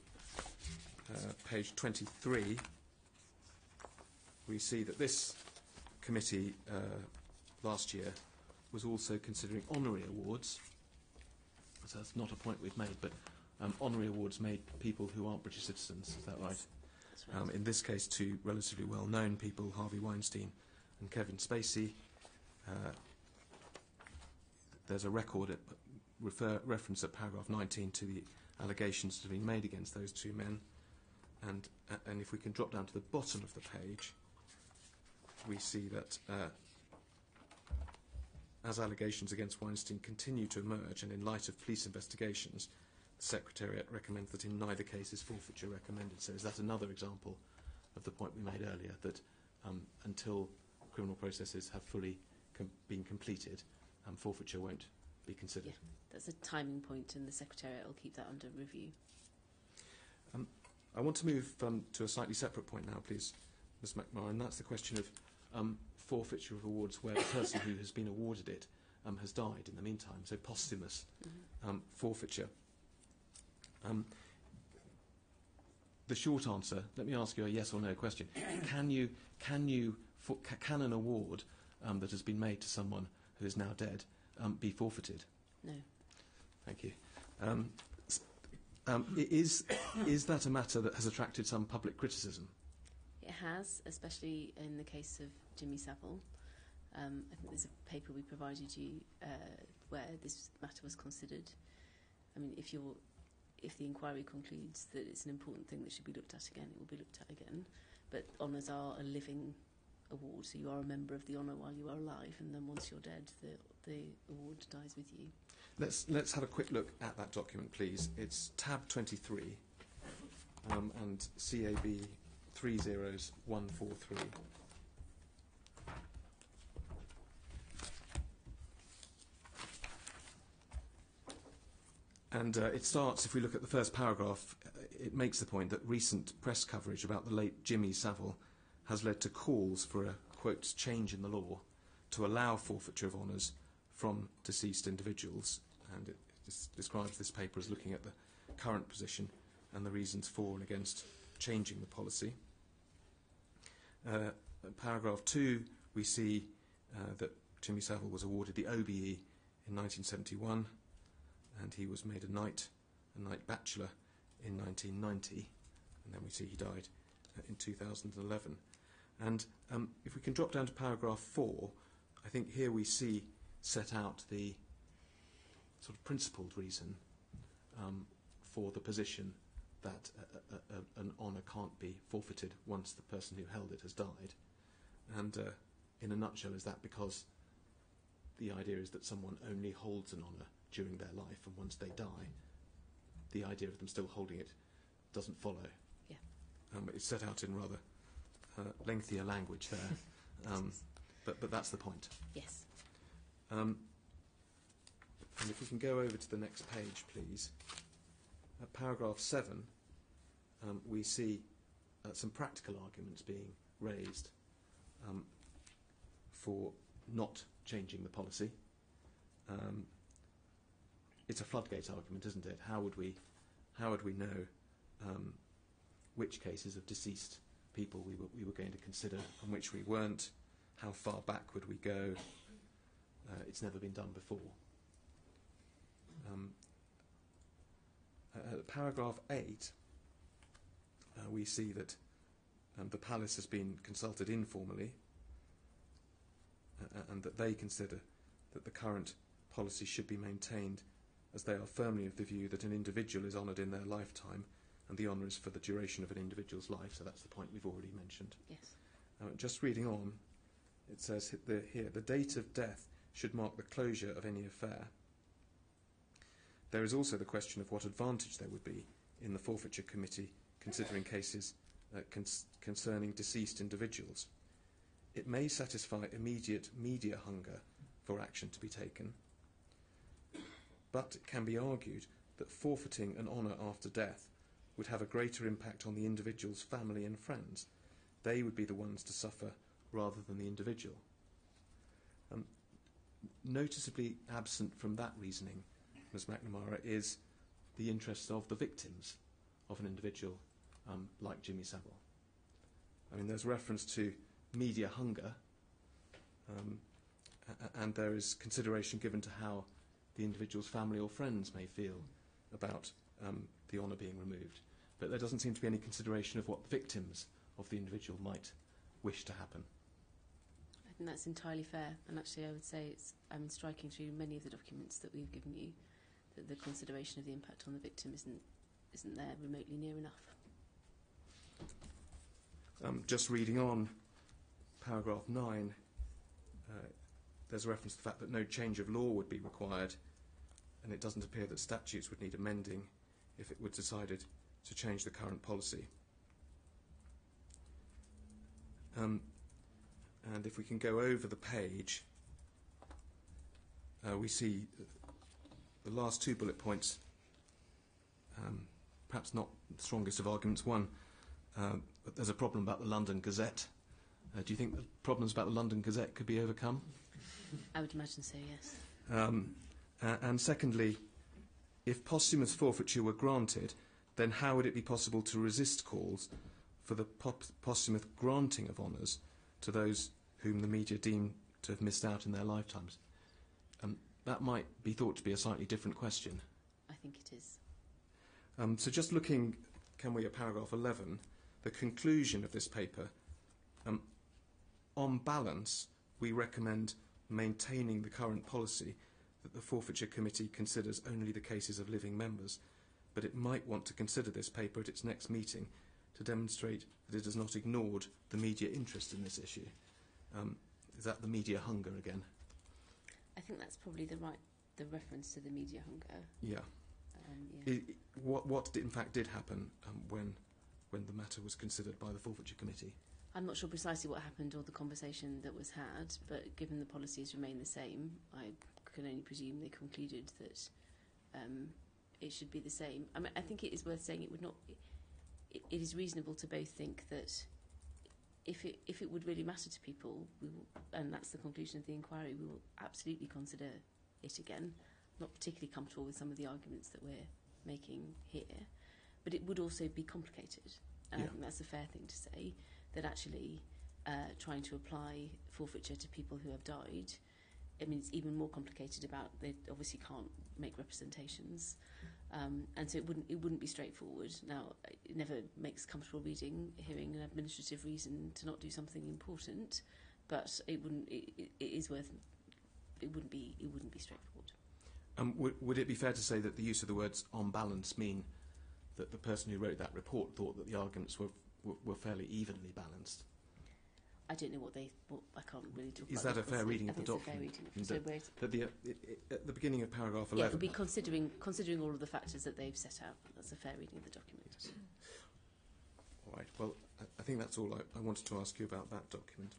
page 23, we see that this committee last year was also considering honorary awards. So that's not a point we've made, but honorary awards made people who aren't British citizens, is that right? That's right. In this case, two relatively well-known people, Harvey Weinstein and Kevin Spacey. There's a record, reference at paragraph 19 to the allegations that have been made against those two men. And if we can drop down to the bottom of the page, we see that as allegations against Weinstein continue to emerge and in light of police investigations, the Secretariat recommends that in neither case is forfeiture recommended. So is that another example of the point we made earlier, that until criminal processes have fully been completed, forfeiture won't be considered? Yeah, that's a timing point, and the Secretariat will keep that under review. I want to move to a slightly separate point now, please, Ms McMahon, and that's the question of forfeiture of awards where the person who has been awarded it has died in the meantime, so posthumous forfeiture. The short answer, let me ask you a yes or no question. Can an award that has been made to someone who is now dead be forfeited? No. Thank you. Is that a matter that has attracted some public criticism? It has, especially in the case of Jimmy Savile. I think there's a paper we provided you where this matter was considered. I mean, if the inquiry concludes that it's an important thing that should be looked at again, it will be looked at again. But honours are a living award, so you are a member of the honour while you are alive, and then once you're dead, the award dies with you. Let's have a quick look at that document, please. It's tab 23 and CAB 30143. And it starts, if we look at the first paragraph, it makes the point that recent press coverage about the late Jimmy Savile has led to calls for a, quote, change in the law to allow forfeiture of honours from deceased individuals. And it describes this paper as looking at the current position and the reasons for and against changing the policy. Paragraph 2, we see that Jimmy Savile was awarded the OBE in 1971, and he was made a knight bachelor in 1990, and then we see he died in 2011. And if we can drop down to paragraph 4, I think here we see set out the sort of principled reason for the position that an honour can't be forfeited once the person who held it has died. And in a nutshell, is that because the idea is that someone only holds an honour during their life, and once they die, the idea of them still holding it doesn't follow. Yeah. It's set out in rather lengthier language there, but that's the point. Yes. And if we can go over to the next page, please. At paragraph 7, we see some practical arguments being raised for not changing the policy. It's a floodgate argument, isn't it? How would we know which cases of deceased people we were going to consider and which we weren't? How far back would we go? It's never been done before. Paragraph 8, we see that the palace has been consulted informally and that they consider that the current policy should be maintained, as they are firmly of the view that an individual is honoured in their lifetime and the honour is for the duration of an individual's life. So that's the point we've already mentioned. Yes. Just reading on, it says here, the date of death should mark the closure of any affair. There is also the question of what advantage there would be in the forfeiture committee considering cases concerning deceased individuals. It may satisfy immediate media hunger for action to be taken, but it can be argued that forfeiting an honour after death would have a greater impact on the individual's family and friends. They would be the ones to suffer rather than the individual. Noticeably absent from that reasoning, Ms McNamara, is the interests of the victims of an individual like Jimmy Savile. I mean, there's reference to media hunger, and there is consideration given to how the individual's family or friends may feel about the honour being removed. But there doesn't seem to be any consideration of what the victims of the individual might wish to happen. I think that's entirely fair, and actually I would say it's striking through many of the documents that we've given you that the consideration of the impact on the victim isn't there remotely near enough. Just reading on, paragraph 9, there's a reference to the fact that no change of law would be required, and it doesn't appear that statutes would need amending if it were decided to change the current policy. And if we can go over the page, we see the last two bullet points, perhaps not the strongest of arguments. One, that there's a problem about the London Gazette. Do you think the problems about the London Gazette could be overcome? I would imagine so, yes. And secondly, if posthumous forfeiture were granted, then how would it be possible to resist calls for the posthumous granting of honours to those whom the media deem to have missed out in their lifetimes? That might be thought to be a slightly different question. I think it is. So just looking, can we, at paragraph 11, the conclusion of this paper, on balance, we recommend maintaining the current policy that the Forfeiture Committee considers only the cases of living members, but it might want to consider this paper at its next meeting to demonstrate that it has not ignored the media interest in this issue. Is that the media hunger again? I think that's probably the reference to the media hunger. Yeah. Yeah. What in fact did happen when the matter was considered by the Forfeiture Committee? I'm not sure precisely what happened or the conversation that was had, but given the policies remain the same, I can only presume they concluded that it should be the same. I mean, I think it is worth saying it would not. It is reasonable to both think that if it would really matter to people, we will, and that's the conclusion of the inquiry, we will absolutely consider it again. Not particularly comfortable with some of the arguments that we're making here, but it would also be complicated. And I think that's a fair thing to say, that actually trying to apply forfeiture to people who have died, I mean, it's even more complicated about they obviously can't make representations, and so it wouldn't be straightforward. Now, it never makes comfortable reading, hearing an administrative reason to not do something important, but it wouldn't be straightforward. Would it be fair to say that the use of the words "on balance" mean that the person who wrote that report thought that the arguments were fairly evenly balanced? I don't know what I can't really talk about. Is that a fair reading of the document? At the beginning of paragraph 11. Yeah, it would be considering all of the factors that they've set out. That's a fair reading of the document. Yes. All right. Well, I think that's all I wanted to ask you about that document.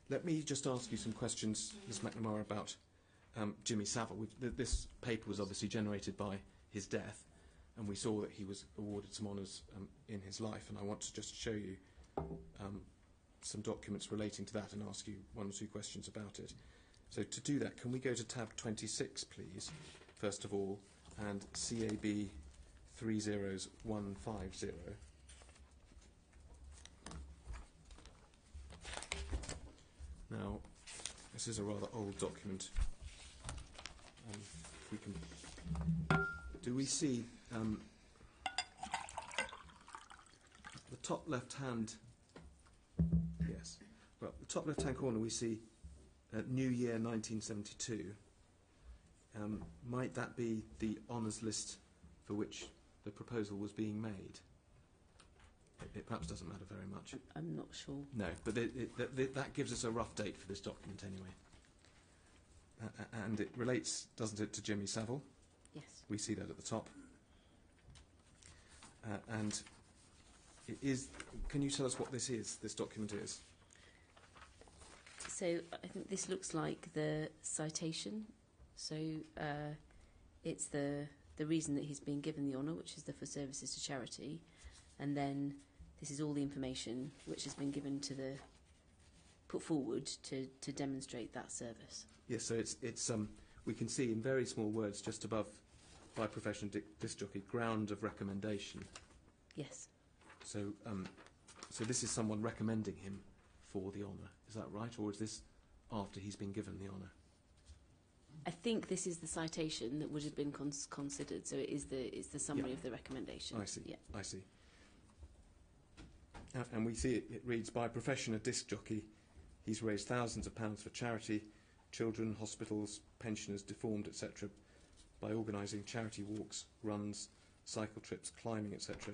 Let me just ask you some questions, Ms McNamara, about Jimmy Savile. This paper was obviously generated by his death, and we saw that he was awarded some honours in his life, and I want to just show you some documents relating to that and ask you one or two questions about it. So to do that, can we go to tab 26, please, first of all, and CAB 30150. Now, this is a rather old document. If we can, do we see the top left-hand? Yes. Well, the top left-hand corner we see New Year 1972. Might that be the honours list for which the proposal was being made? It perhaps doesn't matter very much. I'm not sure. No, but that gives us a rough date for this document anyway. And it relates, doesn't it, to Jimmy Savile? Yes. We see that at the top. And it is. Can you tell us what this document is? So I think this looks like the citation. So it's the reason that he's been given the honour, which is for services to charity, and then this is all the information which has been given put forward to demonstrate that service. Yes, so it's we can see in very small words just above by professional disc jockey, ground of recommendation. Yes. So this is someone recommending him for the honour. Is that right, or is this after he's been given the honour? I think this is the citation that would have been considered. So it's the summary of the recommendation. I see. Yeah. I see. And we see it reads, by profession a disc jockey, he's raised thousands of pounds for charity, children, hospitals, pensioners, deformed, etc., by organising charity walks, runs, cycle trips, climbing, etc.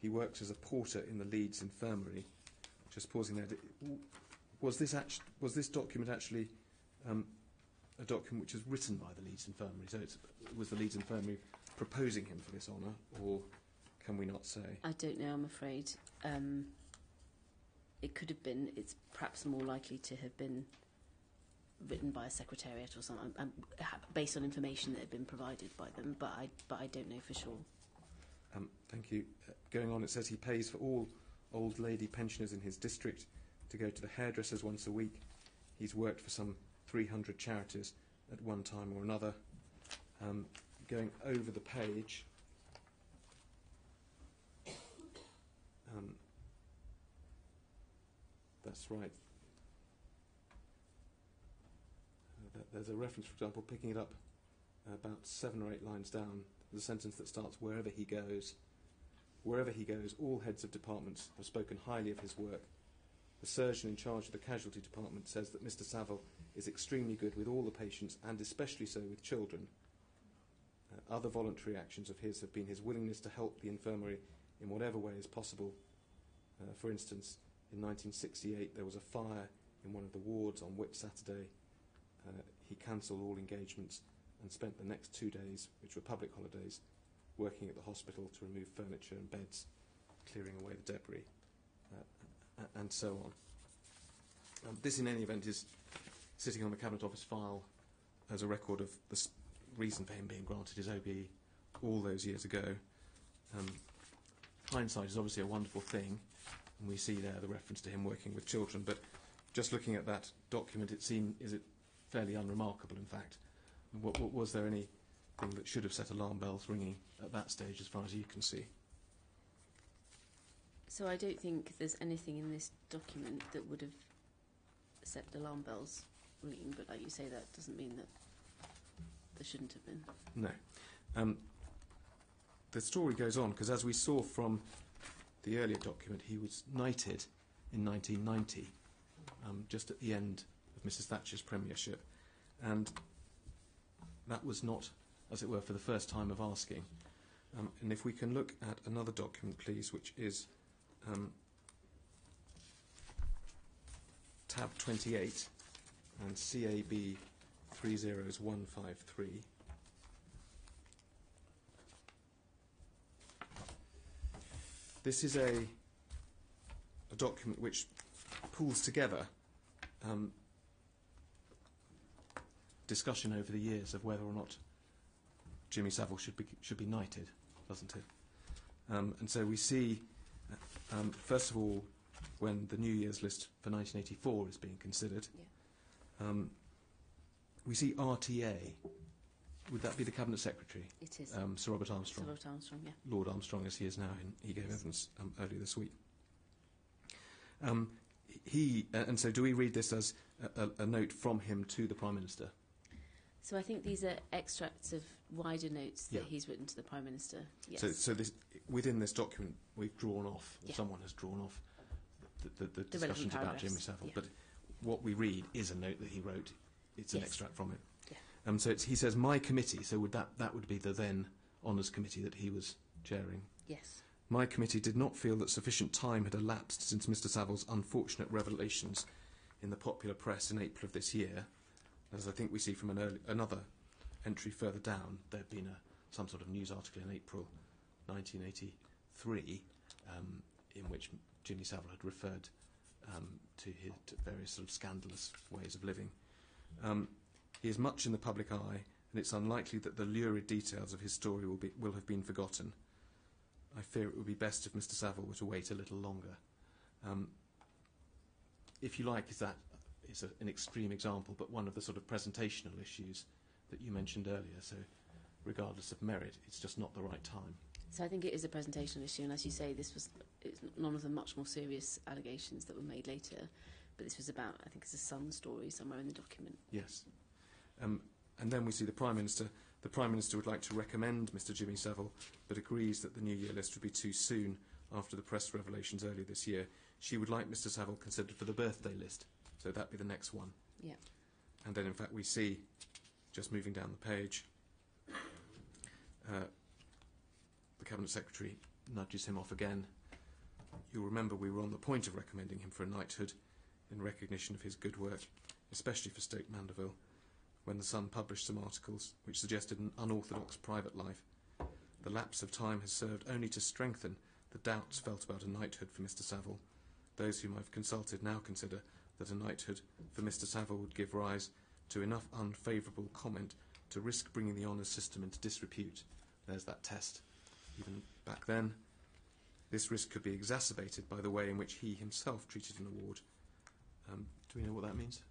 He works as a porter in the Leeds Infirmary, just pausing there. Was this document actually a document which was written by the Leeds Infirmary? So was the Leeds Infirmary proposing him for this honour, or can we not say? I don't know, I'm afraid. It could have been. It's perhaps more likely to have been written by a secretariat or something, based on information that had been provided by them, but I don't know for sure. Thank you. Going on, it says he pays for all old lady pensioners in his district to go to the hairdressers once a week. He's worked for some 300 charities at one time or another. Going over the page, that's right. There's a reference, for example, picking it up about 7 or 8 lines down, there's a sentence that starts, wherever he goes, all heads of departments have spoken highly of his work. The surgeon in charge of the casualty department says that Mr. Saville is extremely good with all the patients, and especially so with children. Other voluntary actions of his have been his willingness to help the infirmary in whatever way is possible. For instance, in 1968 there was a fire in one of the wards on Whit Saturday. He cancelled all engagements and spent the next 2 days, which were public holidays, working at the hospital to remove furniture and beds, clearing away the debris, and so on. This, in any event, is sitting on the Cabinet Office file as a record of the reason for him being granted his OBE all those years ago. Hindsight is obviously a wonderful thing, and we see there the reference to him working with children, but just looking at that document, is it fairly unremarkable, in fact? Was there anything that should have set alarm bells ringing at that stage, as far as you can see? So I don't think there's anything in this document that would have set alarm bells ringing, but like you say, that doesn't mean that there shouldn't have been. No. The story goes on, because as we saw from the earlier document, he was knighted in 1990, just at the end of Mrs. Thatcher's premiership, and that was not, as it were, for the first time of asking. And if we can look at another document, please, which is tab 28 and CAB 30153. This is a document which pulls together discussion over the years of whether or not Jimmy Savile should be knighted, doesn't it? And so we see, first of all, when the New Year's list for 1984 is being considered, we see RTA. Would that be the Cabinet Secretary? It is. Sir Robert Armstrong. Sir Robert Armstrong, yeah. Lord Armstrong, as he is now. He gave evidence earlier this week. And so do we read this as a note from him to the Prime Minister? So I think these are extracts of wider notes that he's written to the Prime Minister. Yes. So within this document, we've drawn off, or someone has drawn off, the discussions about Jimmy Savile. But what we read is a note that he wrote. It's an extract from it. Yeah. So he says, my committee, so that would be the then Honours Committee that he was chairing. Yes. My committee did not feel that sufficient time had elapsed since Mr. Savile's unfortunate revelations in the popular press in April of this year. As I think we see from another entry further down, there had been some sort of news article in April 1983 in which Jimmy Savile had referred to various sort of scandalous ways of living. He is much in the public eye, and it's unlikely that the lurid details of his story will have been forgotten. I fear it would be best if Mr. Savile were to wait a little longer. If you like, is an extreme example, but one of the sort of presentational issues that you mentioned earlier. So, regardless of merit, it's just not the right time. So I think it is a presentational issue, and as you say, it's none of the much more serious allegations that were made later, but this was about, I think it's a Sun story somewhere in the document. Yes. And then we see the Prime Minister. The Prime Minister would like to recommend Mr. Jimmy Savile, but agrees that the New Year list would be too soon after the press revelations earlier this year. She would like Mr. Savile considered for the birthday list, so that'd be the next one. Yeah. And then, in fact, we see, just moving down the page, the Cabinet Secretary nudges him off again. You'll remember we were on the point of recommending him for a knighthood in recognition of his good work, especially for Stoke Mandeville, when the Sun published some articles which suggested an unorthodox private life. The lapse of time has served only to strengthen the doubts felt about a knighthood for Mr. Savile. Those whom I've consulted now consider that a knighthood for Mr. Savile would give rise to enough unfavourable comment to risk bringing the honours system into disrepute. There's that test. Even back then, this risk could be exacerbated by the way in which he himself treated an award. Do we know what that means?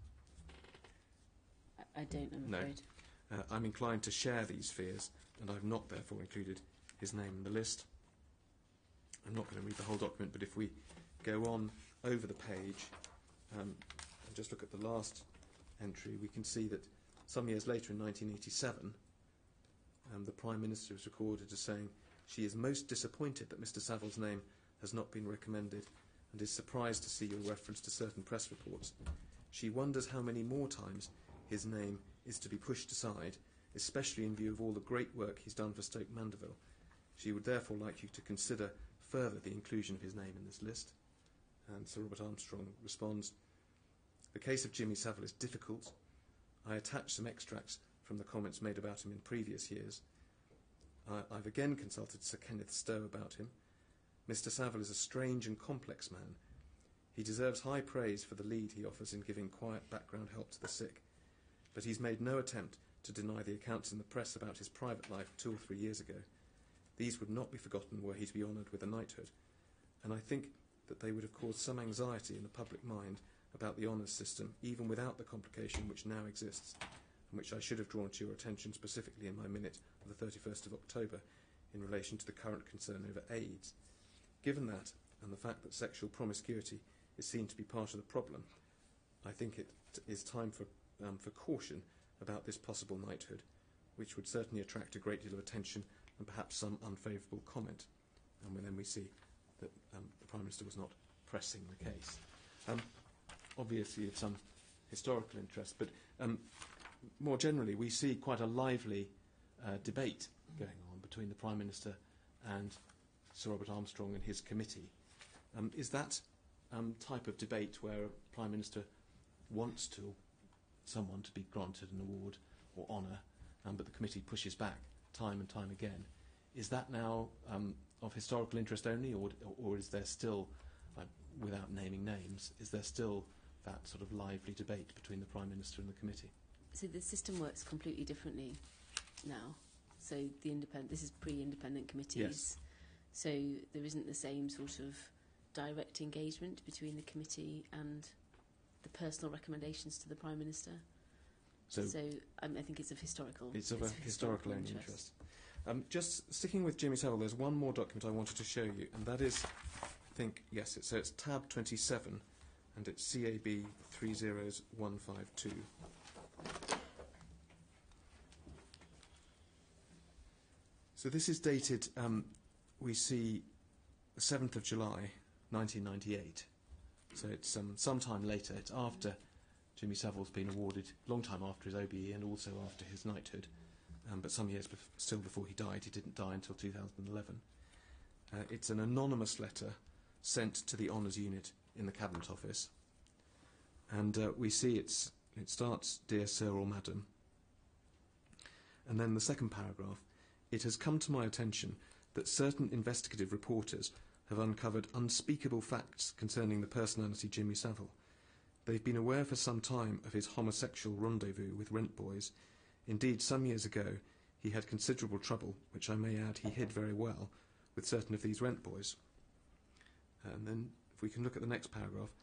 I don't, I'm afraid. I'm inclined to share these fears, and I've not therefore included his name in the list. I'm not going to read the whole document, but if we go on over the page and just look at the last entry, we can see that some years later, in 1987, the Prime Minister is recorded as saying, "She is most disappointed that Mr. Savile's name has not been recommended and is surprised to see your reference to certain press reports. She wonders how many more times his name is to be pushed aside, especially in view of all the great work he's done for Stoke Mandeville. She would therefore like you to consider further the inclusion of his name in this list." And Sir Robert Armstrong responds, "The case of Jimmy Savile is difficult. I attach some extracts from the comments made about him in previous years. I've again consulted Sir Kenneth Stowe about him. Mr. Savile is a strange and complex man. He deserves high praise for the lead he offers in giving quiet background help to the sick, but he's made no attempt to deny the accounts in the press about his private life 2 or 3 years ago. These would not be forgotten were he to be honoured with a knighthood, and I think that they would have caused some anxiety in the public mind about the honours system, even without the complication which now exists, and which I should have drawn to your attention specifically in my minute of the 31st of October in relation to the current concern over AIDS. Given that, and the fact that sexual promiscuity is seen to be part of the problem, I think it is time for caution about this possible knighthood, which would certainly attract a great deal of attention and perhaps some unfavourable comment." And then we see that the Prime Minister was not pressing the case. Obviously of some historical interest, but more generally we see quite a lively debate going on between the Prime Minister and Sir Robert Armstrong and his committee. Is that type of debate where a Prime Minister wants someone to be granted an award or honour, but the committee pushes back time and time again, is that now of historical interest only, or is there still, without naming names, is there still that sort of lively debate between the Prime Minister and the committee? So the system works completely differently now. So this is pre-independent committees. Yes. So there isn't the same sort of direct engagement between the committee and the personal recommendations to the Prime Minister. So I think it's of historical. It's of a historical interest. Just sticking with Jimmy Savile, there's one more document I wanted to show you, and that is, I think, yes, it's tab 27, and it's CAB 30152. So this is dated, we see, the 7th of July, 1998. So it's some time later. It's after Jimmy Savile's been awarded, long time after his OBE and also after his knighthood, but some years still before he died. He didn't die until 2011. It's an anonymous letter sent to the Honours Unit in the Cabinet Office, and we see it starts, "Dear Sir or Madam," and then the second paragraph, "It has come to my attention that certain investigative reporters have uncovered unspeakable facts concerning the personality Jimmy Savile. They've been aware for some time of his homosexual rendezvous with rent boys. Indeed, some years ago, he had considerable trouble, which I may add he hid very well, with certain of these rent boys." And then, if we can look at the next paragraph,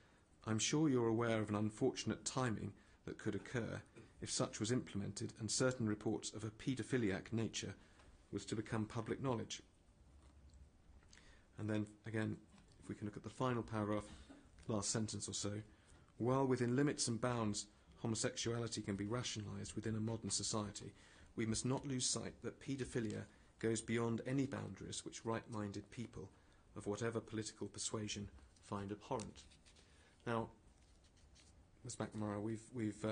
"I'm sure you're aware of an unfortunate timing that could occur if such was implemented and certain reports of a paedophiliac nature was to become public knowledge." And then, again, if we can look at the final paragraph, last sentence or so, "While within limits and bounds homosexuality can be rationalised within a modern society, we must not lose sight that paedophilia goes beyond any boundaries which right-minded people of whatever political persuasion find abhorrent." Now, Ms McNamara, we've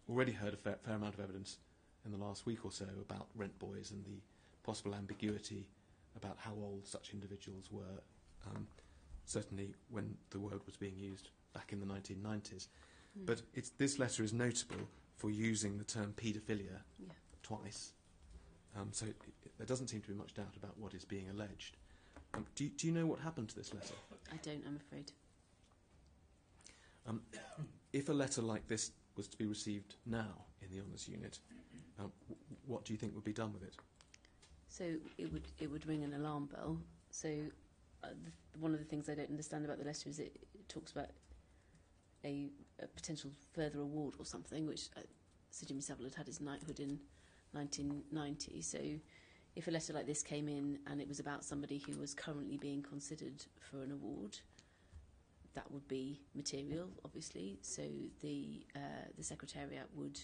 already heard a fair amount of evidence in the last week or so about rent boys and the possible ambiguity about how old such individuals were. certainly when the word was being used back in the 1990s. But this letter is notable for using the term paedophilia twice. So there doesn't seem to be much doubt about what is being alleged. Do you know what happened to this letter? I don't, I'm afraid. If a letter like this was to be received now in the Honours Unit, what do you think would be done with it? So it would ring an alarm bell. So one of the things I don't understand about the letter is it talks about a potential further award or something, which Sir Jimmy Savile had his knighthood in 1990. So if a letter like this came in and it was about somebody who was currently being considered for an award, that would be material, obviously. So the Secretariat would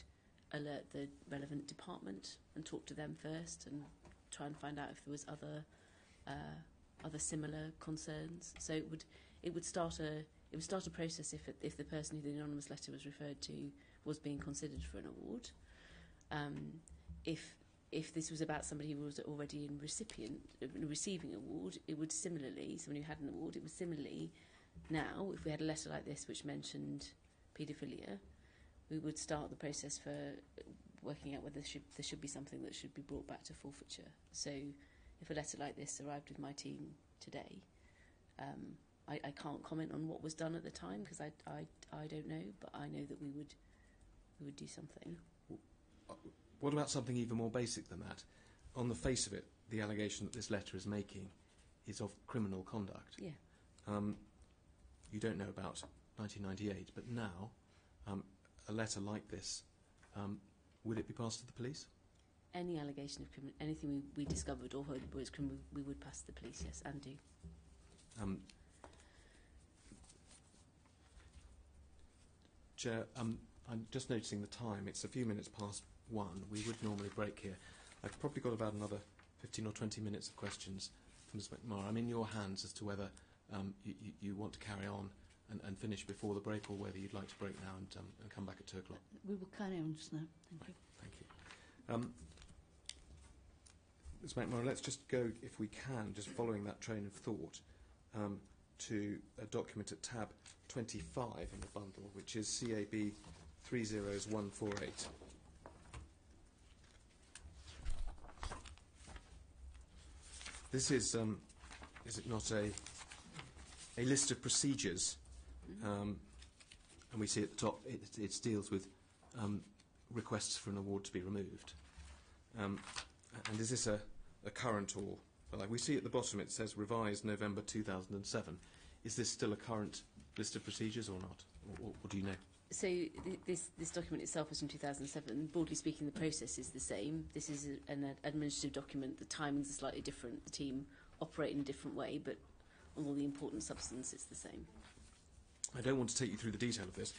alert the relevant department and talk to them first and try and find out if there was other similar concerns. So it would start a process if the person who the anonymous letter was referred to was being considered for an award. If this was about somebody who was already receiving an award, it would similarly, someone who had an award, it would similarly now, if we had a letter like this which mentioned paedophilia, we would start the process for working out whether there should be something that should be brought back to forfeiture. So if a letter like this arrived with my team today, I can't comment on what was done at the time because I don't know, but I know that we would do something. What about something even more basic than that? On the face of it, the allegation that this letter is making is of criminal conduct. Yeah. You don't know about 1998, but now a letter like this, would it be passed to the police? Any allegation of criminal, anything we discovered or heard was criminal, we would pass to the police, yes, and do. Chair, I'm just noticing the time. It's a few minutes past 1. We would normally break here. I've probably got about another 15 or 20 minutes of questions for Ms McMahon. I'm in your hands as to whether you want to carry on and finish before the break, or whether you'd like to break now and come back at 2 o'clock. We will carry on just now. Thank you. Thank you. Ms McMahon, let's just go, if we can, just following that train of thought, to a document at tab 25 in the bundle, which is CAB 30148. This is it not a list of procedures? And we see at the top it deals with requests for an award to be removed. And is this a current or... Like we see at the bottom it says revised November 2007. Is this still a current list of procedures or not? Or do you know? So this document itself was from 2007. Broadly speaking, the process is the same. This is an administrative document. The timings are slightly different. The team operate in a different way, but on all the important substance, it's the same. I don't want to take you through the detail of this.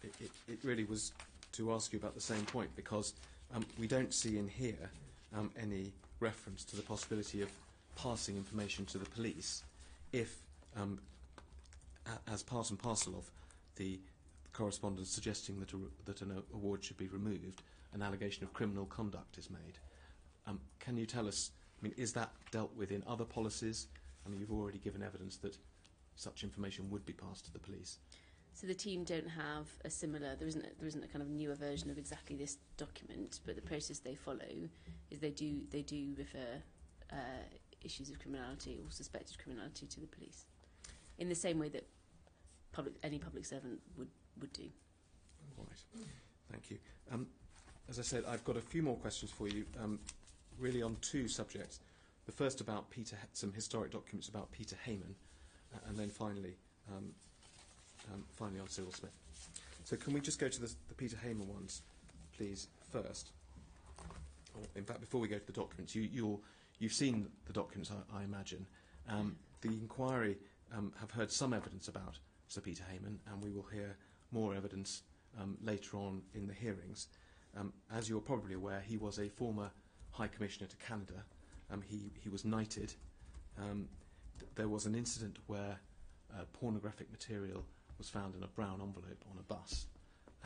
It really was to ask you about the same point, because we don't see in here any reference to the possibility of passing information to the police if, as part and parcel of the correspondence suggesting that an award should be removed, an allegation of criminal conduct is made. Can you tell us, is that dealt with in other policies? You've already given evidence that such information would be passed to the police. So the team don't have a similar, there isn't a kind of newer version of exactly this document, but the process they follow is they do refer issues of criminality or suspected criminality to the police, in the same way that any public servant would do. Right, thank you. As I said, I've got a few more questions for you, really on 2 subjects. The first about some historic documents about Peter Hayman, and then finally on Cyril Smith. So can we just go to the Peter Hayman ones, please, first? Or, in fact, before we go to the documents, you've seen the documents, I imagine. The inquiry have heard some evidence about Sir Peter Hayman, and we will hear more evidence later on in the hearings. As you're probably aware, he was a former High Commissioner to Canada. He was knighted. There was an incident where pornographic material was found in a brown envelope on a bus,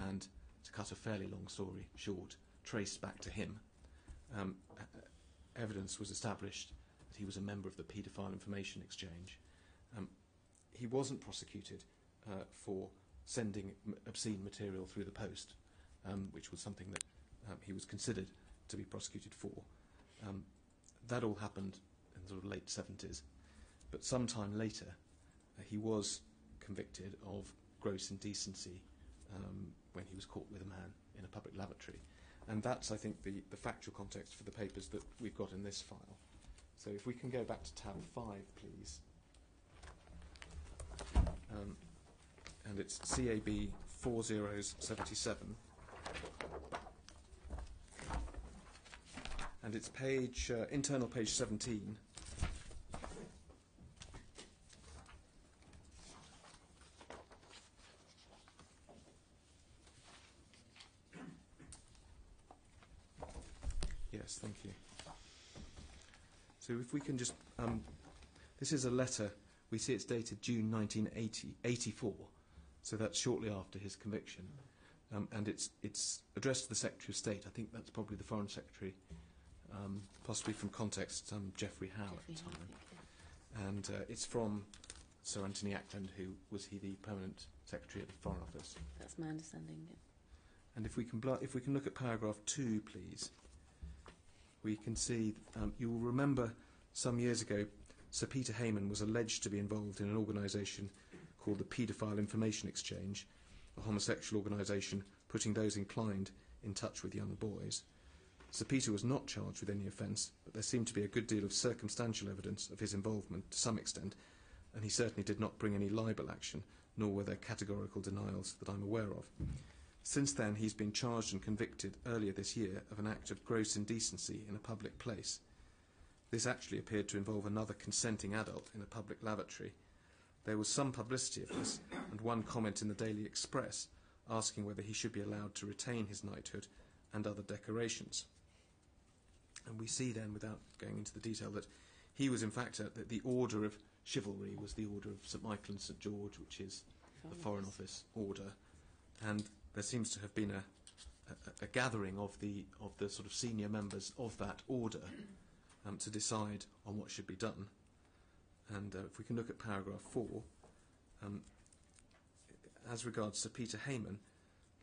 and to cut a fairly long story short, traced back to him. Evidence was established that he was a member of the Paedophile Information Exchange. he wasn't prosecuted for sending obscene material through the post, which was something that he was considered to be prosecuted for. That all happened in the sort of late 70s, but sometime later he was convicted of gross indecency when he was caught with a man in a public lavatory. And that's, I think, the factual context for the papers that we've got in this file. So if we can go back to tab 5, please. And it's CAB 4077. And it's page, internal page 17. Yes, thank you. So if we can just, this is a letter, we see it's dated June 1984, so that's shortly after his conviction, and it's addressed to the Secretary of State. I think that's probably the Foreign Secretary, possibly from context, Geoffrey Howe at the time. And it's from Sir Anthony Ackland, who was the permanent Secretary at the Foreign Office. That's my understanding. Yeah. And if we can look at paragraph 2, please. We can see, you will remember some years ago, Sir Peter Hayman was alleged to be involved in an organisation called the Paedophile Information Exchange, a homosexual organisation putting those inclined in touch with young boys. Sir Peter was not charged with any offence, but there seemed to be a good deal of circumstantial evidence of his involvement to some extent, and he certainly did not bring any libel action, nor were there categorical denials that I'm aware of. Since then, he's been charged and convicted earlier this year of an act of gross indecency in a public place. This actually appeared to involve another consenting adult in a public lavatory. There was some publicity of this, and one comment in the Daily Express asking whether he should be allowed to retain his knighthood and other decorations. And we see then, without going into the detail, that he was in fact, that the Order of Chivalry was the Order of St Michael and St George, which is the Foreign Office order, and there seems to have been a gathering of the sort of senior members of that order to decide on what should be done. And if we can look at paragraph 4, as regards Sir Peter Hayman,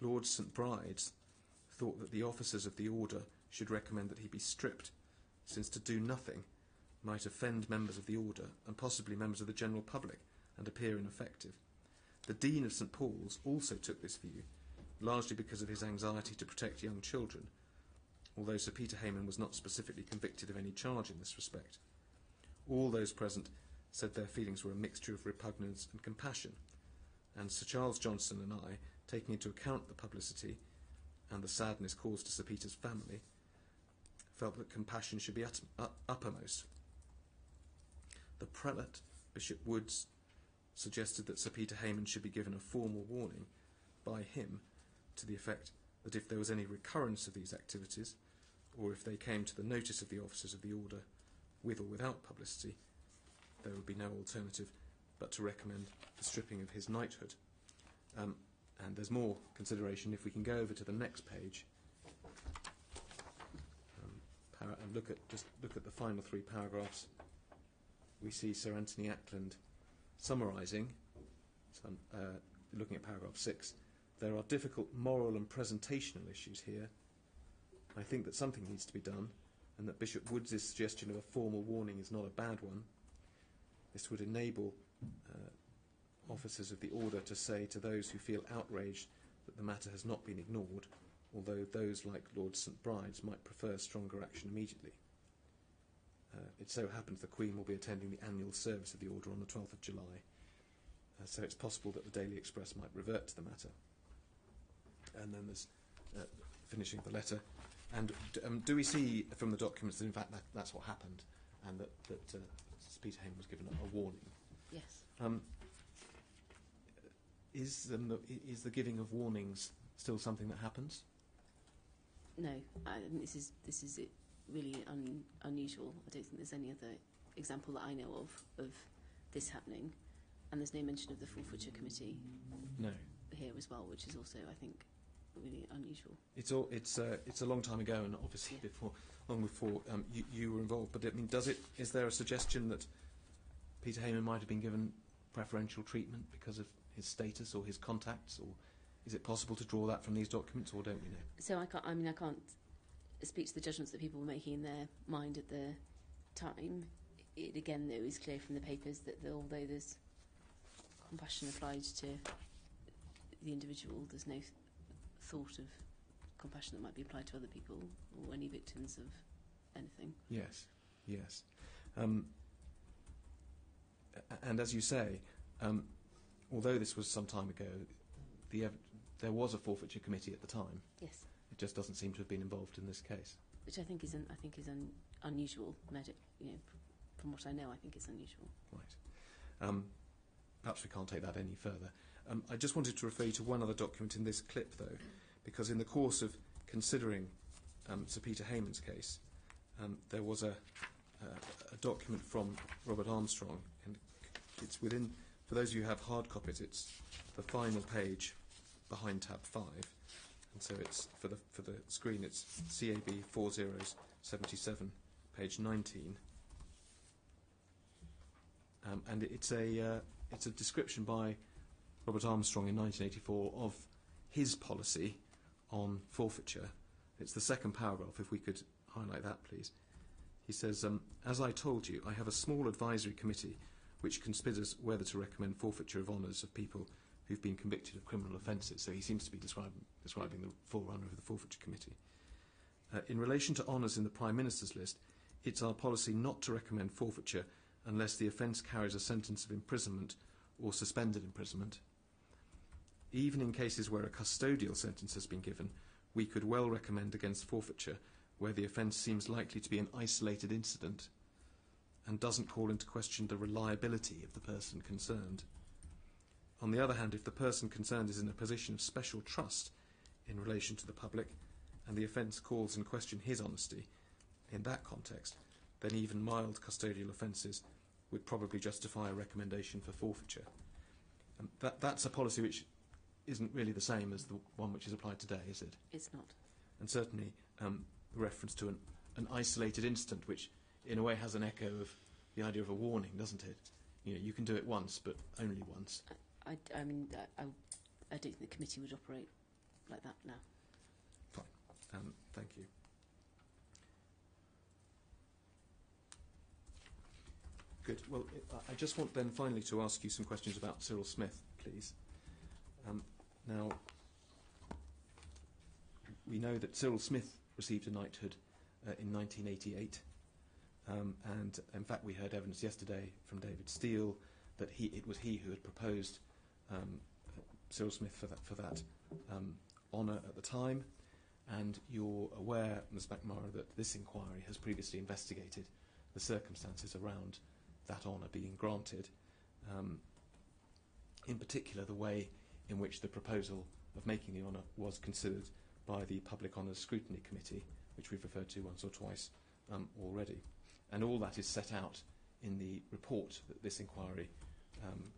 Lord St Bride's thought that the officers of the order should recommend that he be stripped, since to do nothing might offend members of the order and possibly members of the general public and appear ineffective. The Dean of St Paul's also took this view, largely because of his anxiety to protect young children, although Sir Peter Hayman was not specifically convicted of any charge in this respect. All those present said their feelings were a mixture of repugnance and compassion, and Sir Charles Johnson and I, taking into account the publicity and the sadness caused to Sir Peter's family, felt that compassion should be uppermost. The prelate, Bishop Woods, suggested that Sir Peter Hayman should be given a formal warning by him to the effect that if there was any recurrence of these activities, or if they came to the notice of the officers of the order, with or without publicity, there would be no alternative but to recommend the stripping of his knighthood. And there's more consideration if we can go over to the next page and look at the final 3 paragraphs. We see Sir Anthony Ackland summarising, looking at paragraph 6. There are difficult moral and presentational issues here. I think that something needs to be done, and that Bishop Woods' suggestion of a formal warning is not a bad one. This would enable officers of the order to say to those who feel outraged that the matter has not been ignored, although those like Lord St Bride's might prefer stronger action immediately. It so happens the Queen will be attending the annual service of the order on the 12th of July, so it's possible that the Daily Express might revert to the matter. And then there's finishing the letter. And do we see from the documents that in fact that's what happened, and that Sir Peter Hayman was given a warning? Yes. Is the giving of warnings still something that happens? No, I think this is it really unusual. I don't think there's any other example that I know of this happening, and there's no mention of the Forfeiture Committee. No. Here as well, which is also, I think, really unusual. It's a long time ago, and obviously long before you were involved. But I mean, is there a suggestion that Peter Hayman might have been given preferential treatment because of his status or his contacts, or is it possible to draw that from these documents, or don't we know? So I can't speak to the judgments that people were making in their mind at the time. It again, though, is clear from the papers that although there's compassion applied to the individual, there's no thought of compassion that might be applied to other people or any victims of anything. Yes, yes. And as you say, although this was some time ago, there was a forfeiture committee at the time. Yes. It just doesn't seem to have been involved in this case. Which I think is unusual. From what I know, I think it's unusual. Right. Perhaps we can't take that any further. I just wanted to refer you to one other document in this clip, though, because in the course of considering Sir Peter Hayman's case, there was a document from Robert Armstrong, and it's within, for those of you who have hard copies, it's the final page behind tab 5, and so it's for the screen, it's CAB 4077, page 19, and it's a description by Robert Armstrong in 1984 of his policy on forfeiture. It's the second paragraph, if we could highlight that, please. He says, as I told you, I have a small advisory committee which considers whether to recommend forfeiture of honours of people who've been convicted of criminal offences. So he seems to be describing the forerunner of the forfeiture committee. In relation to honours in the Prime Minister's list, it's our policy not to recommend forfeiture unless the offence carries a sentence of imprisonment or suspended imprisonment. Even in cases where a custodial sentence has been given, we could well recommend against forfeiture where the offence seems likely to be an isolated incident and doesn't call into question the reliability of the person concerned. On the other hand, if the person concerned is in a position of special trust in relation to the public and the offence calls in question his honesty, in that context, then even mild custodial offences would probably justify a recommendation for forfeiture. That's a policy which isn't really the same as the one which is applied today, is it? It's not. And certainly reference to an isolated incident, which in a way has an echo of the idea of a warning, doesn't it? You know, you can do it once, but only once. I don't think the committee would operate like that now. Fine. Thank you. Good. Well, I just want then finally to ask you some questions about Cyril Smith, please. Now, we know that Cyril Smith received a knighthood in 1988, and in fact we heard evidence yesterday from David Steele that it was he who had proposed Cyril Smith for that honour at the time, and you're aware, Ms McMurray, that this inquiry has previously investigated the circumstances around that honour being granted, in particular the way in which the proposal of making the honour was considered by the Public Honours Scrutiny Committee, which we've referred to once or twice already. And all that is set out in the report that this inquiry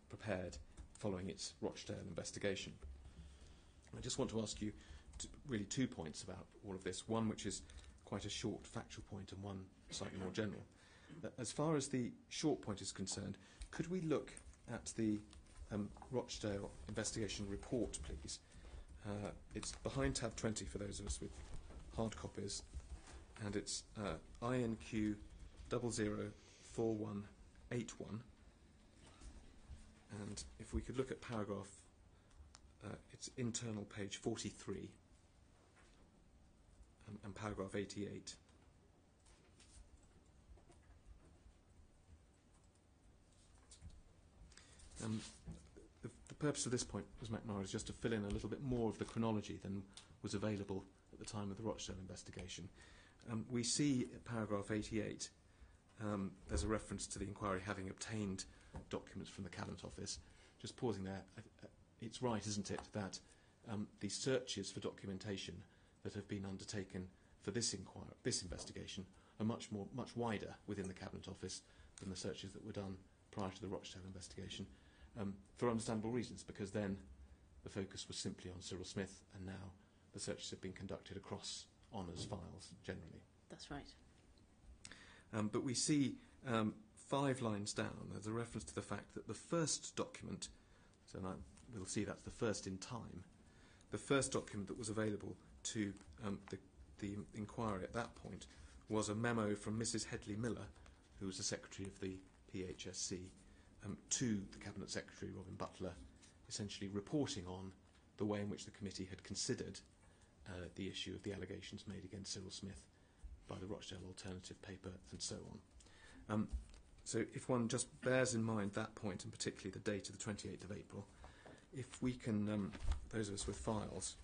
prepared following its Rochdale investigation. I just want to ask you really 2 points about all of this, one which is quite a short factual point and one slightly more general. As far as the short point is concerned, could we look at the Rochdale investigation report, please? It's behind tab 20 for those of us with hard copies, and it's INQ 004181. And if we could look at paragraph, it's internal page 43 and paragraph 88. The purpose of this point, Ms McNair, is just to fill in a little bit more of the chronology than was available at the time of the Rochdale investigation. We see at paragraph 88 there's a reference to the inquiry having obtained documents from the Cabinet Office. Just pausing there, it's right, isn't it, that the searches for documentation that have been undertaken for this investigation are much wider within the Cabinet Office than the searches that were done prior to the Rochdale investigation, for understandable reasons, because then the focus was simply on Cyril Smith, and now the searches have been conducted across honours files generally. That's right. But we see 5 lines down, there's a reference to the fact that the first document, we'll see that's the first in time, the first document that was available to the inquiry at that point was a memo from Mrs. Hedley Miller, who was the Secretary of the PHSC, to the Cabinet Secretary, Robin Butler, essentially reporting on the way in which the committee had considered the issue of the allegations made against Cyril Smith by the Rochdale Alternative paper and so on. So if one just bears in mind that point, and particularly the date of the 28th of April, if we can, those of us with files,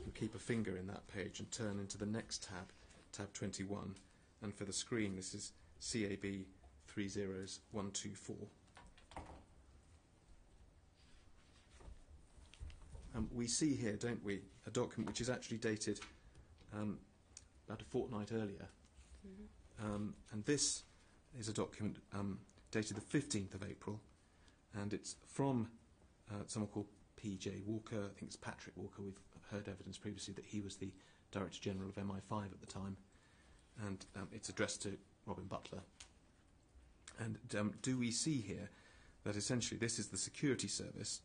can keep a finger in that page and turn into the next tab, tab 21, and for the screen this is CAB 30124. We see here, don't we, a document which is actually dated about a fortnight earlier. And this is a document dated the 15th of April, and it's from someone called P.J. Walker. I think it's Patrick Walker. We've heard evidence previously that he was the Director General of MI5 at the time, and it's addressed to Robin Butler. And do we see here that essentially this is the security service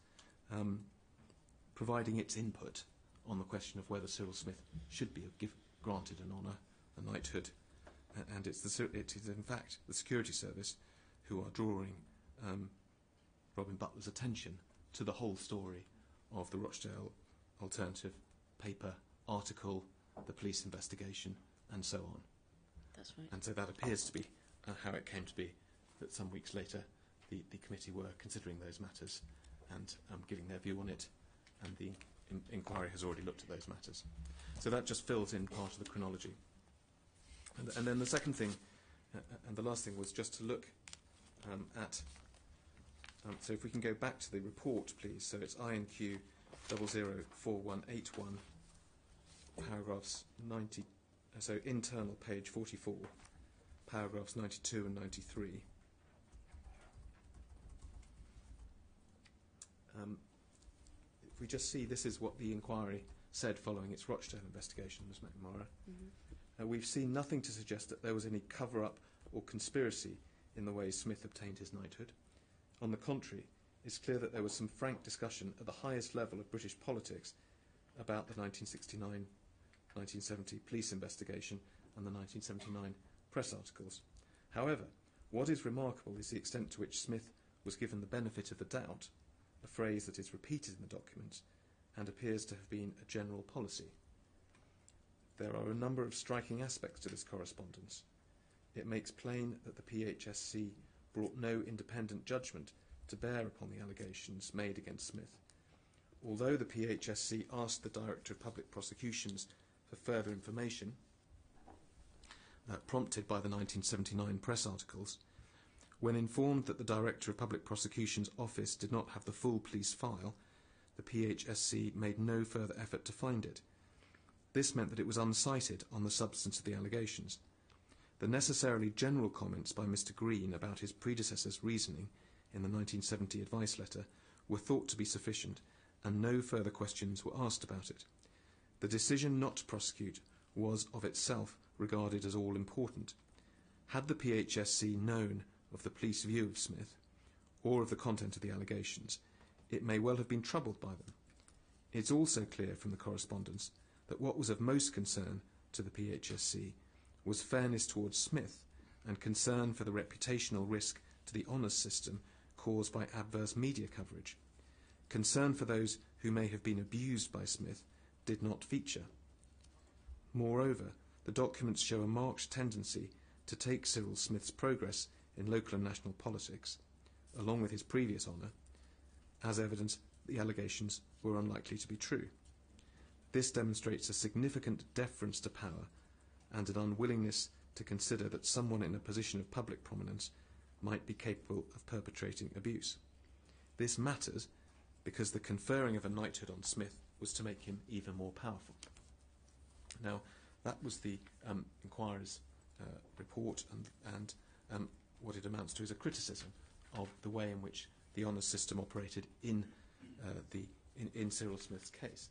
providing its input on the question of whether Cyril Smith should be granted an honour, a knighthood, and it is in fact the security service who are drawing Robin Butler's attention to the whole story of the Rochdale Alternative paper, article, the police investigation, and so on. That's right. And so that appears to be how it came to be that some weeks later the committee were considering those matters and giving their view on it, and the inquiry has already looked at those matters. So that just fills in part of the chronology. And then the second thing, and the last thing, was just to look at, so if we can go back to the report, please. So it's INQ 004181, paragraphs 90, so internal page 44, paragraphs 92 and 93. If we just see, this is what the inquiry said following its Rochdale investigation, Ms. McNamara. We've seen nothing to suggest that there was any cover-up or conspiracy in the way Smith obtained his knighthood. On the contrary, it's clear that there was some frank discussion at the highest level of British politics about the 1969-1970 police investigation and the 1979 press articles. However, what is remarkable is the extent to which Smith was given the benefit of the doubt, a phrase that is repeated in the documents and appears to have been a general policy. There are a number of striking aspects to this correspondence. It makes plain that the PHSC brought no independent judgment to bear upon the allegations made against Smith. Although the PHSC asked the Director of Public Prosecutions for further information, prompted by the 1979 press articles, when informed that the Director of Public Prosecutions' office did not have the full police file, the PHSC made no further effort to find it. This meant that it was uncited on the substance of the allegations. The necessarily general comments by Mr. Green about his predecessor's reasoning in the 1970 advice letter were thought to be sufficient, and no further questions were asked about it. The decision not to prosecute was of itself regarded as all-important. Had the PHSC known of the police view of Smith, or of the content of the allegations, it may well have been troubled by them. It's also clear from the correspondence that what was of most concern to the PHSC was fairness towards Smith and concern for the reputational risk to the honours system caused by adverse media coverage. Concern for those who may have been abused by Smith did not feature. Moreover, the documents show a marked tendency to take Cyril Smith's progress in local and national politics, along with his previous honour, as evidence the allegations were unlikely to be true. This demonstrates a significant deference to power and an unwillingness to consider that someone in a position of public prominence might be capable of perpetrating abuse. This matters because the conferring of a knighthood on Smith was to make him even more powerful. Now, that was the inquirer's report, and what it amounts to is a criticism of the way in which the honours system operated in Cyril Smith's case.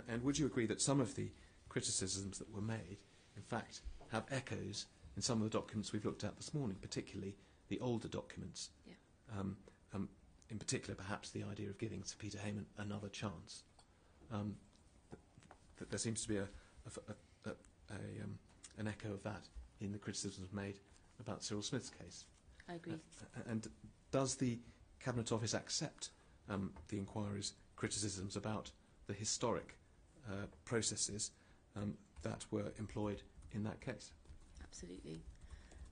And would you agree that some of the criticisms that were made, in fact, have echoes in some of the documents we've looked at this morning, particularly the older documents. Yeah. In particular, perhaps the idea of giving Sir Peter Heyman another chance. There seems to be an echo of that in the criticisms made about Cyril Smith's case. I agree. And does the Cabinet Office accept the inquiry's criticisms about the historic processes that were employed in that case? Absolutely.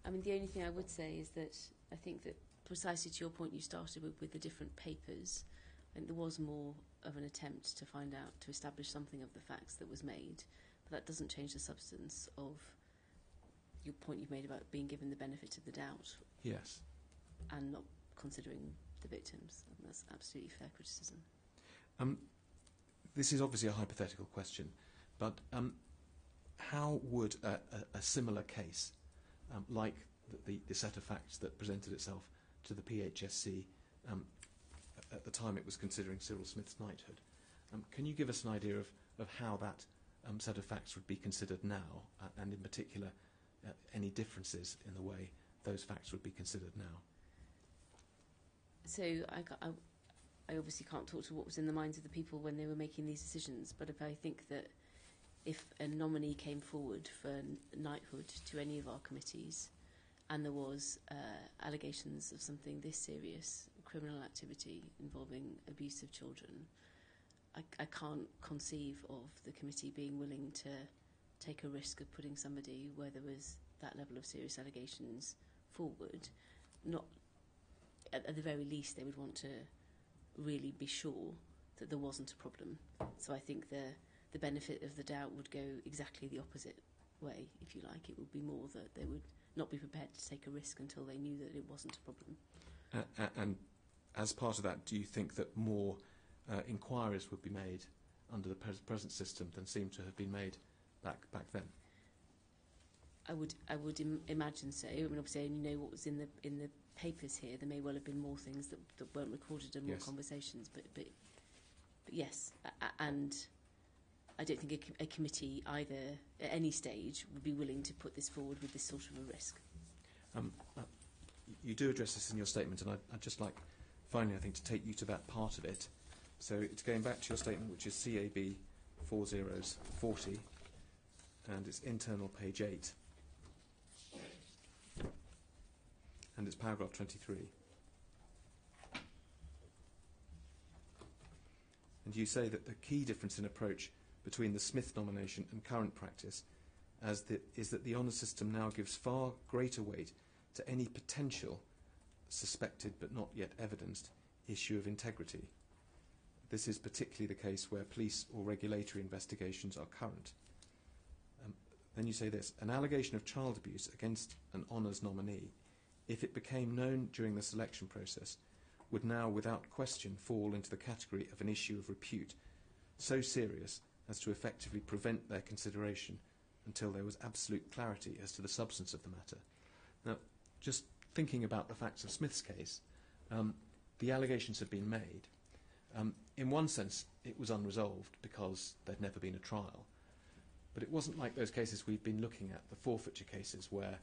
I mean, the only thing I would say is that I think that precisely to your point you started with the different papers, I think there was more of an attempt to find out, to establish something of the facts that was made, but that doesn't change the substance of your point you've made about being given the benefit of the doubt. Yes. And not considering the victims. And that's absolutely fair criticism. This is obviously a hypothetical question, but how would a similar case, like the set of facts that presented itself to the PHSC at the time it was considering Cyril Smith's knighthood, can you give us an idea of how that set of facts would be considered now, and in particular any differences in the way those facts would be considered now? So I obviously can't talk to what was in the minds of the people when they were making these decisions, but if I think that if a nominee came forward for knighthood to any of our committees and there was allegations of something this serious, criminal activity involving abuse of children, I can't conceive of the committee being willing to take a risk of putting somebody where there was that level of serious allegations forward. Not at the very least, they would want to really be sure that there wasn't a problem. So I think the benefit of the doubt would go exactly the opposite way, if you like. It would be more that they would not be prepared to take a risk until they knew that it wasn't a problem. And as part of that, do you think that more inquiries would be made under the present system than seem to have been made back then? I would imagine so. I mean, obviously, I only know what was in the papers here. There may well have been more things that weren't recorded and more conversations, but yes, and I don't think a committee either at any stage would be willing to put this forward with this sort of a risk. You do address this in your statement, and I'd just like, finally, I think, to take you to that part of it. So it's going back to your statement, which is CAB 4040, and it's internal page 8. And it's paragraph 23. And you say that the key difference in approach between the Smith nomination and current practice is that the honours system now gives far greater weight to any potential, suspected but not yet evidenced, issue of integrity. This is particularly the case where police or regulatory investigations are current. Then you say this: an allegation of child abuse against an honours nominee, if it became known during the selection process, would now without question fall into the category of an issue of repute, so serious as to effectively prevent their consideration until there was absolute clarity as to the substance of the matter. Now, just thinking about the facts of Smith's case, the allegations had been made. In one sense, it was unresolved because there'd never been a trial. But it wasn't like those cases we've been looking at, the forfeiture cases, where,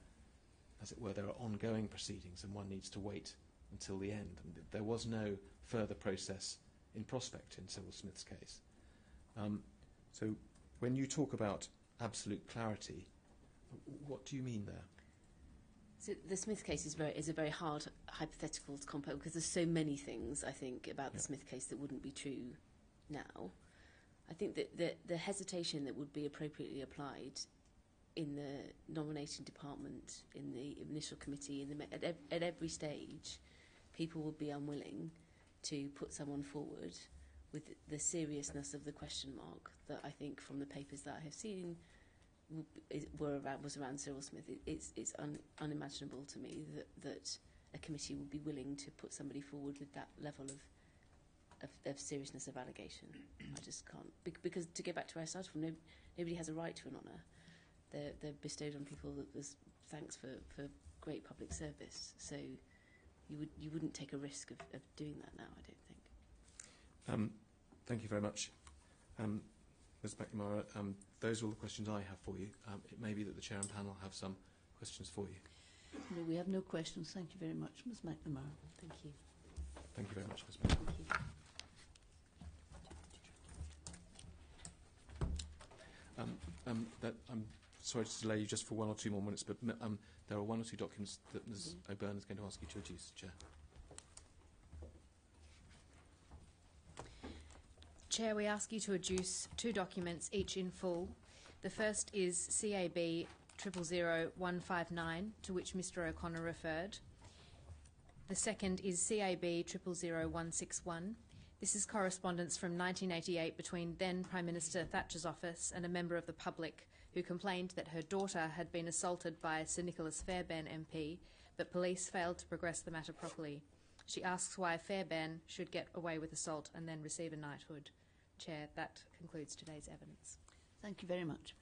as it were, there are ongoing proceedings and one needs to wait until the end. And there was no further process in prospect in Cyril Smith's case. So when you talk about absolute clarity, what do you mean there? So the Smith case is a very hard hypothetical to compare because there's so many things, I think, about the Smith case that wouldn't be true now. I think that the hesitation that would be appropriately applied in the nominating department, in the initial committee, at every stage, people would be unwilling to put someone forward with the seriousness of the question mark that I think from the papers that I have seen was around Cyril Smith. It's unimaginable to me that a committee would be willing to put somebody forward with that level of seriousness of allegation. I just can't. Because to go back to where I started from, nobody has a right to an honour. They're bestowed on people as thanks for great public service. So you wouldn't take a risk of doing that now, I don't think. Thank you very much. Ms McNamara, those are all the questions I have for you. It may be that the Chair and panel have some questions for you. No, we have no questions. Thank you very much, Ms McNamara. Thank you. Thank you very much, Ms. Mayor. Thank you. I'm sorry to delay you just for 1 or 2 more minutes, but there are 1 or 2 documents that Ms. O'Byrne is going to ask you to reduce, Chair. Chair, we ask you to adduce 2 documents, each in full. The first is CAB 000159, to which Mr O'Connor referred. The second is CAB 000161. This is correspondence from 1988 between then Prime Minister Thatcher's office and a member of the public who complained that her daughter had been assaulted by Sir Nicholas Fairbairn MP, but police failed to progress the matter properly. She asks why Fairbairn should get away with assault and then receive a knighthood. Chair, that concludes today's evidence. Thank you very much.